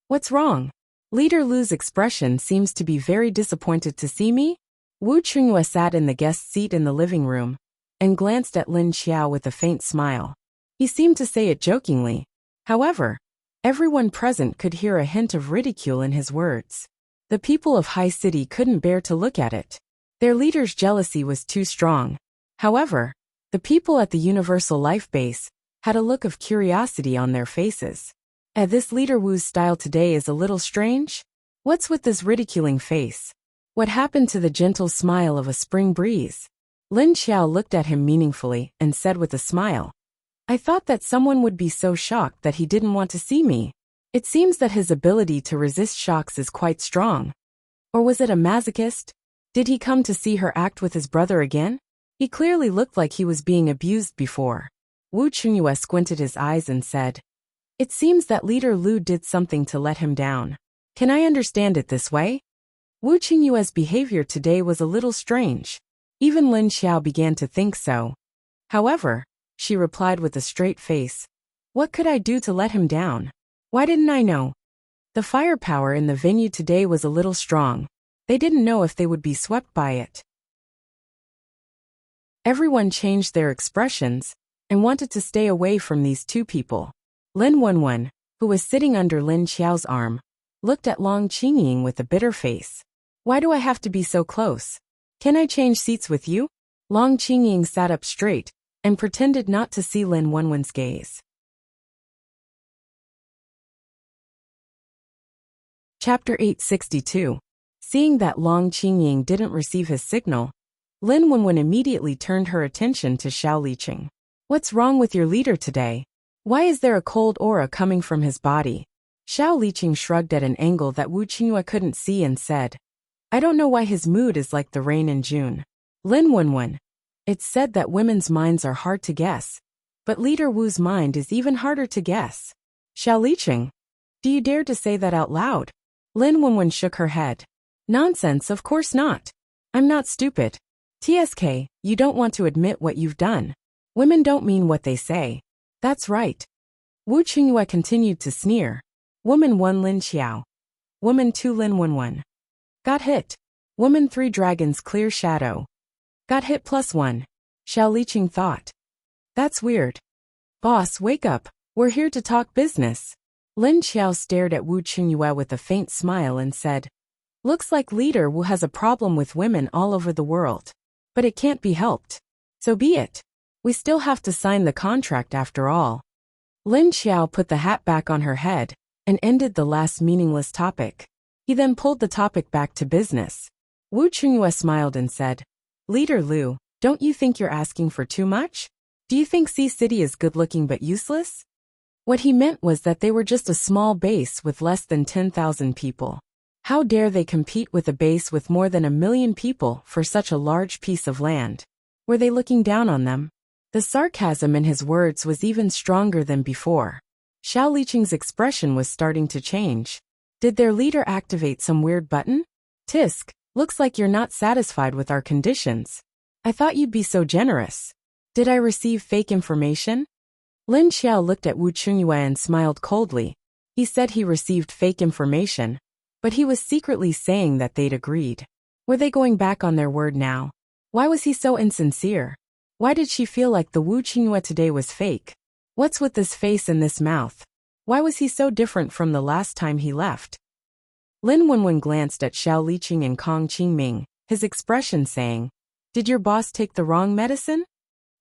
What's wrong? Leader Lu's expression seems to be very disappointed to see me? Wu Qingyue sat in the guest seat in the living room and glanced at Lin Xiao with a faint smile. He seemed to say it jokingly. However, everyone present could hear a hint of ridicule in his words. The people of High City couldn't bear to look at it. Their leader's jealousy was too strong. However, the people at the Universal Life Base had a look of curiosity on their faces. This leader Wu's style today is a little strange. What's with this ridiculing face? What happened to the gentle smile of a spring breeze? Lin Xiao looked at him meaningfully and said with a smile, I thought that someone would be so shocked that he didn't want to see me. It seems that his ability to resist shocks is quite strong. Or was it a masochist? Did he come to see her act with his brother again? He clearly looked like he was being abused before. Wu Qingyue squinted his eyes and said, It seems that Leader Lu did something to let him down. Can I understand it this way? Wu Qingyue's behavior today was a little strange. Even Lin Xiao began to think so. However, she replied with a straight face, What could I do to let him down? Why didn't I know? The firepower in the venue today was a little strong. They didn't know if they would be swept by it. Everyone changed their expressions and wanted to stay away from these two people. Lin Wenwen, who was sitting under Lin Xiao's arm, looked at Long Qingying with a bitter face. Why do I have to be so close? Can I change seats with you? Long Qingying sat up straight and pretended not to see Lin Wenwen's gaze. Chapter 862. Seeing that Long Qingying didn't receive his signal, Lin Wenwen immediately turned her attention to Xiao Liqing. What's wrong with your leader today? Why is there a cold aura coming from his body? Xiao Liqing shrugged at an angle that Wu Qingyue couldn't see and said, I don't know why his mood is like the rain in June. Lin Wenwen. It's said that women's minds are hard to guess, but Leader Wu's mind is even harder to guess. Xiao Liqing. Do you dare to say that out loud? Lin Wenwen shook her head. Nonsense, of course not. I'm not stupid. TSK, you don't want to admit what you've done. Women don't mean what they say. That's right. Wu Qingyue continued to sneer. Woman 1 Lin Xiao. Woman 2 Lin Wenwen. Got hit. Woman 3 Dragons Clear Shadow. Got hit +1. Xiao Liqing thought. That's weird. Boss, wake up. We're here to talk business. Lin Xiao stared at Wu Qingyue with a faint smile and said, Looks like Leader Wu has a problem with women all over the world. But it can't be helped. So be it. We still have to sign the contract after all. Lin Xiao put the hat back on her head and ended the last meaningless topic. He then pulled the topic back to business. Wu Qingyue smiled and said, Leader Lu, don't you think you're asking for too much? Do you think Sea City is good-looking but useless? What he meant was that they were just a small base with less than 10,000 people. How dare they compete with a base with more than 1 million people for such a large piece of land? Were they looking down on them? The sarcasm in his words was even stronger than before. Xiao Liqing's expression was starting to change. Did their leader activate some weird button? Tisk, looks like you're not satisfied with our conditions. I thought you'd be so generous. Did I receive fake information? Lin Xiao looked at Wu Qingyue and smiled coldly. He said he received fake information, but he was secretly saying that they'd agreed. Were they going back on their word now? Why was he so insincere? Why did she feel like the Wu Qingyue today was fake? What's with this face and this mouth? Why was he so different from the last time he left? Lin Wenwen glanced at Xiao Liqing and Kong Qingming, his expression saying, Did your boss take the wrong medicine?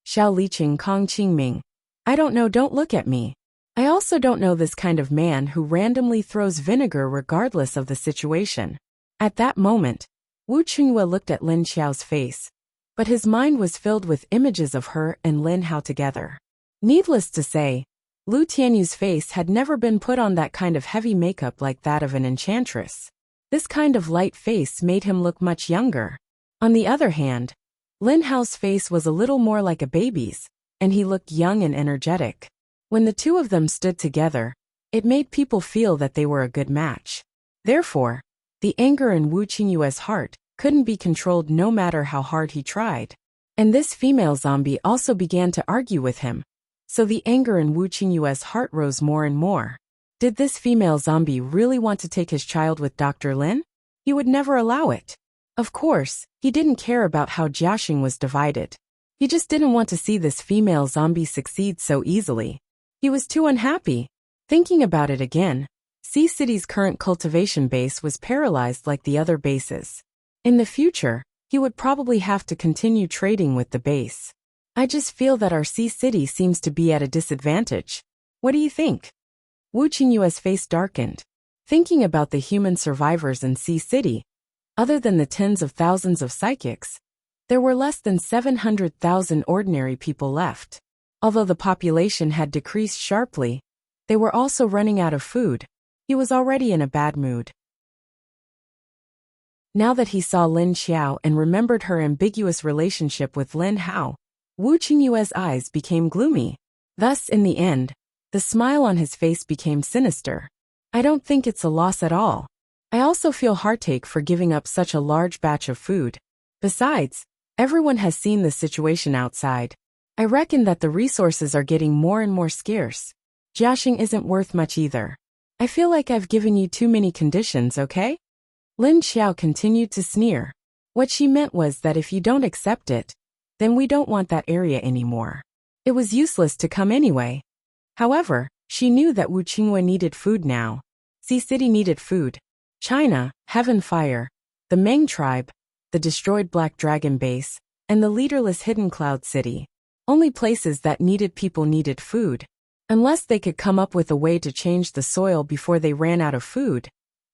Xiao Liqing, Kong Qingming. I don't know, don't look at me. I also don't know this kind of man who randomly throws vinegar regardless of the situation. At that moment, Wu Qingyue looked at Lin Xiao's face, but his mind was filled with images of her and Lin Hao together. Needless to say, Lu Tianyu's face had never been put on that kind of heavy makeup like that of an enchantress. This kind of light face made him look much younger. On the other hand, Lin Hao's face was a little more like a baby's, and he looked young and energetic. When the two of them stood together, it made people feel that they were a good match. Therefore, the anger in Wu Qingyue's heart couldn't be controlled no matter how hard he tried. And this female zombie also began to argue with him. So the anger in Wu Qingyue's heart rose more and more. Did this female zombie really want to take his child with Dr. Lin? He would never allow it. Of course, he didn't care about how Jiaxing was divided. He just didn't want to see this female zombie succeed so easily. He was too unhappy. Thinking about it again, Sea City's current cultivation base was paralyzed like the other bases. In the future, he would probably have to continue trading with the base. I just feel that our Sea City seems to be at a disadvantage. What do you think? Wu Qingyue's face darkened. Thinking about the human survivors in Sea City, other than the tens of thousands of psychics, there were less than 700,000 ordinary people left. Although the population had decreased sharply, they were also running out of food. He was already in a bad mood. Now that he saw Lin Xiao and remembered her ambiguous relationship with Lin Hao, Wu Qingyue's eyes became gloomy. Thus, in the end, the smile on his face became sinister. I don't think it's a loss at all. I also feel heartache for giving up such a large batch of food. Besides, everyone has seen the situation outside. I reckon that the resources are getting more and more scarce. Jiaxing isn't worth much either. I feel like I've given you too many conditions, okay? Lin Xiao continued to sneer. What she meant was that if you don't accept it, then we don't want that area anymore. It was useless to come anyway. However, she knew that Wu Qingyue needed food now, Sea City needed food. China, Heaven Fire, the Meng tribe, the destroyed Black Dragon base, and the leaderless Hidden Cloud City. Only places that needed people needed food. Unless they could come up with a way to change the soil before they ran out of food,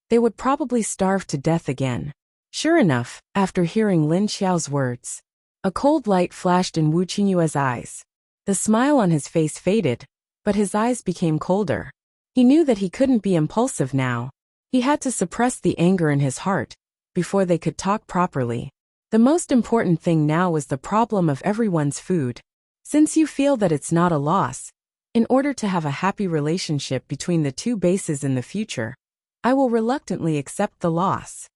they would probably starve to death again. Sure enough, after hearing Lin Xiao's words, a cold light flashed in Wu Qingyue's eyes. The smile on his face faded, but his eyes became colder. He knew that he couldn't be impulsive now. He had to suppress the anger in his heart before they could talk properly. The most important thing now was the problem of everyone's food. Since you feel that it's not a loss, in order to have a happy relationship between the two bases in the future, I will reluctantly accept the loss.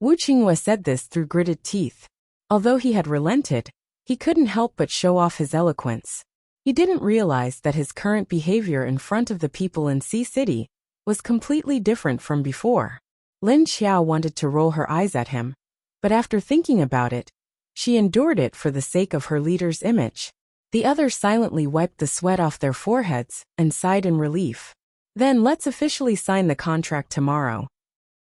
Wu Qingyue said this through gritted teeth. Although he had relented, he couldn't help but show off his eloquence. He didn't realize that his current behavior in front of the people in Sea City was completely different from before. Lin Xiao wanted to roll her eyes at him, but after thinking about it, she endured it for the sake of her leader's image. The others silently wiped the sweat off their foreheads and sighed in relief. Then let's officially sign the contract tomorrow.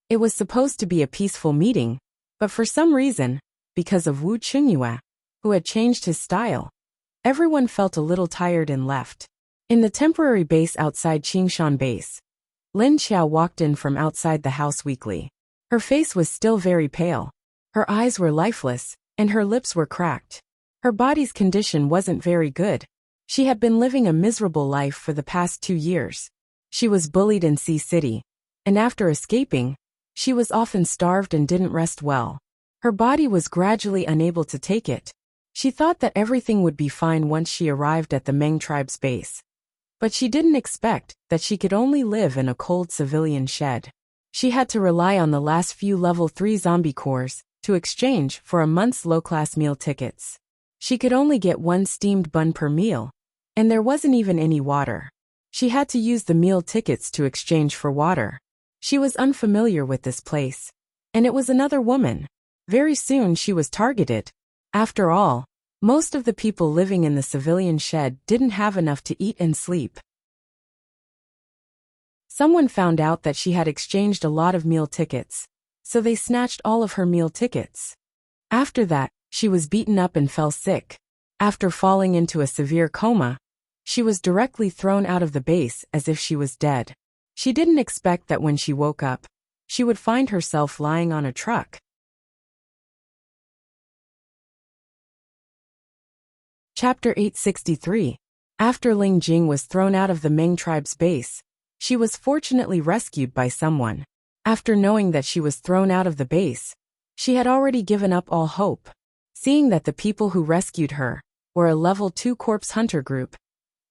It was supposed to be a peaceful meeting, but for some reason, because of Wu Qingyue, who had changed his style, everyone felt a little tired and left. In the temporary base outside Qingshan Base, Lin Xiao walked in from outside the house weakly. Her face was still very pale. Her eyes were lifeless, and her lips were cracked. Her body's condition wasn't very good. She had been living a miserable life for the past 2 years. She was bullied in Sea City, and after escaping, she was often starved and didn't rest well. Her body was gradually unable to take it. She thought that everything would be fine once she arrived at the Meng tribe's base. But she didn't expect that she could only live in a cold civilian shed. She had to rely on the last few level 3 zombie cores to exchange for a month's low-class meal tickets. She could only get 1 steamed bun per meal, and there wasn't even any water. She had to use the meal tickets to exchange for water. She was unfamiliar with this place, and it was another woman. Very soon she was targeted. After all, most of the people living in the civilian shed didn't have enough to eat and sleep. Someone found out that she had exchanged a lot of meal tickets, so they snatched all of her meal tickets. After that, she was beaten up and fell sick. After falling into a severe coma, she was directly thrown out of the base as if she was dead. She didn't expect that when she woke up, she would find herself lying on a truck. Chapter 863. After Ling Jing was thrown out of the Meng tribe's base, she was fortunately rescued by someone. After knowing that she was thrown out of the base, she had already given up all hope. Seeing that the people who rescued her were a level 2 corpse hunter group,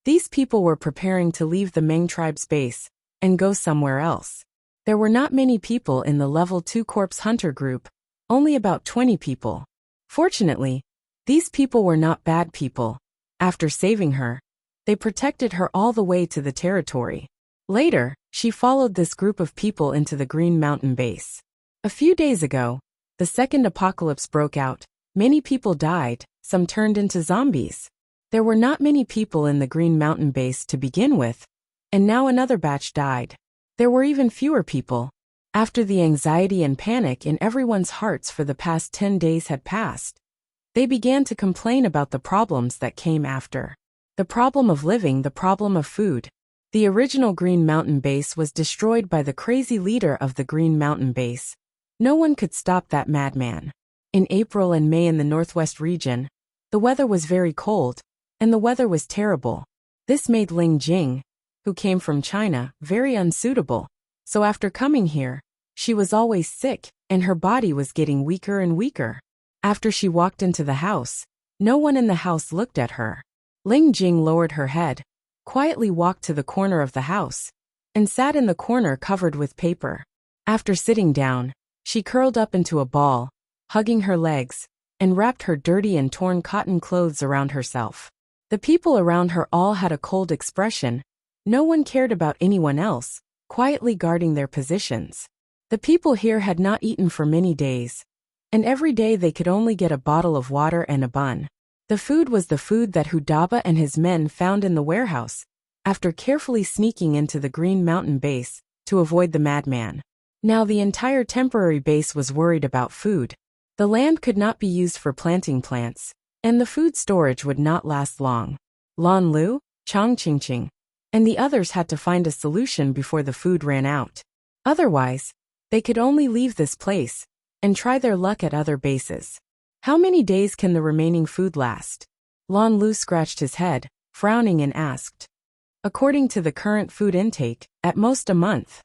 these people were preparing to leave the Meng tribe's base and go somewhere else. There were not many people in the level 2 corpse hunter group, only about 20 people. Fortunately, these people were not bad people. After saving her, they protected her all the way to the territory. Later, she followed this group of people into the Green Mountain base. A few days ago, the second apocalypse broke out. Many people died, some turned into zombies. There were not many people in the Green Mountain base to begin with, and now another batch died. There were even fewer people. After the anxiety and panic in everyone's hearts for the past 10 days had passed, they began to complain about the problems that came after. The problem of living, the problem of food. The original Green Mountain base was destroyed by the crazy leader of the Green Mountain base. No one could stop that madman. In April and May in the northwest region, the weather was very cold, and the weather was terrible. This made Ling Jing, who came from China, very unsuitable. So after coming here, she was always sick, and her body was getting weaker and weaker. After she walked into the house, no one in the house looked at her. Ling Jing lowered her head, quietly walked to the corner of the house, and sat in the corner covered with paper. After sitting down, she curled up into a ball, hugging her legs, and wrapped her dirty and torn cotton clothes around herself. The people around her all had a cold expression. No one cared about anyone else, quietly guarding their positions. The people here had not eaten for many days, and every day they could only get a bottle of water and a bun. The food was the food that Hudaba and his men found in the warehouse, after carefully sneaking into the Green Mountain base to avoid the madman. Now the entire temporary base was worried about food. The land could not be used for planting plants, and the food storage would not last long. Lan Lu, Chang Qingqing, and the others had to find a solution before the food ran out. Otherwise, they could only leave this place and try their luck at other bases. How many days can the remaining food last? Lan Lu scratched his head, frowning, and asked. According to the current food intake, at most a month.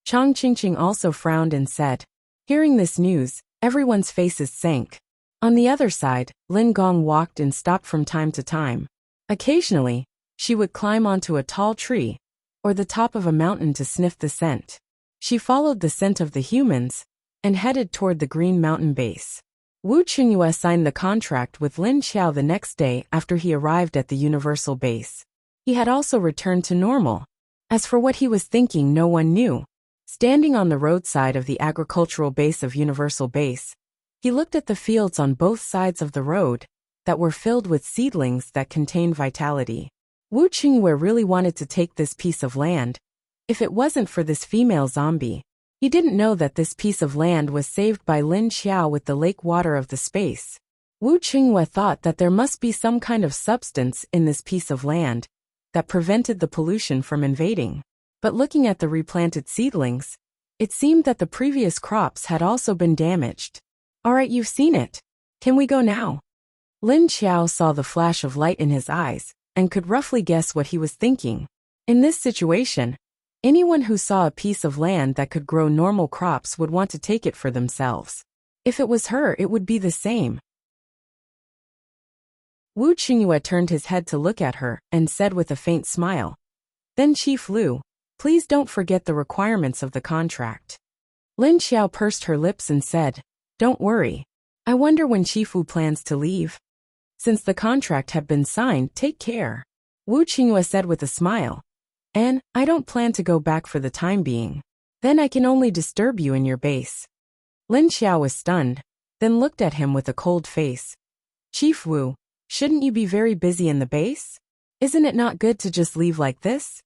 Chang Qingqing also frowned and said. Hearing this news, everyone's faces sank. On the other side, Lin Gong walked and stopped from time to time. Occasionally, she would climb onto a tall tree or the top of a mountain to sniff the scent. She followed the scent of the humans and headed toward the Green Mountain base. Wu Qingyue signed the contract with Lin Xiao the next day after he arrived at the Universal Base. He had also returned to normal. As for what he was thinking, no one knew. Standing on the roadside of the agricultural base of Universal Base, he looked at the fields on both sides of the road that were filled with seedlings that contained vitality. Wu Qingyue really wanted to take this piece of land, if it wasn't for this female zombie. He didn't know that this piece of land was saved by Lin Xiao with the lake water of the space. Wu Qingyue thought that there must be some kind of substance in this piece of land that prevented the pollution from invading. But looking at the replanted seedlings, it seemed that the previous crops had also been damaged. Alright, you've seen it. Can we go now? Lin Xiao saw the flash of light in his eyes and could roughly guess what he was thinking. In this situation, anyone who saw a piece of land that could grow normal crops would want to take it for themselves. If it was her, it would be the same. Wu Qingyue turned his head to look at her and said with a faint smile. Then Chief Lu, please don't forget the requirements of the contract. Lin Xiao pursed her lips and said, Don't worry. I wonder when Chief Wu plans to leave. Since the contract had been signed, take care. Wu Qingyue said with a smile. And I don't plan to go back for the time being. Then I can only disturb you in your base. Lin Xiao was stunned, then looked at him with a cold face. Chief Wu, shouldn't you be very busy in the base? Isn't it not good to just leave like this?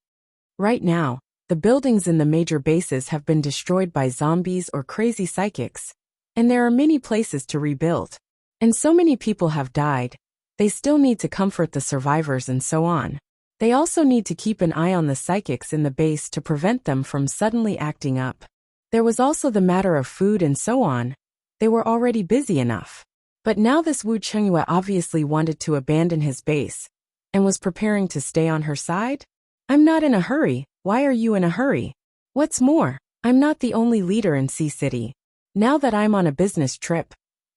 Right now, the buildings in the major bases have been destroyed by zombies or crazy psychics, and there are many places to rebuild. And so many people have died. They still need to comfort the survivors and so on. They also need to keep an eye on the psychics in the base to prevent them from suddenly acting up. There was also the matter of food and so on. They were already busy enough. But now this Wu Qingyue obviously wanted to abandon his base and was preparing to stay on her side? I'm not in a hurry. Why are you in a hurry? What's more, I'm not the only leader in Sea City. Now that I'm on a business trip,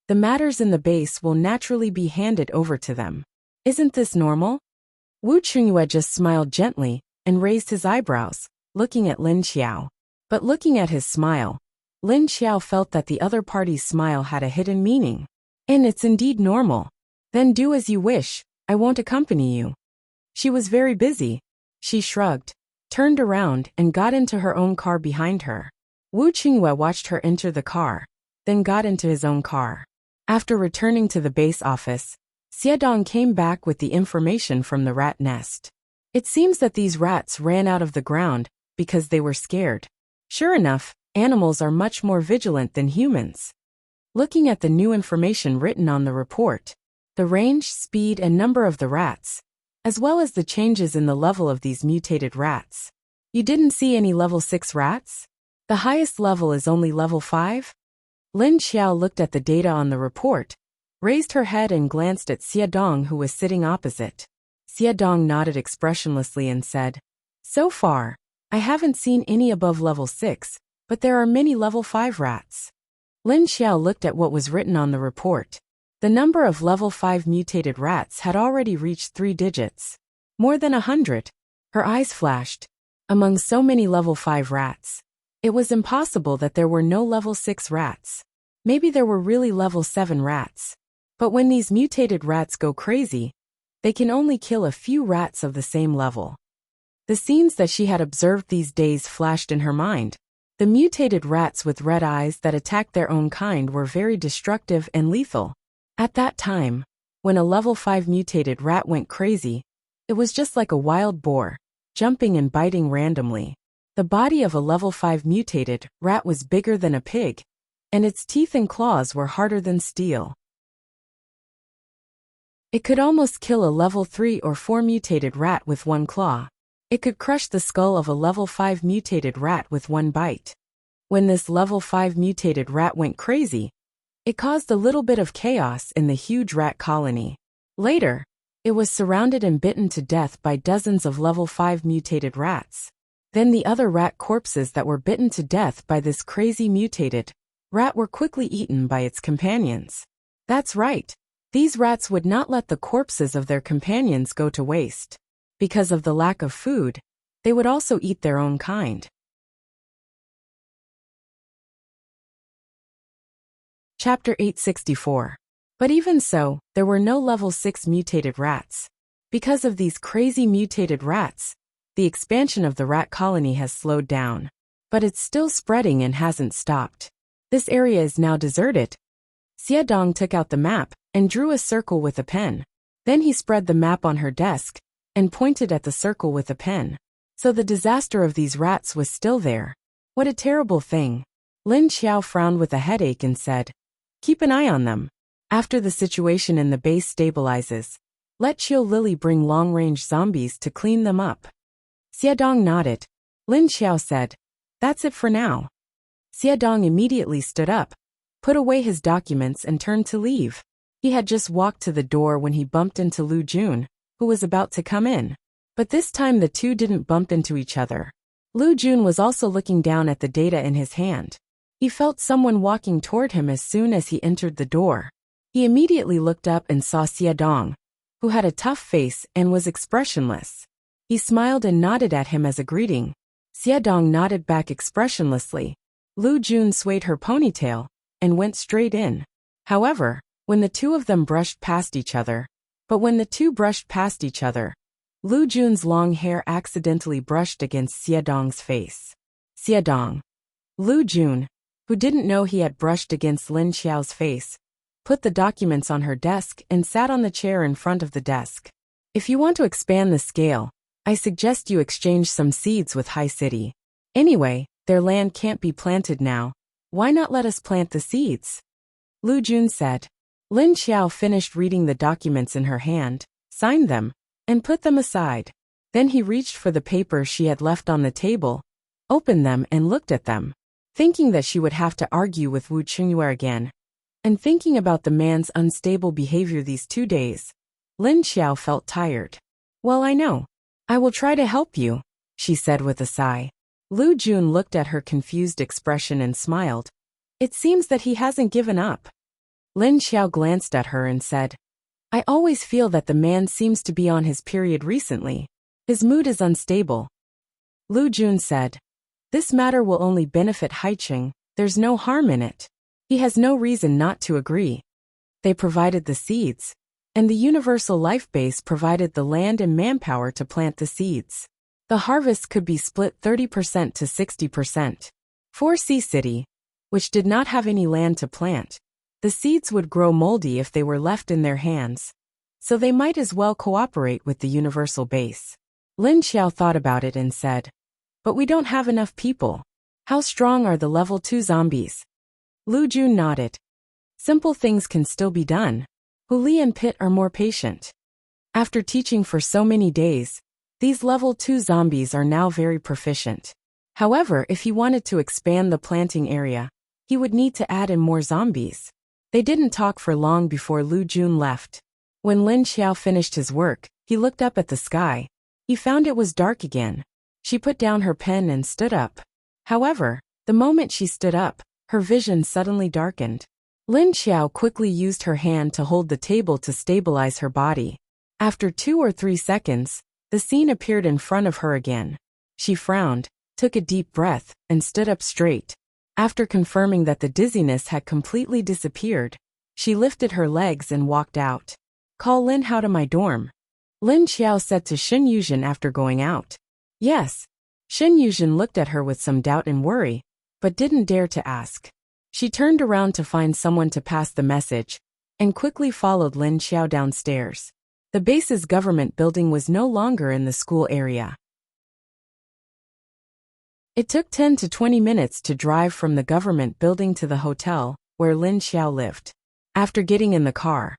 the matters in the base will naturally be handed over to them. Isn't this normal? Wu Qingyue just smiled gently and raised his eyebrows, looking at Lin Xiao. But looking at his smile, Lin Xiao felt that the other party's smile had a hidden meaning. And it's indeed normal. Then do as you wish, I won't accompany you. She was very busy. She shrugged, turned around and got into her own car behind her. Wu Qingyue watched her enter the car, then got into his own car. After returning to the base office, Xiedong came back with the information from the rat nest. It seems that these rats ran out of the ground because they were scared. Sure enough, animals are much more vigilant than humans. Looking at the new information written on the report, the range, speed, and number of the rats, as well as the changes in the level of these mutated rats. You didn't see any level 6 rats? The highest level is only level 5? Lin Xiao looked at the data on the report, raised her head and glanced at Xiedong who was sitting opposite. Xiedong nodded expressionlessly and said, So far, I haven't seen any above level 6, but there are many level 5 rats. Lin Xiao looked at what was written on the report. The number of level 5 mutated rats had already reached 3 digits. More than 100. Her eyes flashed. Among so many level 5 rats, it was impossible that there were no level 6 rats. Maybe there were really level 7 rats. But when these mutated rats go crazy, they can only kill a few rats of the same level. The scenes that she had observed these days flashed in her mind. The mutated rats with red eyes that attacked their own kind were very destructive and lethal. At that time, when a level 5 mutated rat went crazy, it was just like a wild boar, jumping and biting randomly. The body of a level 5 mutated rat was bigger than a pig, and its teeth and claws were harder than steel. It could almost kill a level 3 or 4 mutated rat with one claw. It could crush the skull of a level 5 mutated rat with one bite. When this level 5 mutated rat went crazy, it caused a little bit of chaos in the huge rat colony. Later, it was surrounded and bitten to death by dozens of level 5 mutated rats. Then the other rat corpses that were bitten to death by this crazy mutated rat were quickly eaten by its companions. That's right. These rats would not let the corpses of their companions go to waste. Because of the lack of food, they would also eat their own kind. Chapter 864. But even so, there were no level 6 mutated rats. Because of these crazy mutated rats, the expansion of the rat colony has slowed down. But it's still spreading and hasn't stopped. This area is now deserted. Xiaodong took out the map and drew a circle with a pen. Then he spread the map on her desk and pointed at the circle with a pen. So the disaster of these rats was still there. What a terrible thing. Lin Xiao frowned with a headache and said, "Keep an eye on them. After the situation in the base stabilizes, let Chiu Lily bring long-range zombies to clean them up." Xiaodong nodded. Lin Xiao said, "That's it for now." Xiaodong immediately stood up, put away his documents and turned to leave. He had just walked to the door when he bumped into Lu Jun, who was about to come in. But this time the two didn't bump into each other. Lu Jun was also looking down at the data in his hand. He felt someone walking toward him as soon as he entered the door. He immediately looked up and saw Xiaodong, who had a tough face and was expressionless. He smiled and nodded at him as a greeting. Xiaodong nodded back expressionlessly. Lu Jun swayed her ponytail and went straight in. However, when the two of them brushed past each other, Lu Jun's long hair accidentally brushed against Xiaodong's face. Xiaodong. Lu Jun, who didn't know he had brushed against Lin Xiao's face, put the documents on her desk and sat on the chair in front of the desk. "If you want to expand the scale, I suggest you exchange some seeds with High City. Anyway, their land can't be planted now. Why not let us plant the seeds?" Lu Jun said. Lin Xiao finished reading the documents in her hand, signed them, and put them aside. Then he reached for the papers she had left on the table, opened them and looked at them. Thinking that she would have to argue with Wu Qingyue again, and thinking about the man's unstable behavior these 2 days, Lin Xiao felt tired. "Well, I know. I will try to help you," she said with a sigh. Lu Jun looked at her confused expression and smiled. It seems that he hasn't given up. Lin Xiao glanced at her and said, "I always feel that the man seems to be on his period recently. His mood is unstable." Lu Jun said, "This matter will only benefit Haiqing. There's no harm in it. He has no reason not to agree." They provided the seeds, and the universal life base provided the land and manpower to plant the seeds. The harvest could be split 30% to 60%. For Sea City, which did not have any land to plant, the seeds would grow moldy if they were left in their hands, so they might as well cooperate with the universal base. Lin Xiao thought about it and said, "But we don't have enough people. How strong are the level 2 zombies?" Lu Jun nodded. "Simple things can still be done. Hu Li and Pit are more patient. After teaching for so many days, these level 2 zombies are now very proficient. However, if he wanted to expand the planting area, he would need to add in more zombies." They didn't talk for long before Lu Jun left. When Lin Xiao finished his work, he looked up at the sky. He found it was dark again. She put down her pen and stood up. However, the moment she stood up, her vision suddenly darkened. Lin Xiao quickly used her hand to hold the table to stabilize her body. After 2 or 3 seconds, the scene appeared in front of her again. She frowned, took a deep breath, and stood up straight. After confirming that the dizziness had completely disappeared, she lifted her legs and walked out. "Call Lin Hao to my dorm," Lin Xiao said to Shen Yuzhen after going out. "Yes." Shen Yuzhen looked at her with some doubt and worry, but didn't dare to ask. She turned around to find someone to pass the message, and quickly followed Lin Xiao downstairs. The base's government building was no longer in the school area. It took 10 to 20 minutes to drive from the government building to the hotel where Lin Xiao lived. After getting in the car,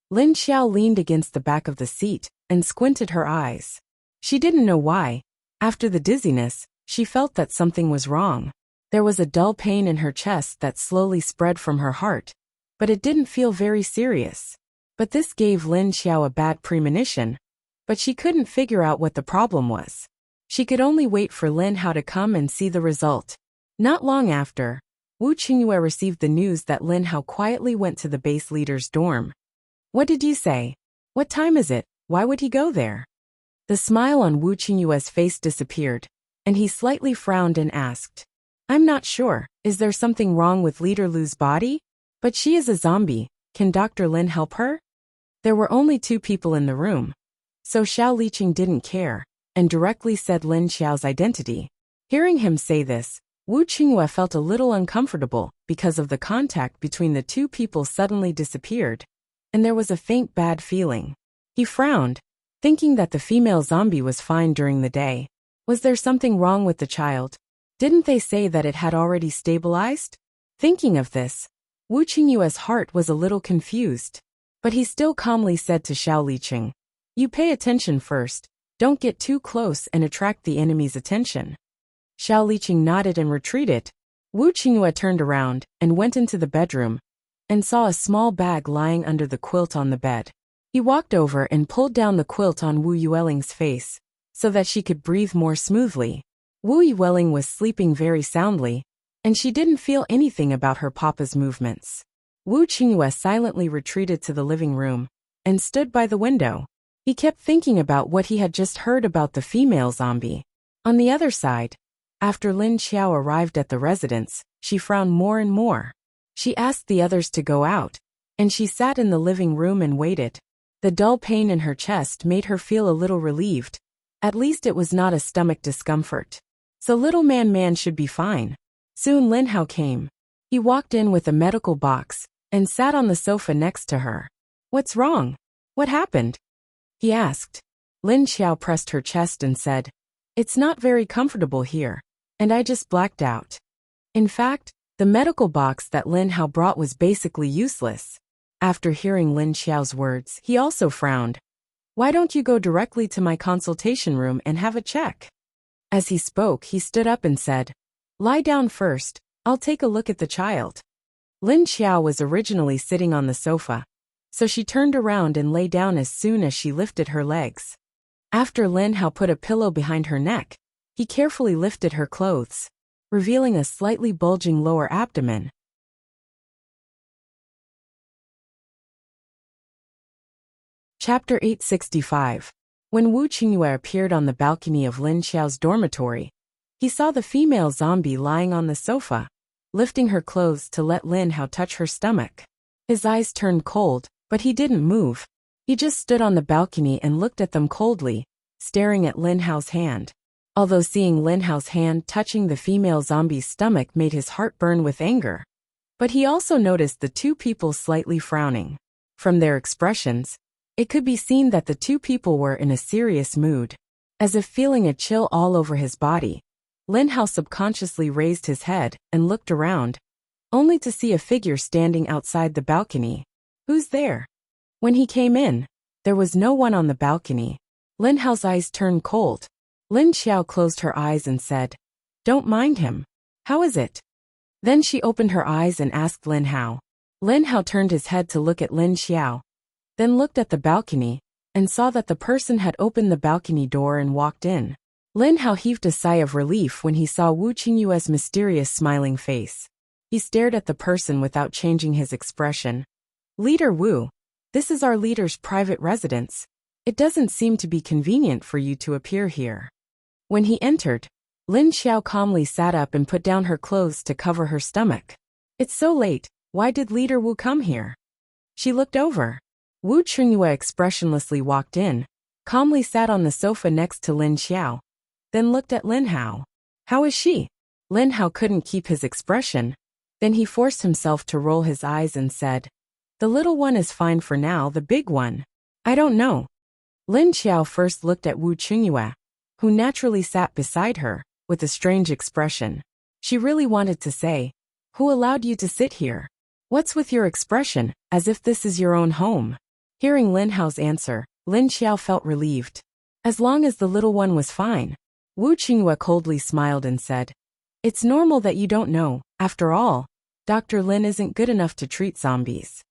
Lin Xiao leaned against the back of the seat and squinted her eyes. She didn't know why. After the dizziness, she felt that something was wrong. There was a dull pain in her chest that slowly spread from her heart, but it didn't feel very serious. But this gave Lin Xiao a bad premonition, but she couldn't figure out what the problem was. She could only wait for Lin Hao to come and see the result. Not long after, Wu Qingyue received the news that Lin Hao quietly went to the base leader's dorm. What did you say? What time is it? Why would he go there? The smile on Wu Qingyue's face disappeared, and he slightly frowned and asked, I'm not sure, is there something wrong with Leader Lu's body? But she is a zombie, can Dr. Lin help her? There were only 2 people in the room, so Xiao Liqing didn't care, and directly said Lin Xiao's identity. Hearing him say this, Wu Qingyue felt a little uncomfortable because of the contact between the 2 people suddenly disappeared, and there was a faint bad feeling. He frowned, thinking that the female zombie was fine during the day. Was there something wrong with the child? Didn't they say that it had already stabilized? Thinking of this, Wu Qingyue's heart was a little confused, but he still calmly said to Xiao Liqing, You pay attention first, don't get too close and attract the enemy's attention. Xiao Liqing nodded and retreated. Wu Qingyue turned around and went into the bedroom and saw a small bag lying under the quilt on the bed. He walked over and pulled down the quilt on Wu Yueling's face so that she could breathe more smoothly. Wu Yueling was sleeping very soundly, and she didn't feel anything about her papa's movements. Wu Qingyue silently retreated to the living room and stood by the window. He kept thinking about what he had just heard about the female zombie. On the other side, after Lin Xiao arrived at the residence, she frowned more and more. She asked the others to go out, and she sat in the living room and waited. The dull pain in her chest made her feel a little relieved. At least it was not a stomach discomfort. So little man should be fine. Soon Lin Hao came. He walked in with a medical box and sat on the sofa next to her. What's wrong? What happened? He asked. Lin Xiao pressed her chest and said, It's not very comfortable here, and I just blacked out. In fact, the medical box that Lin Hao brought was basically useless. After hearing Lin Xiao's words, he also frowned. Why don't you go directly to my consultation room and have a check? As he spoke, he stood up and said, Lie down first, I'll take a look at the child. Lin Xiao was originally sitting on the sofa, so she turned around and lay down as soon as she lifted her legs. After Lin Hao put a pillow behind her neck, he carefully lifted her clothes, revealing a slightly bulging lower abdomen. Chapter 865. When Wu Qingyue appeared on the balcony of Lin Xiao's dormitory, he saw the female zombie lying on the sofa, lifting her clothes to let Lin Hao touch her stomach. His eyes turned cold, but he didn't move. He just stood on the balcony and looked at them coldly, staring at Lin Hao's hand. Although seeing Lin Hao's hand touching the female zombie's stomach made his heart burn with anger, but he also noticed the 2 people slightly frowning. From their expressions, it could be seen that the 2 people were in a serious mood. As if feeling a chill all over his body, Lin Hao subconsciously raised his head and looked around, only to see a figure standing outside the balcony. Who's there? When he came in, there was no one on the balcony. Lin Hao's eyes turned cold. Lin Xiao closed her eyes and said, Don't mind him. How is it? Then she opened her eyes and asked Lin Hao. Lin Hao turned his head to look at Lin Xiao, then looked at the balcony, and saw that the person had opened the balcony door and walked in. Lin Hao heaved a sigh of relief when he saw Wu Qingyue's mysterious smiling face. He stared at the person without changing his expression. Leader Wu, this is our leader's private residence. It doesn't seem to be convenient for you to appear here. When he entered, Lin Xiao calmly sat up and put down her clothes to cover her stomach. It's so late, why did Leader Wu come here? She looked over. Wu Qingyue expressionlessly walked in, calmly sat on the sofa next to Lin Xiao, then looked at Lin Hao. How is she? Lin Hao couldn't keep his expression. Then he forced himself to roll his eyes and said, The little one is fine for now, the big one. I don't know. Lin Xiao first looked at Wu Qingyue, who naturally sat beside her, with a strange expression. She really wanted to say, "Who allowed you to sit here? What's with your expression, as if this is your own home?" Hearing Lin Hao's answer, Lin Xiao felt relieved. As long as the little one was fine. Wu Qingyue coldly smiled and said, "It's normal that you don't know. After all, Dr. Lin isn't good enough to treat zombies."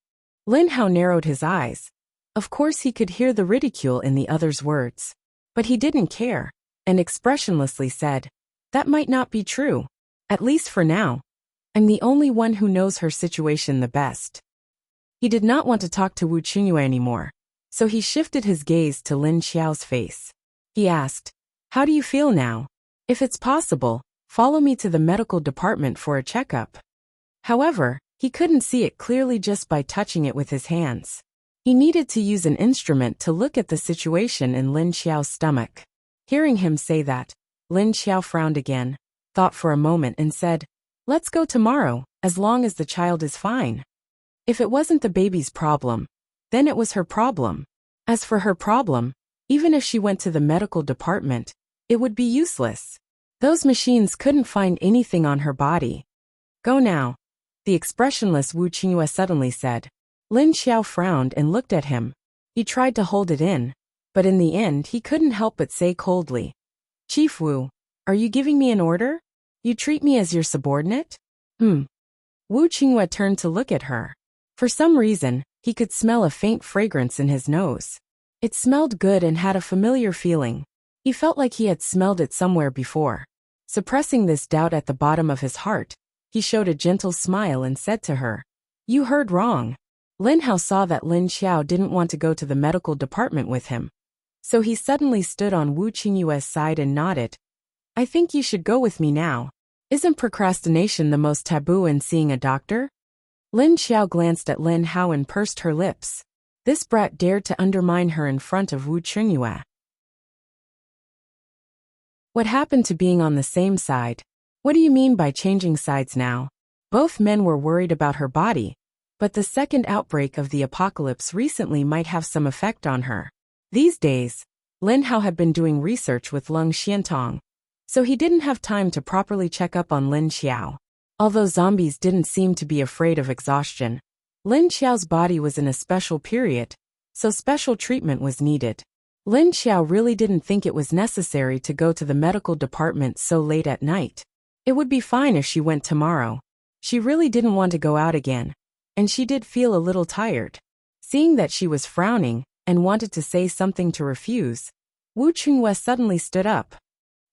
Lin Hao narrowed his eyes. Of course he could hear the ridicule in the other's words. But he didn't care, and expressionlessly said, "That might not be true. At least for now. I'm the only one who knows her situation the best." He did not want to talk to Wu Qingyue anymore, so he shifted his gaze to Lin Xiao's face. He asked, "How do you feel now? If it's possible, follow me to the medical department for a checkup." However, he couldn't see it clearly just by touching it with his hands. He needed to use an instrument to look at the situation in Lin Xiao's stomach. Hearing him say that, Lin Xiao frowned again, thought for a moment and said, "Let's go tomorrow, as long as the child is fine." If it wasn't the baby's problem, then it was her problem. As for her problem, even if she went to the medical department, it would be useless. Those machines couldn't find anything on her body. "Go now," the expressionless Wu Qingyue suddenly said. Lin Xiao frowned and looked at him. He tried to hold it in, but in the end he couldn't help but say coldly, "Chief Wu, are you giving me an order? You treat me as your subordinate?" Wu Qingyue turned to look at her. For some reason, he could smell a faint fragrance in his nose. It smelled good and had a familiar feeling. He felt like he had smelled it somewhere before. Suppressing this doubt at the bottom of his heart, he showed a gentle smile and said to her, "You heard wrong." Lin Hao saw that Lin Xiao didn't want to go to the medical department with him. So he suddenly stood on Wu Qingyue's side and nodded. "I think you should go with me now. Isn't procrastination the most taboo in seeing a doctor?" Lin Xiao glanced at Lin Hao and pursed her lips. This brat dared to undermine her in front of Wu Qingyue. What happened to being on the same side? What do you mean by changing sides now? Both men were worried about her body, but the second outbreak of the apocalypse recently might have some effect on her. These days, Lin Hao had been doing research with Lung Xiantong, so he didn't have time to properly check up on Lin Xiao. Although zombies didn't seem to be afraid of exhaustion, Lin Xiao's body was in a special period, so special treatment was needed. Lin Xiao really didn't think it was necessary to go to the medical department so late at night. It would be fine if she went tomorrow. She really didn't want to go out again, and she did feel a little tired. Seeing that she was frowning and wanted to say something to refuse, Wu Qingyue suddenly stood up.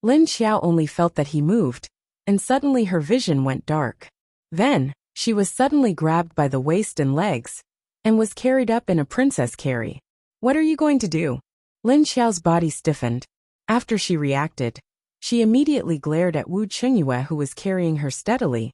Lin Xiao only felt that he moved, and suddenly her vision went dark. Then, she was suddenly grabbed by the waist and legs, and was carried up in a princess carry. "What are you going to do?" Lin Xiao's body stiffened. After she reacted, she immediately glared at Wu Qingyue, who was carrying her steadily.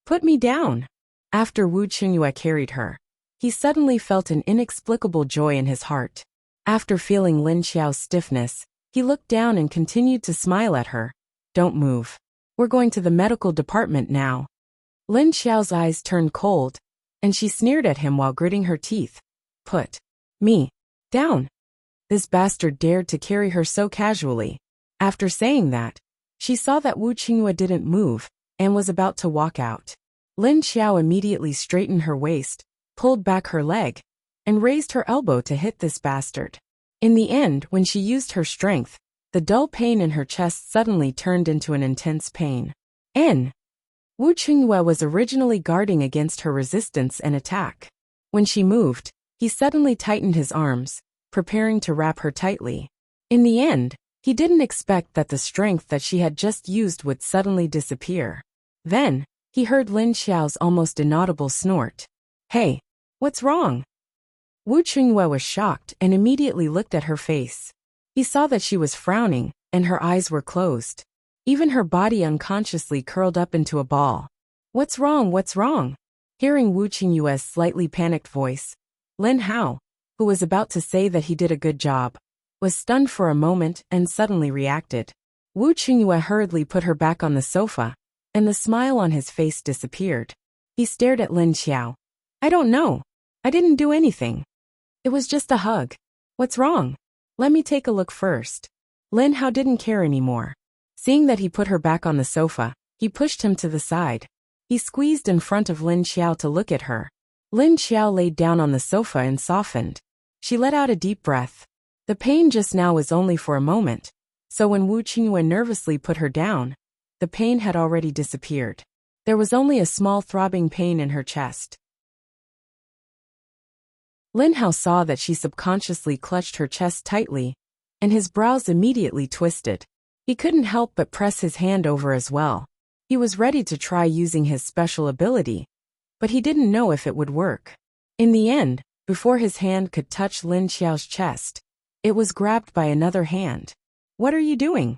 "Put me down." After Wu Qingyue carried her, he suddenly felt an inexplicable joy in his heart. After feeling Lin Xiao's stiffness, he looked down and continued to smile at her. "Don't move. We're going to the medical department now." Lin Xiao's eyes turned cold, and she sneered at him while gritting her teeth. "Put me down." This bastard dared to carry her so casually. After saying that, she saw that Wu Qingyue didn't move, and was about to walk out. Lin Xiao immediately straightened her waist, pulled back her leg, and raised her elbow to hit this bastard. In the end, when she used her strength, the dull pain in her chest suddenly turned into an intense pain. Wu Qingyue was originally guarding against her resistance and attack. When she moved, he suddenly tightened his arms, preparing to wrap her tightly. In the end, he didn't expect that the strength that she had just used would suddenly disappear. Then, he heard Lin Xiao's almost inaudible snort. "Hey, what's wrong?" Wu Qingyue was shocked and immediately looked at her face. He saw that she was frowning, and her eyes were closed. Even her body unconsciously curled up into a ball. "What's wrong? What's wrong?" Hearing Wu Qingyue's slightly panicked voice, Lin Hao, who was about to say that he did a good job, was stunned for a moment and suddenly reacted. Wu Qingyue hurriedly put her back on the sofa, and the smile on his face disappeared. He stared at Lin Xiao. "I don't know. I didn't do anything. It was just a hug. What's wrong? Let me take a look first." Lin Hao didn't care anymore. Seeing that he put her back on the sofa, he pushed him to the side. He squeezed in front of Lin Xiao to look at her. Lin Xiao laid down on the sofa and softened. She let out a deep breath. The pain just now was only for a moment, so when Wu Qingyue nervously put her down, the pain had already disappeared. There was only a small throbbing pain in her chest. Lin Hao saw that she subconsciously clutched her chest tightly, and his brows immediately twisted. He couldn't help but press his hand over as well. He was ready to try using his special ability, but he didn't know if it would work. In the end, before his hand could touch Lin Xiao's chest, it was grabbed by another hand. "What are you doing?"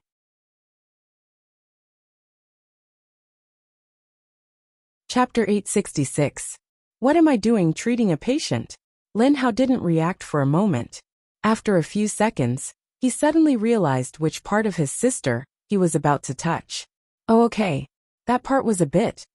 Chapter 866. What am I doing treating a patient? Lin Hao didn't react for a moment. After a few seconds, he suddenly realized which part of his sister he was about to touch. Oh, okay. That part was a bit.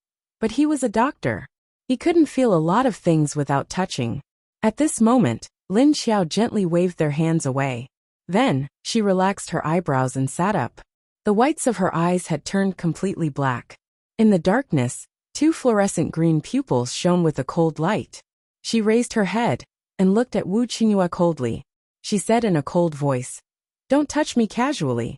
But he was a doctor. He couldn't feel a lot of things without touching. At this moment, Lin Xiao gently waved their hands away. Then, she relaxed her eyebrows and sat up. The whites of her eyes had turned completely black. In the darkness, two fluorescent green pupils shone with a cold light. She raised her head and looked at Wu Qingyue coldly. She said in a cold voice, "Don't touch me casually."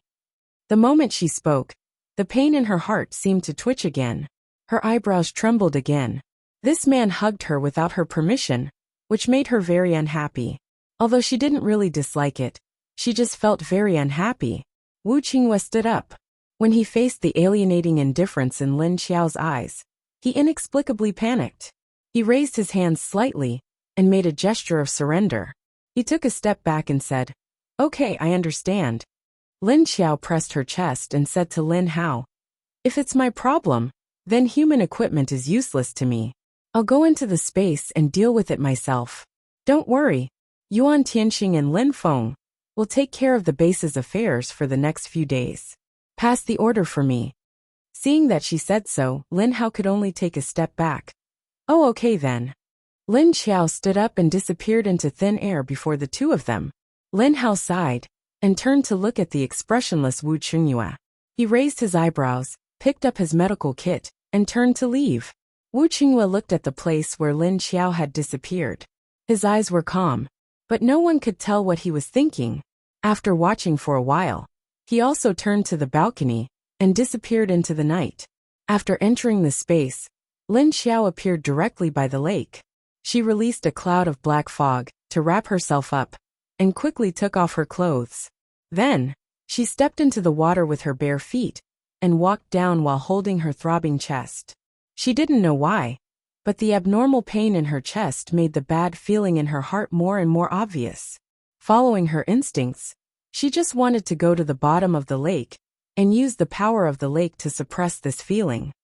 The moment she spoke, the pain in her heart seemed to twitch again. Her eyebrows trembled again. This man hugged her without her permission, which made her very unhappy. Although she didn't really dislike it, she just felt very unhappy. Wu Qingyue stood up. When he faced the alienating indifference in Lin Xiao's eyes, he inexplicably panicked. He raised his hands slightly and made a gesture of surrender. He took a step back and said, "Okay, I understand." Lin Xiao pressed her chest and said to Lin Hao, "If it's my problem, then human equipment is useless to me. I'll go into the space and deal with it myself. Don't worry, Yuan Tianxing and Lin Feng will take care of the base's affairs for the next few days. Pass the order for me." Seeing that she said so, Lin Hao could only take a step back. "Oh, okay then." Lin Xiao stood up and disappeared into thin air before the two of them. Lin Hao sighed and turned to look at the expressionless Wu Qingyue. He raised his eyebrows, picked up his medical kit, and turned to leave. Wu Qingyue looked at the place where Lin Xiao had disappeared. His eyes were calm, but no one could tell what he was thinking. After watching for a while, he also turned to the balcony and disappeared into the night. After entering the space, Lin Xiao appeared directly by the lake. She released a cloud of black fog to wrap herself up and quickly took off her clothes. Then, she stepped into the water with her bare feet and walked down while holding her throbbing chest. She didn't know why, but the abnormal pain in her chest made the bad feeling in her heart more and more obvious. Following her instincts, she just wanted to go to the bottom of the lake and use the power of the lake to suppress this feeling.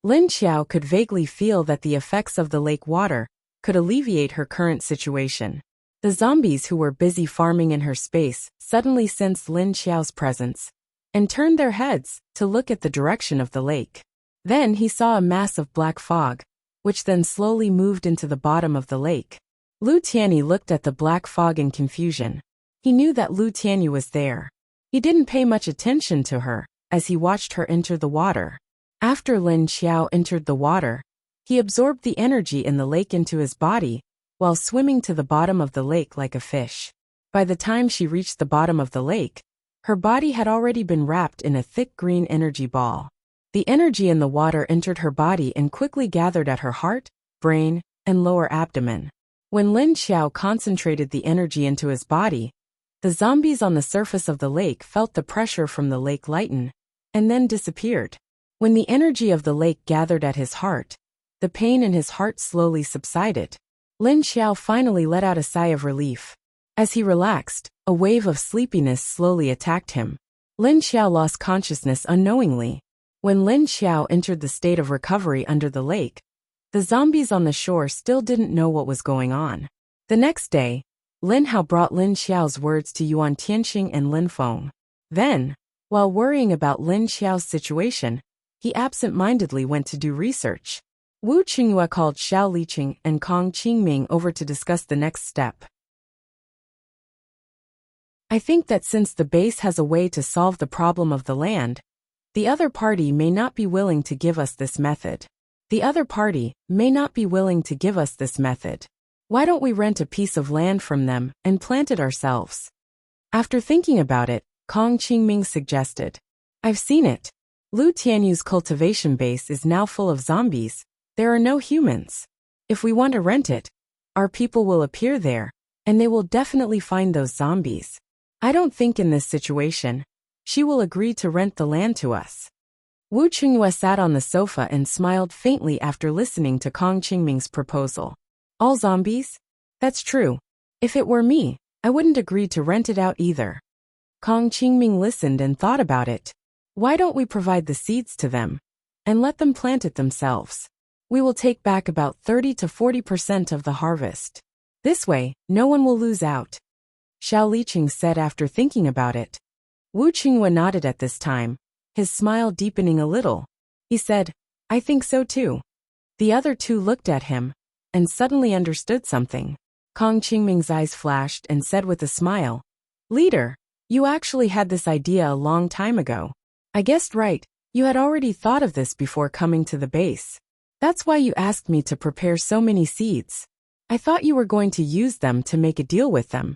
Lin Xiao could vaguely feel that the effects of the lake water could alleviate her current situation. The zombies who were busy farming in her space suddenly sensed Lin Xiao's presence and turned their heads to look at the direction of the lake. Then he saw a mass of black fog, which then slowly moved into the bottom of the lake. Lu Tianyi looked at the black fog in confusion. He knew that Lu Tianyi was there. He didn't pay much attention to her as he watched her enter the water. After Lin Xiao entered the water, he absorbed the energy in the lake into his body while swimming to the bottom of the lake like a fish. By the time she reached the bottom of the lake, her body had already been wrapped in a thick green energy ball. The energy in the water entered her body and quickly gathered at her heart, brain, and lower abdomen. When Lin Xiao concentrated the energy into his body, the zombies on the surface of the lake felt the pressure from the lake lighten and then disappeared. When the energy of the lake gathered at his heart, the pain in his heart slowly subsided. Lin Xiao finally let out a sigh of relief. As he relaxed, a wave of sleepiness slowly attacked him. Lin Xiao lost consciousness unknowingly. When Lin Xiao entered the state of recovery under the lake, the zombies on the shore still didn't know what was going on. The next day, Lin Hao brought Lin Xiao's words to Yuan Tianxing and Lin Feng. Then, while worrying about Lin Xiao's situation, he absent-mindedly went to do research. Wu Qingyue called Xiao Liqing and Kong Qingming over to discuss the next step. "I think that since the base has a way to solve the problem of the land, The other party may not be willing to give us this method. The other party may not be willing to give us this method. Why don't we rent a piece of land from them and plant it ourselves? After thinking about it, Kong Qingming suggested. I've seen it. Lu Tianyu's cultivation base is now full of zombies. There are no humans. If we want to rent it, our people will appear there, and they will definitely find those zombies. I don't think in this situation, she will agree to rent the land to us. Wu Qingyue sat on the sofa and smiled faintly after listening to Kong Qingming's proposal. All zombies? That's true. If it were me, I wouldn't agree to rent it out either. Kong Qingming listened and thought about it. Why don't we provide the seeds to them and let them plant it themselves? We will take back about 30 to 40% of the harvest. This way, no one will lose out. Xiao Liqing said after thinking about it. Wu Qingyue nodded at this time, his smile deepening a little. He said, I think so too. The other two looked at him and suddenly understood something. Kong Qingming's eyes flashed and said with a smile, Leader, you actually had this idea a long time ago. I guessed right, you had already thought of this before coming to the base. That's why you asked me to prepare so many seeds. I thought you were going to use them to make a deal with them.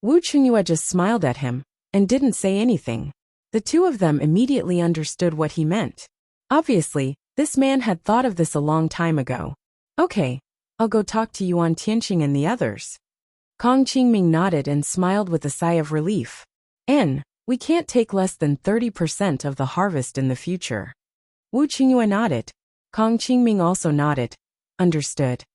Wu Qingyue just smiled at him and didn't say anything. The two of them immediately understood what he meant. Obviously, this man had thought of this a long time ago. Okay, I'll go talk to Yuan Tianqing and the others. Kong Qingming nodded and smiled with a sigh of relief. We can't take less than 30% of the harvest in the future. Wu Qingyue nodded. Kong Qingming also nodded. Understood.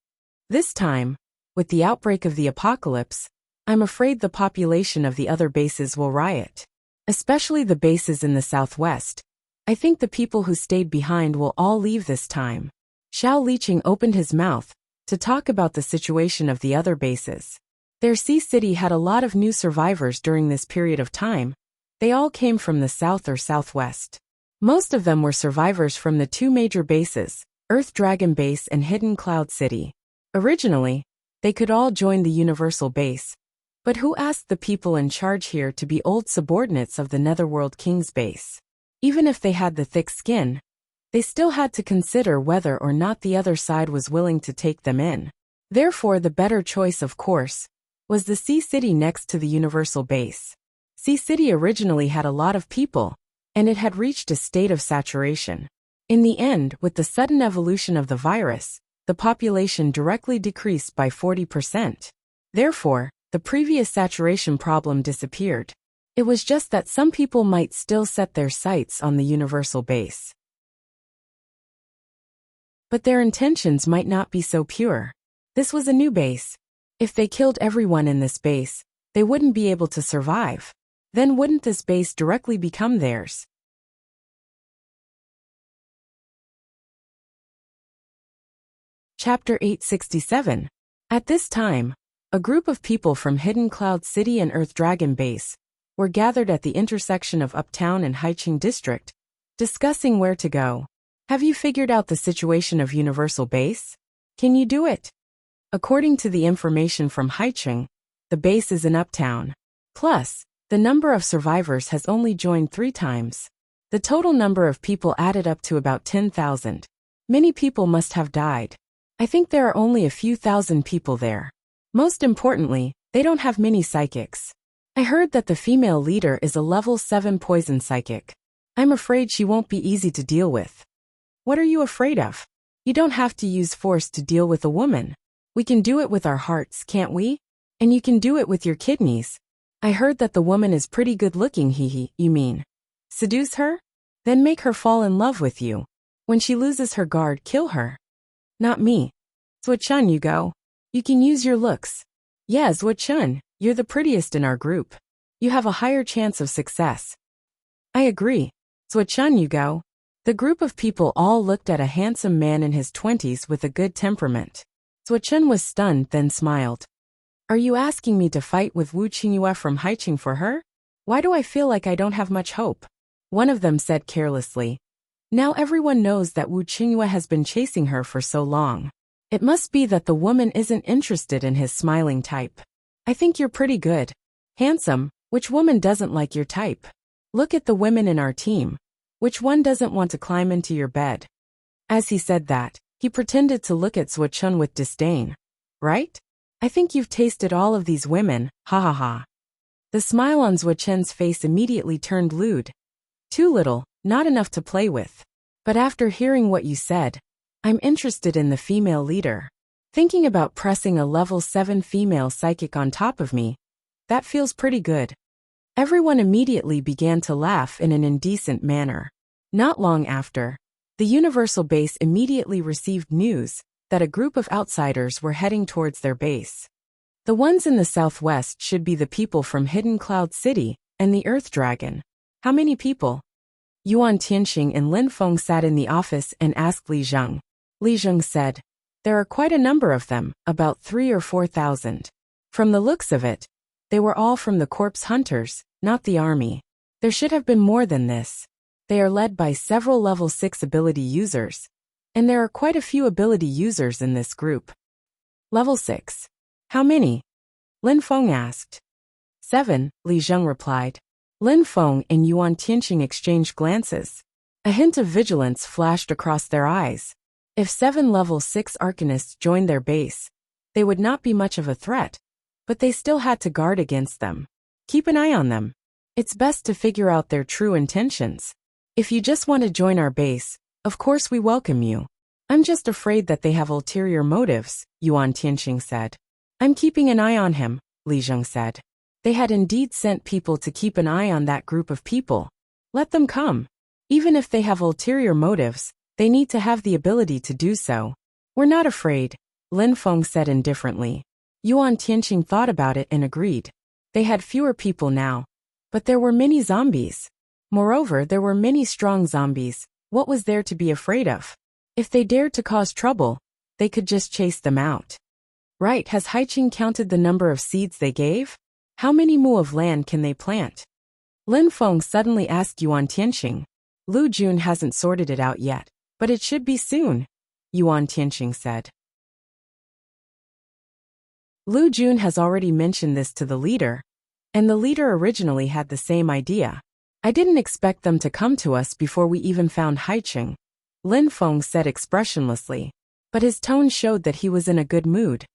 This time, with the outbreak of the apocalypse, I'm afraid the population of the other bases will riot. Especially the bases in the southwest. I think the people who stayed behind will all leave this time. Xiao Liqing opened his mouth to talk about the situation of the other bases. Their sea city had a lot of new survivors during this period of time. They all came from the south or southwest. Most of them were survivors from the two major bases, Earth Dragon Base and Hidden Cloud City. Originally, they could all join the Universal Base. But who asked the people in charge here to be old subordinates of the Netherworld King's base? Even if they had the thick skin, they still had to consider whether or not the other side was willing to take them in. Therefore, the better choice, of course, was the Sea City next to the Universal Base. Sea City originally had a lot of people, and it had reached a state of saturation. In the end, with the sudden evolution of the virus, the population directly decreased by 40%. Therefore, the previous saturation problem disappeared. It was just that some people might still set their sights on the Universal Base. But their intentions might not be so pure. This was a new base. If they killed everyone in this base, they wouldn't be able to survive. Then wouldn't this base directly become theirs? Chapter 867. At this time, a group of people from Hidden Cloud City and Earth Dragon Base were gathered at the intersection of Uptown and Haiqing District, discussing where to go. Have you figured out the situation of Universal Base? Can you do it? According to the information from Haiqing, the base is in Uptown. Plus, the number of survivors has only joined 3 times. The total number of people added up to about 10,000. Many people must have died. I think there are only a few thousand people there. Most importantly, they don't have many psychics. I heard that the female leader is a level 7 poison psychic. I'm afraid she won't be easy to deal with. What are you afraid of? You don't have to use force to deal with a woman. We can do it with our hearts, can't we? And you can do it with your kidneys. I heard that the woman is pretty good looking, you mean? Seduce her? Then make her fall in love with you. When she loses her guard, kill her. Not me. Zuo-chun, you go. You can use your looks. Yeah, Zuo-chun, you're the prettiest in our group. You have a higher chance of success. I agree. Zuo-chun, you go. The group of people all looked at a handsome man in his 20s with a good temperament. Zuo-chun was stunned, then smiled. Are you asking me to fight with Wu Qingyue from Haiqing for her? Why do I feel like I don't have much hope? One of them said carelessly. Now everyone knows that Wu Qingyue has been chasing her for so long. It must be that the woman isn't interested in his smiling type. I think you're pretty good. Handsome, which woman doesn't like your type? Look at the women in our team. Which one doesn't want to climb into your bed? As he said that, he pretended to look at Zuo-chun with disdain. Right? I think you've tasted all of these women, ha ha ha. The smile on Zuo-chun's face immediately turned lewd. Too little, not enough to play with. But after hearing what you said, I'm interested in the female leader. Thinking about pressing a level 7 female psychic on top of me, that feels pretty good. Everyone immediately began to laugh in an indecent manner. Not long after, the Universal Base immediately received news that a group of outsiders were heading towards their base. The ones in the southwest should be the people from Hidden Cloud City and the Earth Dragon. How many people? Yuan Tianxing and Lin Feng sat in the office and asked Li Zheng. Li Zheng said, there are quite a number of them, about 3,000 or 4,000. From the looks of it, they were all from the corpse hunters, not the army. There should have been more than this. They are led by several level 6 ability users, and there are quite a few ability users in this group. Level 6. How many? Lin Feng asked. 7, Li Zheng replied. Lin Feng and Yuan Tianxing exchanged glances. A hint of vigilance flashed across their eyes. If 7 level 6 arcanists joined their base, they would not be much of a threat, but they still had to guard against them. Keep an eye on them. It's best to figure out their true intentions. If you just want to join our base, of course we welcome you. I'm just afraid that they have ulterior motives, Yuan Tianxing said. I'm keeping an eye on him, Li Zheng said. They had indeed sent people to keep an eye on that group of people. Let them come. Even if they have ulterior motives, they need to have the ability to do so. We're not afraid, Lin Feng said indifferently. Yuan Tianxing thought about it and agreed. They had fewer people now, but there were many zombies. Moreover, there were many strong zombies. What was there to be afraid of? If they dared to cause trouble, they could just chase them out. Right, has Haiqing counted the number of seeds they gave? How many mu of land can they plant? Lin Feng suddenly asked Yuan Tianxing. Lu Jun hasn't sorted it out yet, but it should be soon, Yuan Tianxing said. Lu Jun has already mentioned this to the leader, and the leader originally had the same idea. I didn't expect them to come to us before we even found Haiqing, Lin Feng said expressionlessly, but his tone showed that he was in a good mood.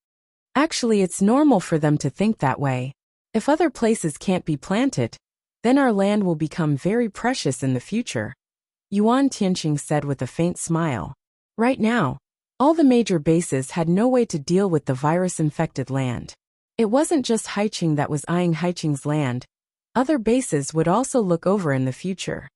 Actually, it's normal for them to think that way. If other places can't be planted, then our land will become very precious in the future, Yuan Tianxing said with a faint smile. Right now, all the major bases had no way to deal with the virus-infected land. It wasn't just Haiqing that was eyeing Haiqing's land. Other bases would also look over in the future.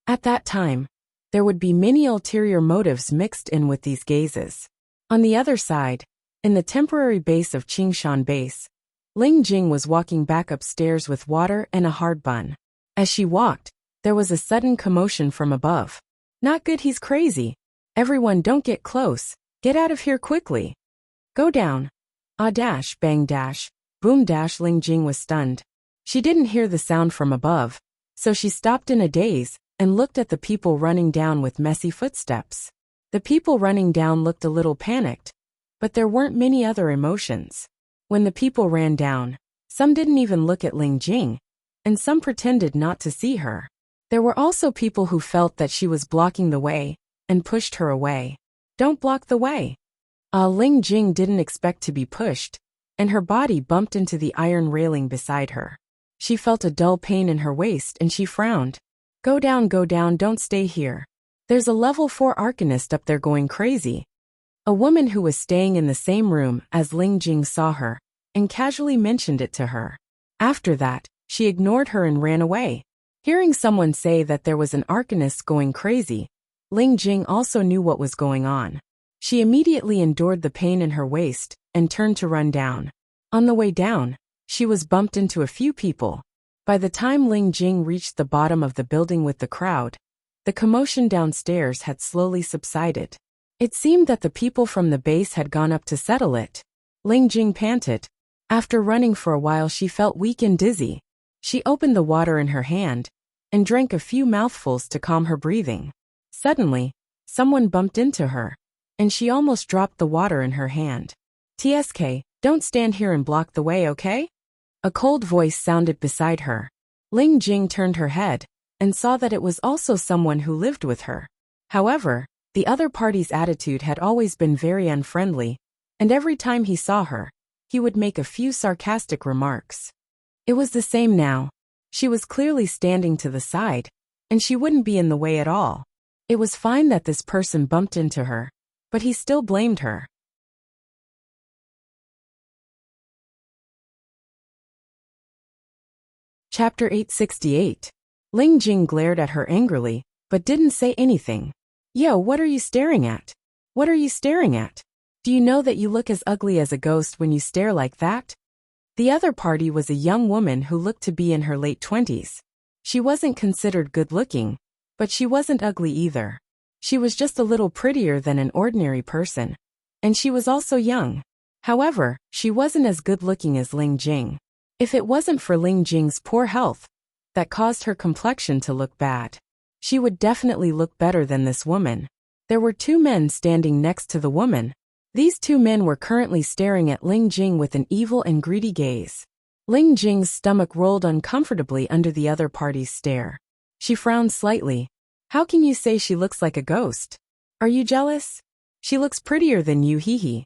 At that time, there would be many ulterior motives mixed in with these gazes. On the other side, in the temporary base of Qingshan Base, Ling Jing was walking back upstairs with water and a hard bun. As she walked, there was a sudden commotion from above. Not good, he's crazy. Everyone don't get close. Get out of here quickly. Go down. Ah dash, bang dash, boom dash. Ling Jing was stunned. She didn't hear the sound from above, so she stopped in a daze and looked at the people running down with messy footsteps. The people running down looked a little panicked, but there weren't many other emotions. When the people ran down, some didn't even look at Ling Jing, and some pretended not to see her. There were also people who felt that she was blocking the way and pushed her away. Don't block the way. Ling Jing didn't expect to be pushed, and her body bumped into the iron railing beside her. She felt a dull pain in her waist and she frowned. Go down, don't stay here. There's a level 4 arcanist up there going crazy. A woman who was staying in the same room as Ling Jing saw her and casually mentioned it to her. After that, she ignored her and ran away. Hearing someone say that there was an arcanist going crazy, Ling Jing also knew what was going on. She immediately endured the pain in her waist and turned to run down. On the way down, she was bumped into a few people. By the time Ling Jing reached the bottom of the building with the crowd, the commotion downstairs had slowly subsided. It seemed that the people from the base had gone up to settle it. Ling Jing panted. After running for a while, she felt weak and dizzy. She opened the water in her hand and drank a few mouthfuls to calm her breathing. Suddenly, someone bumped into her, and she almost dropped the water in her hand. TSK, don't stand here and block the way, okay? A cold voice sounded beside her. Ling Jing turned her head, and saw that it was also someone who lived with her. However, the other party's attitude had always been very unfriendly, and every time he saw her, he would make a few sarcastic remarks. It was the same now. She was clearly standing to the side, and she wouldn't be in the way at all. It was fine that this person bumped into her, but he still blamed her. Chapter 868. Ling Jing glared at her angrily, but didn't say anything. Yo, what are you staring at? What are you staring at? Do you know that you look as ugly as a ghost when you stare like that? The other party was a young woman who looked to be in her late 20s. She wasn't considered good-looking, but she wasn't ugly either. She was just a little prettier than an ordinary person, and she was also young. However, she wasn't as good-looking as Ling Jing. If it wasn't for Ling Jing's poor health that caused her complexion to look bad, she would definitely look better than this woman. There were two men standing next to the woman. These two men were currently staring at Ling Jing with an evil and greedy gaze. Ling Jing's stomach rolled uncomfortably under the other party's stare. She frowned slightly. How can you say she looks like a ghost? Are you jealous? She looks prettier than you, hee.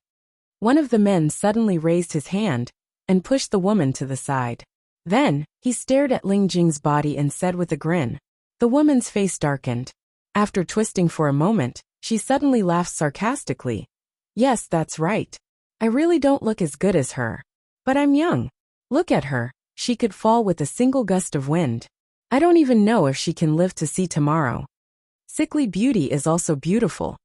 One of the men suddenly raised his hand and pushed the woman to the side. Then, he stared at Ling Jing's body and said with a grin. The woman's face darkened. After twisting for a moment, she suddenly laughed sarcastically. Yes, that's right. I really don't look as good as her. But I'm young. Look at her. She could fall with a single gust of wind. I don't even know if she can live to see tomorrow. Sickly beauty is also beautiful.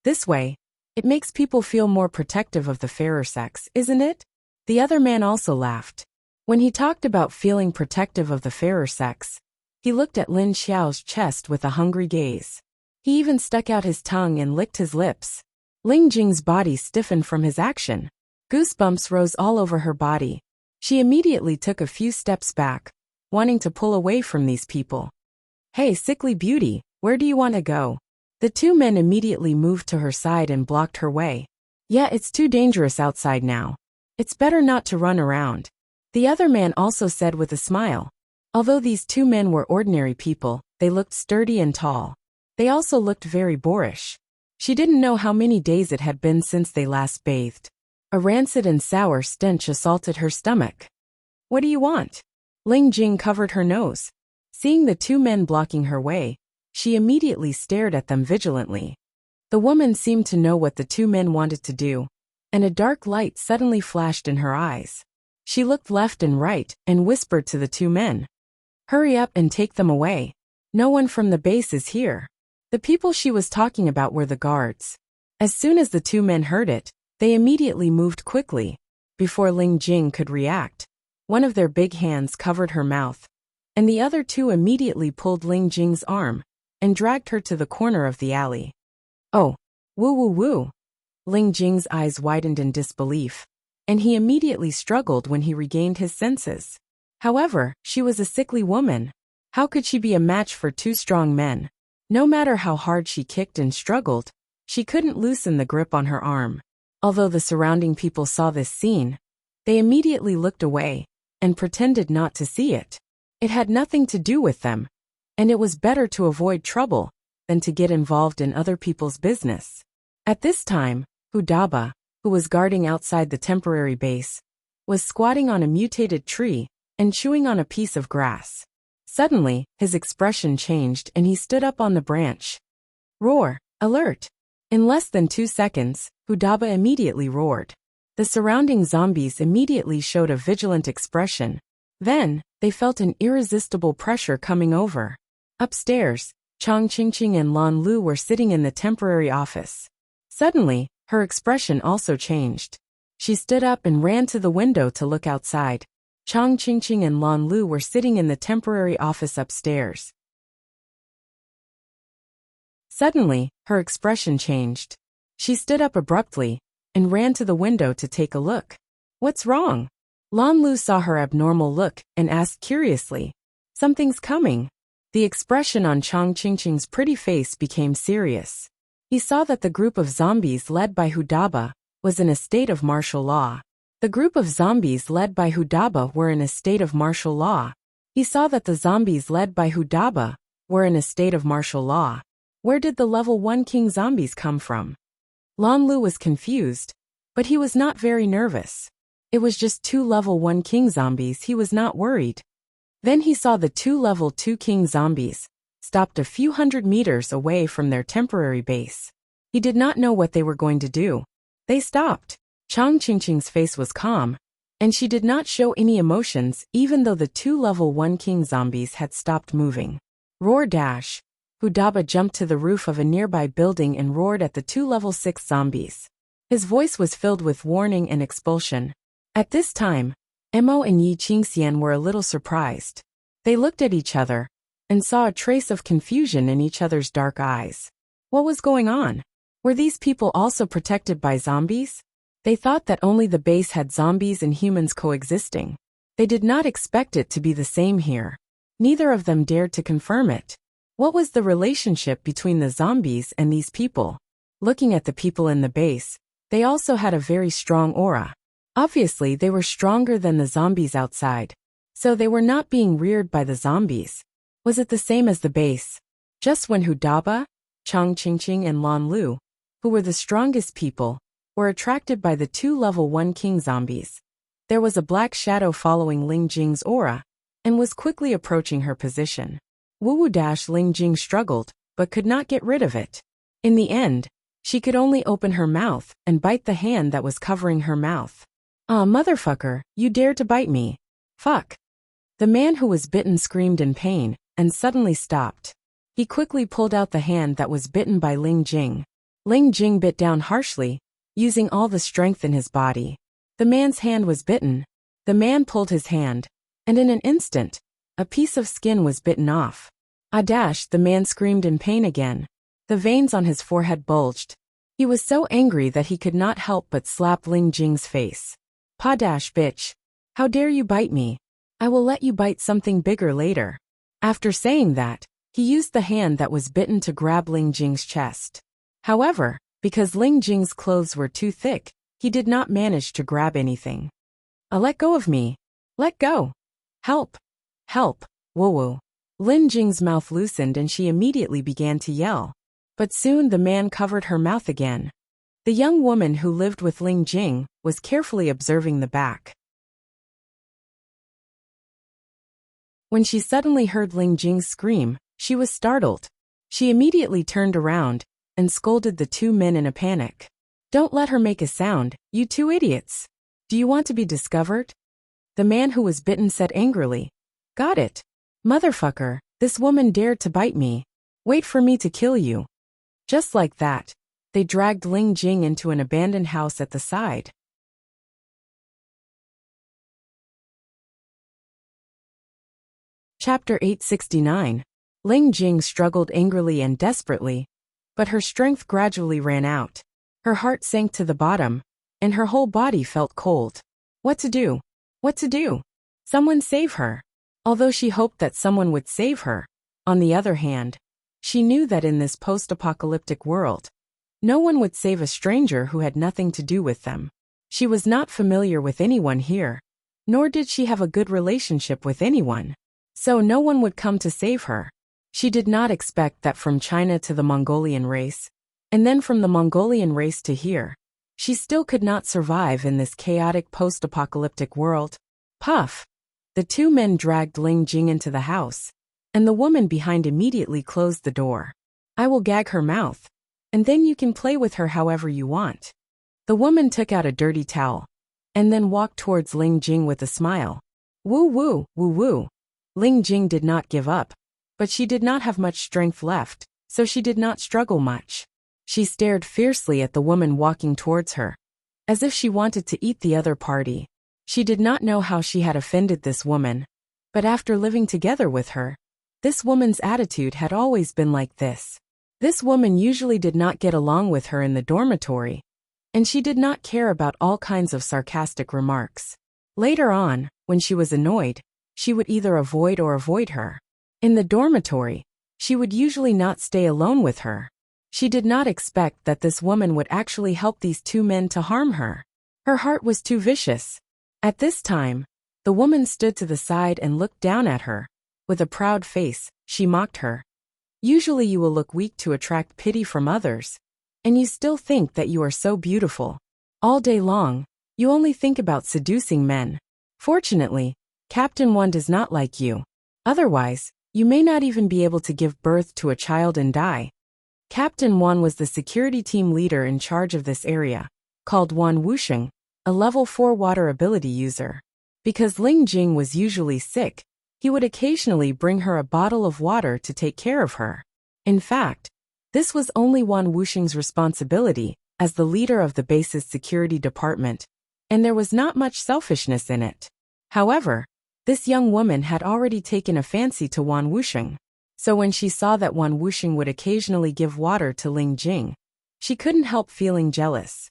This way, it makes people feel more protective of the fairer sex, isn't it? The other man also laughed. When he talked about feeling protective of the fairer sex, he looked at Lin Xiao's chest with a hungry gaze. He even stuck out his tongue and licked his lips. Ling Jing's body stiffened from his action. Goosebumps rose all over her body. She immediately took a few steps back, wanting to pull away from these people. Hey, sickly beauty, where do you want to go? The two men immediately moved to her side and blocked her way. Yeah, it's too dangerous outside now. It's better not to run around. The other man also said with a smile. Although these two men were ordinary people, they looked sturdy and tall. They also looked very boorish. She didn't know how many days it had been since they last bathed. A rancid and sour stench assaulted her stomach. What do you want? Ling Jing covered her nose. Seeing the two men blocking her way, she immediately stared at them vigilantly. The woman seemed to know what the two men wanted to do, and a dark light suddenly flashed in her eyes. She looked left and right and whispered to the two men. Hurry up and take them away. No one from the base is here. The people she was talking about were the guards. As soon as the two men heard it, they immediately moved quickly. Before Ling Jing could react, one of their big hands covered her mouth, and the other two immediately pulled Ling Jing's arm and dragged her to the corner of the alley. Oh, woo. Ling Jing's eyes widened in disbelief, and he immediately struggled when he regained his senses. However, she was a sickly woman. How could she be a match for two strong men? No matter how hard she kicked and struggled, she couldn't loosen the grip on her arm. Although the surrounding people saw this scene, they immediately looked away and pretended not to see it. It had nothing to do with them, and it was better to avoid trouble than to get involved in other people's business. At this time, Hudaba, who was guarding outside the temporary base, was squatting on a mutated tree and chewing on a piece of grass. Suddenly, his expression changed and he stood up on the branch. Roar! Alert! In less than 2 seconds, Hudaba immediately roared. The surrounding zombies immediately showed a vigilant expression. Then, they felt an irresistible pressure coming over. Upstairs, Chang Qingqing and Lan Lu were sitting in the temporary office. Suddenly, her expression also changed. She stood up and ran to the window to look outside. Chang Qingqing and Lan Lu were sitting in the temporary office upstairs. Suddenly, her expression changed. She stood up abruptly and ran to the window to take a look. What's wrong? Lan Lu saw her abnormal look and asked curiously. Something's coming. The expression on Chang Qingqing's pretty face became serious. He saw that the group of zombies led by Hudaba was in a state of martial law. The group of zombies led by Hudaba were in a state of martial law. He saw that the zombies led by Hudaba were in a state of martial law. Where did the level 1 king zombies come from? Lan Lu was confused, but he was not very nervous. It was just 2 level 1 king zombies, he was not worried. Then he saw the 2 level 2 king zombies, stopped a few hundred meters away from their temporary base. He did not know what they were going to do. They stopped. Chang Qingqing's face was calm, and she did not show any emotions even though the 2 level 1 king zombies had stopped moving. Roar dash. Hudaba jumped to the roof of a nearby building and roared at the 2 level 6 zombies. His voice was filled with warning and expulsion. At this time, Mo and Yi Qingxian were a little surprised. They looked at each other and saw a trace of confusion in each other's dark eyes. What was going on? Were these people also protected by zombies? They thought that only the base had zombies and humans coexisting. They did not expect it to be the same here. Neither of them dared to confirm it. What was the relationship between the zombies and these people? Looking at the people in the base, they also had a very strong aura. Obviously, they were stronger than the zombies outside. So they were not being reared by the zombies. Was it the same as the base? Just when Hudaba, Chang Qingqing and Lan Lu, who were the strongest people, were attracted by the 2 level 1 king zombies, there was a black shadow following Ling Jing's aura and was quickly approaching her position. Ling Jing struggled, but could not get rid of it. In the end, she could only open her mouth and bite the hand that was covering her mouth. "Ah, motherfucker, you dared to bite me. Fuck." The man who was bitten screamed in pain and suddenly stopped. He quickly pulled out the hand that was bitten by Ling Jing. Ling Jing bit down harshly, using all the strength in his body. The man's hand was bitten. The man pulled his hand, and in an instant, a piece of skin was bitten off. The man screamed in pain again. The veins on his forehead bulged. He was so angry that he could not help but slap Ling Jing's face. Bitch. How dare you bite me? I will let you bite something bigger later. After saying that, he used the hand that was bitten to grab Ling Jing's chest. However, because Ling Jing's clothes were too thick, he did not manage to grab anything. Let go of me. Let go. Help. Help. Woo-woo. Ling Jing's mouth loosened and she immediately began to yell. But soon the man covered her mouth again. The young woman who lived with Ling Jing was carefully observing the back. When she suddenly heard Ling Jing scream, she was startled. She immediately turned around and scolded the 2 men in a panic. "Don't let her make a sound, you 2 idiots. Do you want to be discovered?" The man who was bitten said angrily. "Got it. Motherfucker, this woman dared to bite me. Wait for me to kill you." Just like that, they dragged Ling Jing into an abandoned house at the side. Chapter 869. Ling Jing struggled angrily and desperately, but her strength gradually ran out. Her heart sank to the bottom, and her whole body felt cold. What to do? What to do? Someone save her. Although she hoped that someone would save her, on the other hand, she knew that in this post-apocalyptic world, no one would save a stranger who had nothing to do with them. She was not familiar with anyone here, nor did she have a good relationship with anyone. So no one would come to save her. She did not expect that from China to the Mongolian race, and then from the Mongolian race to here, she still could not survive in this chaotic post-apocalyptic world. Puff! The 2 men dragged Ling Jing into the house, and the woman behind immediately closed the door. "I will gag her mouth, and then you can play with her however you want." The woman took out a dirty towel, and then walked towards Ling Jing with a smile. Woo woo, woo woo. Ling Jing did not give up, but she did not have much strength left, so she did not struggle much. She stared fiercely at the woman walking towards her, as if she wanted to eat the other party. She did not know how she had offended this woman, but after living together with her, this woman's attitude had always been like this. This woman usually did not get along with her in the dormitory, and she did not care about all kinds of sarcastic remarks. Later on, when she was annoyed, she would either avoid her. In the dormitory, she would usually not stay alone with her. She did not expect that this woman would actually help these 2 men to harm her. Her heart was too vicious. At this time, the woman stood to the side and looked down at her. With a proud face, she mocked her. Usually you will look weak to attract pity from others, and you still think that you are so beautiful. All day long, you only think about seducing men. Fortunately, Captain One does not like you. Otherwise, you may not even be able to give birth to a child and die. Captain One was the security team leader in charge of this area, called Wan Wuxing, a level 4 water ability user. Because Ling Jing was usually sick, he would occasionally bring her a bottle of water to take care of her. In fact, this was only Wan Wuxing's responsibility as the leader of the base's security department, and there was not much selfishness in it. However, this young woman had already taken a fancy to Wan Wuxing, so when she saw that Wan Wuxing would occasionally give water to Ling Jing, she couldn't help feeling jealous.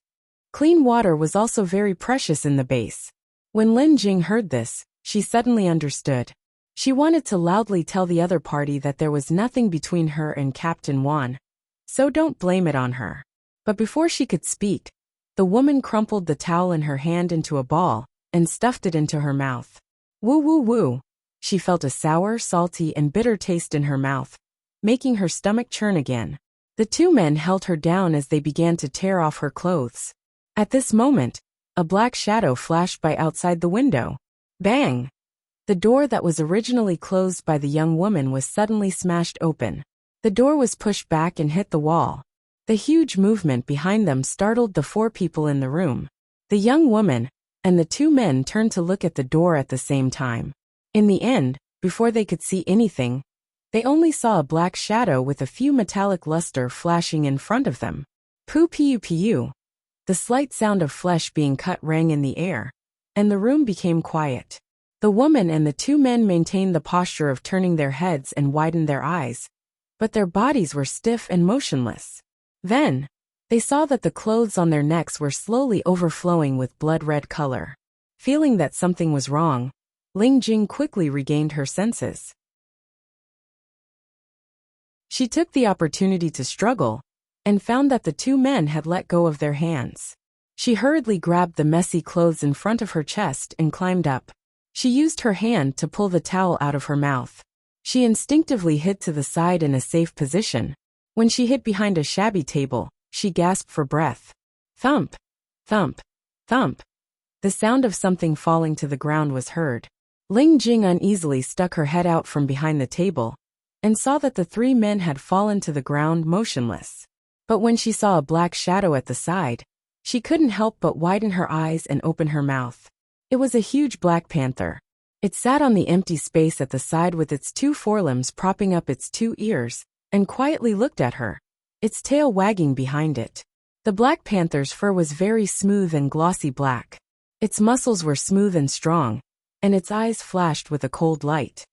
Clean water was also very precious in the base. When Lin Jing heard this, she suddenly understood. She wanted to loudly tell the other party that there was nothing between her and Captain Wan, so don't blame it on her. But before she could speak, the woman crumpled the towel in her hand into a ball and stuffed it into her mouth. Woo woo woo! She felt a sour, salty, and bitter taste in her mouth, making her stomach churn again. The two men held her down as they began to tear off her clothes. At this moment, a black shadow flashed by outside the window. Bang! The door that was originally closed by the young woman was suddenly smashed open. The door was pushed back and hit the wall. The huge movement behind them startled the 4 people in the room. The young woman and the 2 men turned to look at the door at the same time. In the end, before they could see anything, they only saw a black shadow with a few metallic luster flashing in front of them. Poo pu pu. The slight sound of flesh being cut rang in the air, and the room became quiet. The woman and the 2 men maintained the posture of turning their heads and widened their eyes, but their bodies were stiff and motionless. Then, they saw that the clothes on their necks were slowly overflowing with blood-red color. Feeling that something was wrong, Ling Jing quickly regained her senses. She took the opportunity to struggle, and found that the 2 men had let go of their hands. She hurriedly grabbed the messy clothes in front of her chest and climbed up. She used her hand to pull the towel out of her mouth. She instinctively hid to the side in a safe position. When she hid behind a shabby table, she gasped for breath. Thump! Thump! Thump! The sound of something falling to the ground was heard. Ling Jing uneasily stuck her head out from behind the table, and saw that the 3 men had fallen to the ground motionless. But when she saw a black shadow at the side, she couldn't help but widen her eyes and open her mouth. It was a huge black panther. It sat on the empty space at the side with its 2 forelimbs propping up its 2 ears, and quietly looked at her, its tail wagging behind it. The black panther's fur was very smooth and glossy black. Its muscles were smooth and strong, and its eyes flashed with a cold light.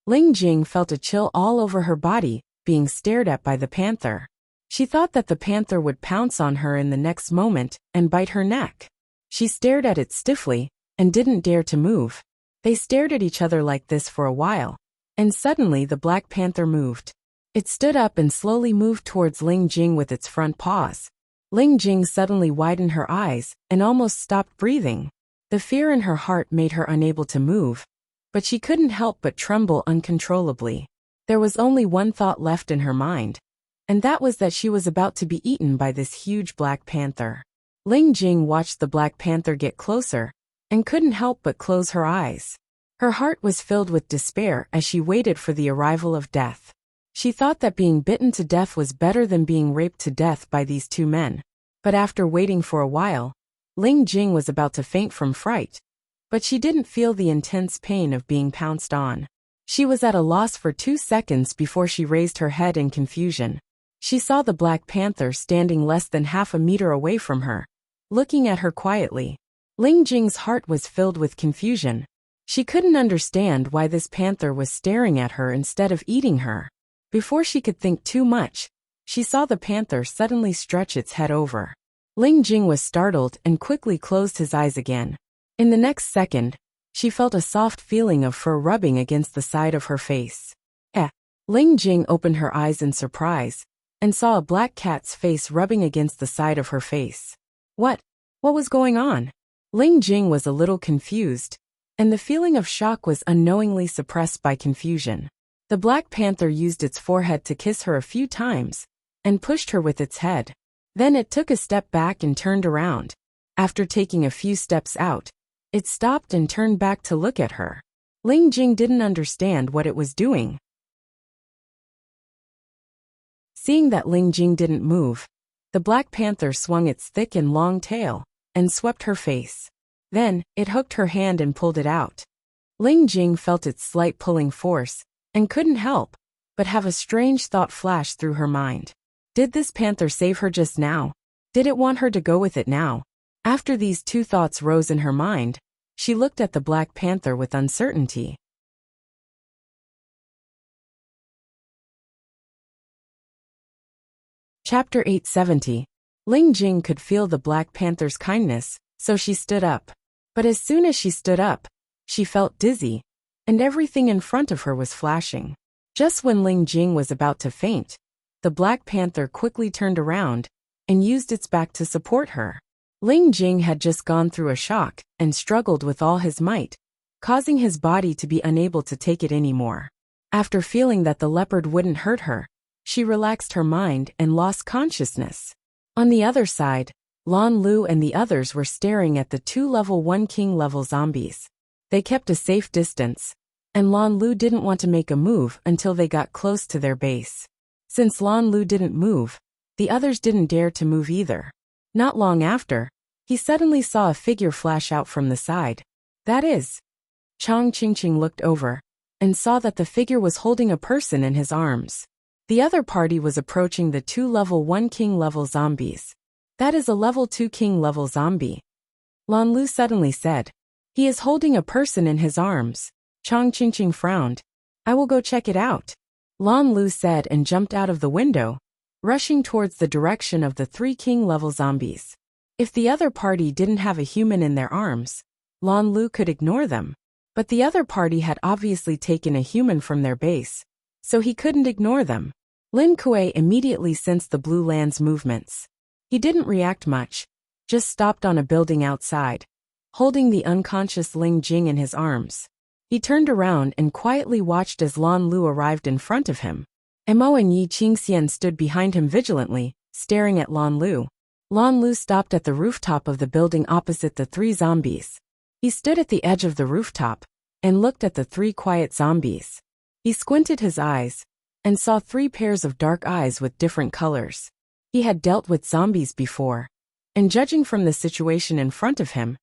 Ling Jing felt a chill all over her body, being stared at by the panther. She thought that the panther would pounce on her in the next moment and bite her neck. She stared at it stiffly and didn't dare to move. They stared at each other like this for a while, and suddenly the black panther moved. It stood up and slowly moved towards Ling Jing with its front paws. Ling Jing suddenly widened her eyes and almost stopped breathing. The fear in her heart made her unable to move, but she couldn't help but tremble uncontrollably. There was only one thought left in her mind, and that was that she was about to be eaten by this huge black panther. Ling Jing watched the black panther get closer, and couldn't help but close her eyes. Her heart was filled with despair as she waited for the arrival of death. She thought that being bitten to death was better than being raped to death by these 2 men. But after waiting for a while, Ling Jing was about to faint from fright, but she didn't feel the intense pain of being pounced on. She was at a loss for 2 seconds before she raised her head in confusion. She saw the black panther standing less than half a meter away from her, looking at her quietly. Ling Jing's heart was filled with confusion. She couldn't understand why this panther was staring at her instead of eating her. Before she could think too much, she saw the panther suddenly stretch its head over. Ling Jing was startled and quickly closed his eyes again. In the next second, she felt a soft feeling of fur rubbing against the side of her face. Ling Jing opened her eyes in surprise, and saw a black cat's face rubbing against the side of her face. What was going on? Ling Jing was a little confused, and the feeling of shock was unknowingly suppressed by confusion. The Black Panther used its forehead to kiss her a few times, and pushed her with its head. Then it took a step back and turned around. After taking a few steps out, it stopped and turned back to look at her. Ling Jing didn't understand what it was doing. Seeing that Ling Jing didn't move, the Black Panther swung its thick and long tail, and swept her face. Then, it hooked her hand and pulled it out. Ling Jing felt its slight pulling force, and couldn't help but have a strange thought flash through her mind. Did this panther save her just now? Did it want her to go with it now? After these two thoughts rose in her mind, she looked at the Black Panther with uncertainty. Chapter 870. Ling Jing could feel the Black Panther's kindness, so she stood up. But as soon as she stood up, she felt dizzy, and everything in front of her was flashing. Just when Ling Jing was about to faint, the Black Panther quickly turned around and used its back to support her. Ling Jing had just gone through a shock and struggled with all his might, causing his body to be unable to take it anymore. After feeling that the leopard wouldn't hurt her, she relaxed her mind and lost consciousness. On the other side, Lan Lu and the others were staring at the two level 1 king level zombies. They kept a safe distance, and Lan Lu didn't want to make a move until they got close to their base. Since Lan Lu didn't move, the others didn't dare to move either. Not long after, he suddenly saw a figure flash out from the side. That is. Chang Qingqing looked over and saw that the figure was holding a person in his arms. The other party was approaching the two level 1 king level zombies. That is a level 2 king level zombie. Lan Lu suddenly said. He is holding a person in his arms. Chang Qingqing frowned. I will go check it out. Lan Lu said and jumped out of the window, rushing towards the direction of the 3 king level zombies. If the other party didn't have a human in their arms, Lan Lu could ignore them. But the other party had obviously taken a human from their base, so he couldn't ignore them. Lin Kuei immediately sensed the Blue Land's movements. He didn't react much, just stopped on a building outside, holding the unconscious Ling Jing in his arms. He turned around and quietly watched as Lan Lu arrived in front of him. Mo and Yi Qingxian stood behind him vigilantly, staring at Lan Lu. Lan Lu stopped at the rooftop of the building opposite the 3 zombies. He stood at the edge of the rooftop and looked at the 3 quiet zombies. He squinted his eyes and saw 3 pairs of dark eyes with different colors. He had dealt with zombies before, and judging from the situation in front of him,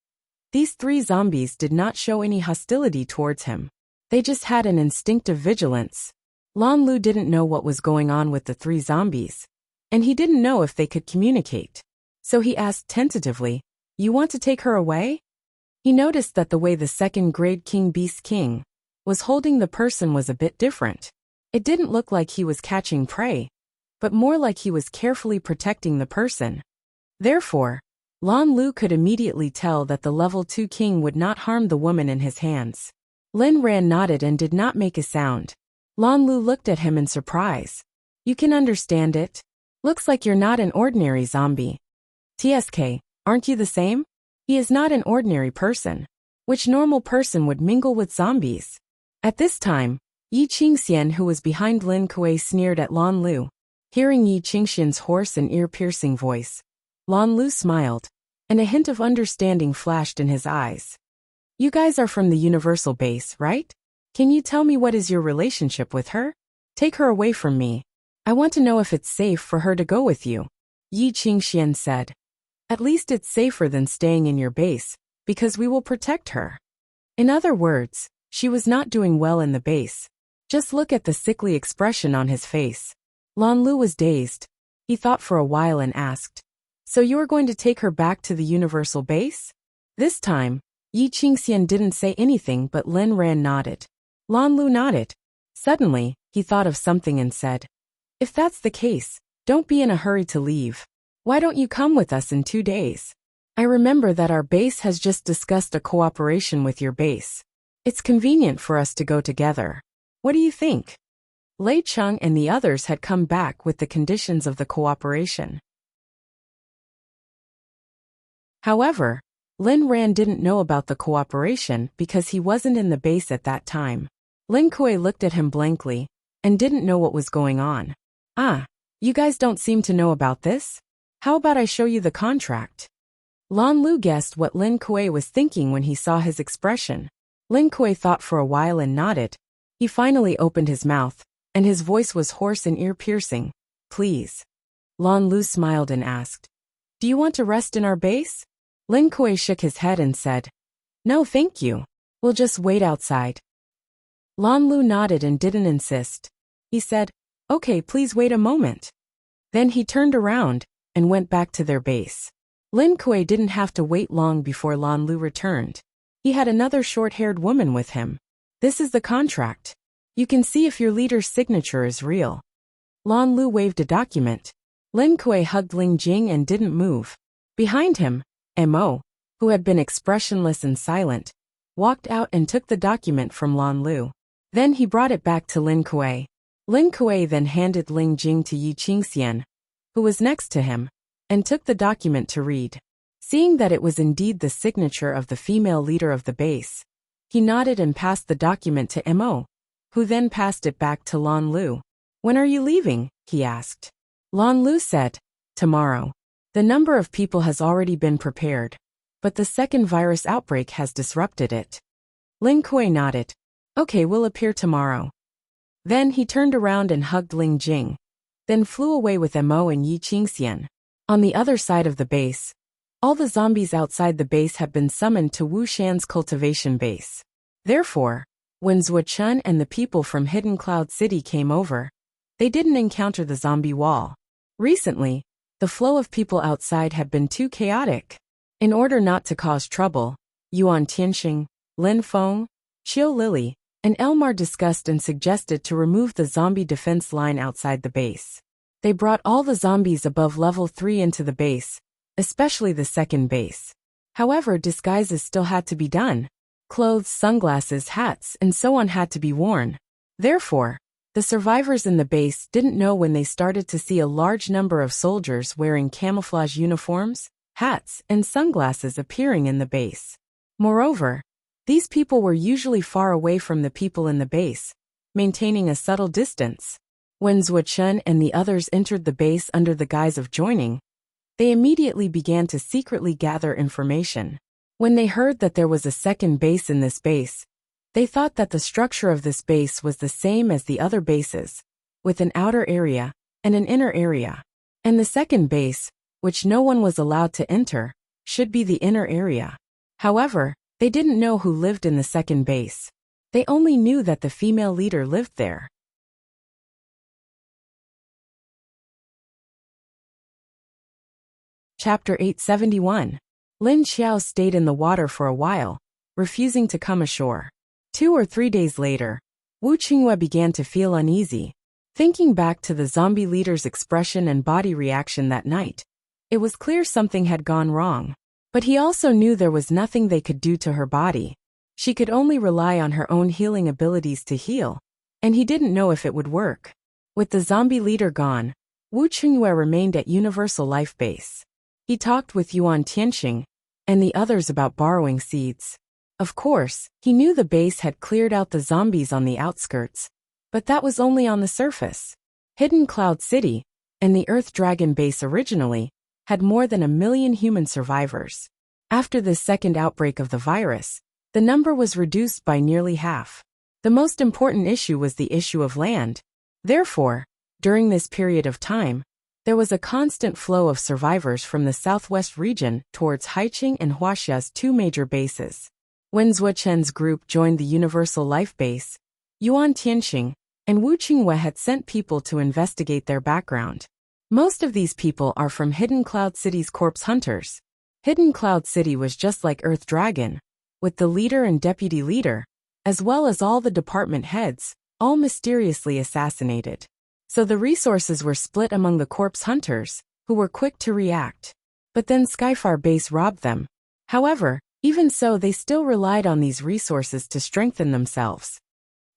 these 3 zombies did not show any hostility towards him. They just had an instinctive vigilance. Lan Lu didn't know what was going on with the 3 zombies, and he didn't know if they could communicate. So he asked tentatively, "You want to take her away?" He noticed that the way the 2nd grade King Beast King was holding the person was a bit different. It didn't look like he was catching prey, but more like he was carefully protecting the person. Therefore, Lan Lu could immediately tell that the level 2 king would not harm the woman in his hands. Lin Ran nodded and did not make a sound. Lan Lu looked at him in surprise. "You can understand it? Looks like you're not an ordinary zombie. TSK, aren't you the same? He is not an ordinary person. Which normal person would mingle with zombies?" At this time, Yi Qingxian, who was behind Lin Kuei, sneered at Lan Lu. Hearing Yi Qingxian's hoarse and ear-piercing voice, Lan Lu smiled, and a hint of understanding flashed in his eyes. "You guys are from the Universal Base, right? Can you tell me what is your relationship with her? Take her away from me. I want to know if it's safe for her to go with you," Yi Qingxian said. "At least it's safer than staying in your base, because we will protect her." In other words, she was not doing well in the base. Just look at the sickly expression on his face. Lan Lu was dazed. He thought for a while and asked, "So you are going to take her back to the Universal Base?" This time, Yi Qingxian didn't say anything, but Lin Ran nodded. Lan Lu nodded. Suddenly, he thought of something and said, "If that's the case, don't be in a hurry to leave. Why don't you come with us in 2 days? I remember that our base has just discussed a cooperation with your base. It's convenient for us to go together. What do you think?" Lei Cheng and the others had come back with the conditions of the cooperation. However, Lin Ran didn't know about the cooperation because he wasn't in the base at that time. Lin Kuei looked at him blankly, and didn't know what was going on. "Ah, you guys don't seem to know about this? How about I show you the contract?" Lan Lu guessed what Lin Kuei was thinking when he saw his expression. Lin Kuei thought for a while and nodded. He finally opened his mouth, and his voice was hoarse and ear-piercing. "Please." Lan Lu smiled and asked, "Do you want to rest in our base?" Lin Kuei shook his head and said, "No, thank you. We'll just wait outside." Lan Lu nodded and didn't insist. He said, "Okay, please wait a moment." Then he turned around and went back to their base. Lin Kuei didn't have to wait long before Lan Lu returned. He had another short-haired woman with him. "This is the contract. You can see if your leader's signature is real." Lan Lu waved a document. Lin Kuei hugged Ling Jing and didn't move. Behind him, Mo, who had been expressionless and silent, walked out and took the document from Lan Lu. Then he brought it back to Lin Kuei. Lin Kuei then handed Ling Jing to Yi Qingxian, who was next to him, and took the document to read. Seeing that it was indeed the signature of the female leader of the base, he nodded and passed the document to Mo, who then passed it back to Lan Lu. "When are you leaving?" he asked. Lan Lu said, "Tomorrow. The number of people has already been prepared, but the second virus outbreak has disrupted it." Lin Kuei nodded. "Okay, we'll appear tomorrow." Then he turned around and hugged Ling Jing, then flew away with Mo and Yi Qingxian. On the other side of the base, all the zombies outside the base had been summoned to Wuxian's cultivation base. Therefore, when Zuochun and the people from Hidden Cloud City came over, they didn't encounter the zombie wall. Recently, the flow of people outside had been too chaotic. In order not to cause trouble, Yuan Tianxing, Lin Feng, Qiu Lily, and Elmar discussed and suggested to remove the zombie defense line outside the base. They brought all the zombies above level 3 into the base, especially the second base. However, disguises still had to be done. Clothes, sunglasses, hats, and so on had to be worn. Therefore, the survivors in the base didn't know when they started to see a large number of soldiers wearing camouflage uniforms, hats, and sunglasses appearing in the base. Moreover, these people were usually far away from the people in the base, maintaining a subtle distance. When Zuochun and the others entered the base under the guise of joining, they immediately began to secretly gather information. When they heard that there was a second base in this base, they thought that the structure of this base was the same as the other bases, with an outer area and an inner area. And the second base, which no one was allowed to enter, should be the inner area. However, they didn't know who lived in the second base. They only knew that the female leader lived there. Chapter 871. Lin Xiao stayed in the water for a while, refusing to come ashore. 2 or 3 days later, Wu Qingyue began to feel uneasy. Thinking back to the zombie leader's expression and body reaction that night, it was clear something had gone wrong. But he also knew there was nothing they could do to her body. She could only rely on her own healing abilities to heal, and he didn't know if it would work. With the zombie leader gone, Wu Qingyue remained at Universal Life Base. He talked with Yuan Tianxing and the others about borrowing seeds. Of course, he knew the base had cleared out the zombies on the outskirts, but that was only on the surface. Hidden Cloud City, and the Earth Dragon base originally, had more than 1 million human survivors. After this second outbreak of the virus, the number was reduced by nearly half. The most important issue was the issue of land. Therefore, during this period of time, there was a constant flow of survivors from the southwest region towards Haiqing and Huaxia's 2 major bases. When Zuochun's group joined the Universal Life Base, Yuan Tianxing and Wu Qingyue had sent people to investigate their background. Most of these people are from Hidden Cloud City's corpse hunters. Hidden Cloud City was just like Earth Dragon, with the leader and deputy leader, as well as all the department heads, all mysteriously assassinated. So the resources were split among the corpse hunters, who were quick to react. But then Skyfar Base robbed them. However, even so, they still relied on these resources to strengthen themselves.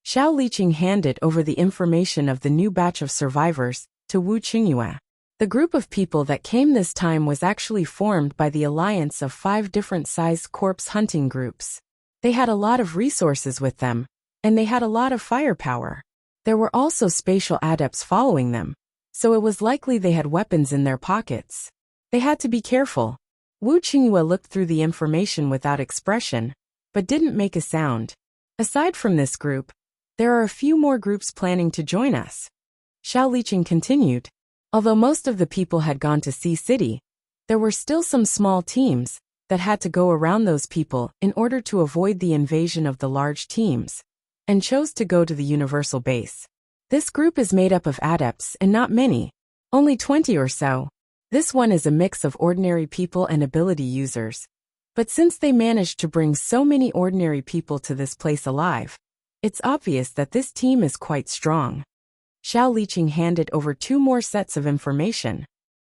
Xiao Liqing handed over the information of the new batch of survivors to Wu Qingyue. The group of people that came this time was actually formed by the alliance of 5 different-sized corpse hunting groups. They had a lot of resources with them, and they had a lot of firepower. There were also spatial adepts following them, so it was likely they had weapons in their pockets. They had to be careful. Wu Qingyue looked through the information without expression, but didn't make a sound. Aside from this group, there are a few more groups planning to join us. Xiao Liqing continued. Although most of the people had gone to Sea City, there were still some small teams that had to go around those people in order to avoid the invasion of the large teams, and chose to go to the universal base. This group is made up of adepts and not many, only 20 or so. This one is a mix of ordinary people and ability users. But since they managed to bring so many ordinary people to this place alive, it's obvious that this team is quite strong. Xiao Liqing handed over 2 more sets of information.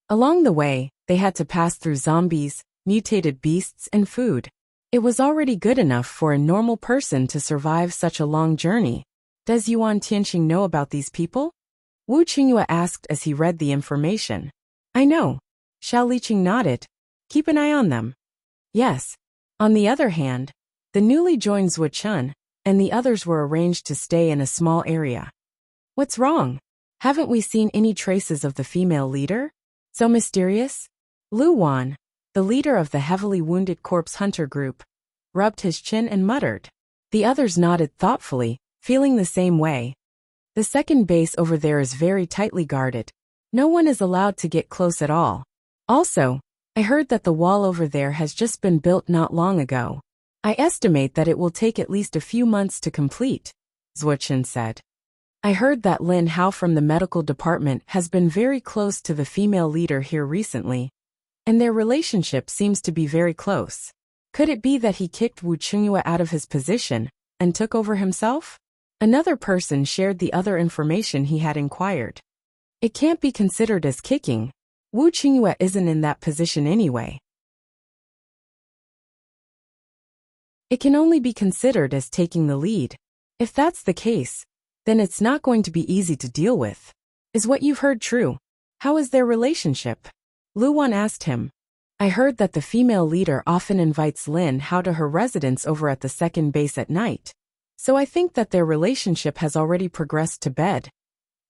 Along the way, they had to pass through zombies, mutated beasts, and food. It was already good enough for a normal person to survive such a long journey. Does Yuan Tianqing know about these people? Wu Qingyue asked as he read the information. I know. Xiao Liqing nodded. Keep an eye on them. Yes. On the other hand, the newly joined Zhuo Chun and the others were arranged to stay in a small area. What's wrong? Haven't we seen any traces of the female leader? So mysterious? Lu Wan, the leader of the heavily wounded corpse hunter group, rubbed his chin and muttered. The others nodded thoughtfully, feeling the same way. The second base over there is very tightly guarded. No one is allowed to get close at all. Also, I heard that the wall over there has just been built not long ago. I estimate that it will take at least a few months to complete, Zhuo Chun said. I heard that Lin Hao from the medical department has been very close to the female leader here recently, and their relationship seems to be very close. Could it be that he kicked Wu Qingyue out of his position and took over himself? Another person shared the other information he had inquired. It can't be considered as kicking. Wu Qingyue isn't in that position anyway. It can only be considered as taking the lead. If that's the case, then it's not going to be easy to deal with. Is what you've heard true? How is their relationship? Lu Wan asked him. I heard that the female leader often invites Lin Hao to her residence over at the second base at night. So I think that their relationship has already progressed to bed,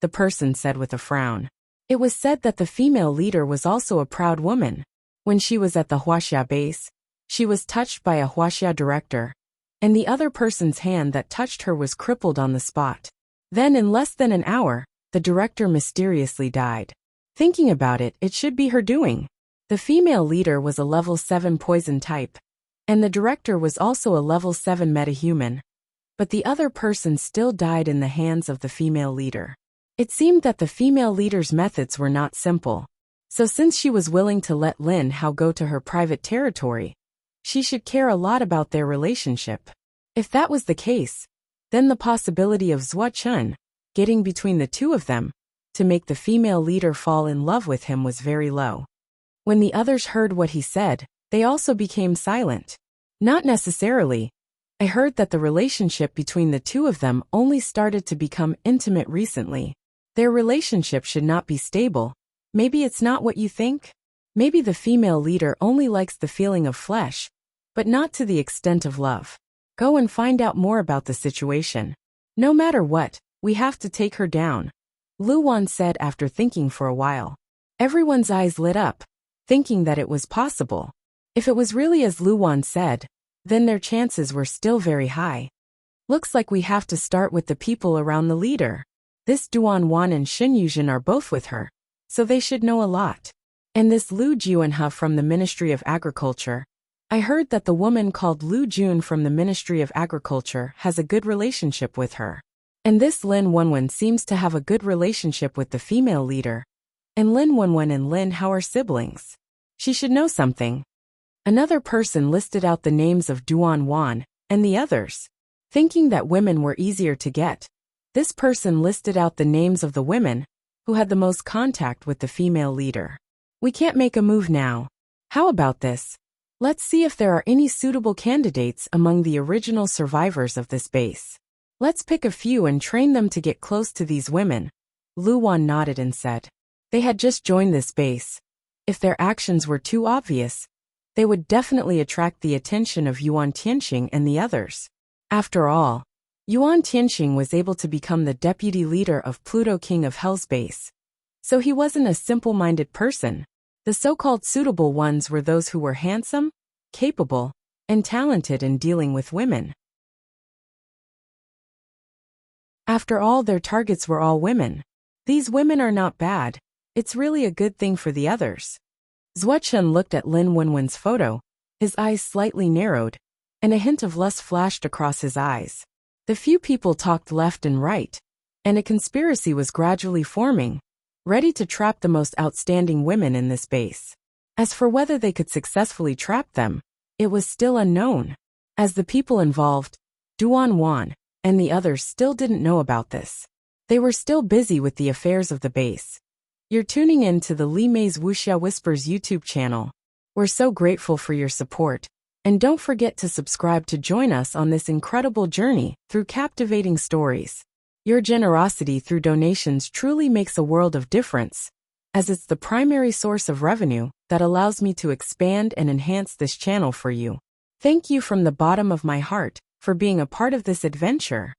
the person said with a frown. It was said that the female leader was also a proud woman. When she was at the Wuxia base, she was touched by a Wuxia director, and the other person's hand that touched her was crippled on the spot. Then in less than an hour, the director mysteriously died. Thinking about it, it should be her doing. The female leader was a level 7 poison type, and the director was also a level 7 metahuman. But the other person still died in the hands of the female leader. It seemed that the female leader's methods were not simple. So since she was willing to let Lin Hao go to her private territory, she should care a lot about their relationship. If that was the case, then the possibility of Zhuo Chun getting between the two of them to make the female leader fall in love with him was very low. When the others heard what he said, they also became silent. Not necessarily. I heard that the relationship between the two of them only started to become intimate recently. Their relationship should not be stable. Maybe it's not what you think? Maybe the female leader only likes the feeling of flesh, but not to the extent of love. Go and find out more about the situation. No matter what, we have to take her down, Lu Wan said after thinking for a while. Everyone's eyes lit up, thinking that it was possible. If it was really as Lu Wan said, then their chances were still very high. Looks like we have to start with the people around the leader. This Duan Wan and Xin Yuzhen are both with her, so they should know a lot. And this Lu Juanhe from the Ministry of Agriculture. I heard that the woman called Lu Jun from the Ministry of Agriculture has a good relationship with her. And this Lin Wenwen seems to have a good relationship with the female leader. And Lin Wenwen and Lin Hao are siblings. She should know something. Another person listed out the names of Duan Wan and the others. Thinking that women were easier to get, this person listed out the names of the women who had the most contact with the female leader. We can't make a move now. How about this? Let's see if there are any suitable candidates among the original survivors of this base. Let's pick a few and train them to get close to these women. Lu Wan nodded and said. They had just joined this base. If their actions were too obvious, they would definitely attract the attention of Yuan Tianqing and the others. After all, Yuan Tianxing was able to become the deputy leader of Pluto King of Hell's base. So he wasn't a simple-minded person. The so-called suitable ones were those who were handsome, capable, and talented in dealing with women. After all, their targets were all women. These women are not bad. It's really a good thing for the others. Zuochen looked at Lin Wenwen's photo. His eyes slightly narrowed, and a hint of lust flashed across his eyes. The few people talked left and right, and a conspiracy was gradually forming, ready to trap the most outstanding women in this base. As for whether they could successfully trap them, it was still unknown, as the people involved, Duan Wan, and the others still didn't know about this. They were still busy with the affairs of the base. You're tuning in to the Li Mei's Wuxia Whispers YouTube channel. We're so grateful for your support. And don't forget to subscribe to join us on this incredible journey through captivating stories. Your generosity through donations truly makes a world of difference, as it's the primary source of revenue that allows me to expand and enhance this channel for you. Thank you from the bottom of my heart for being a part of this adventure.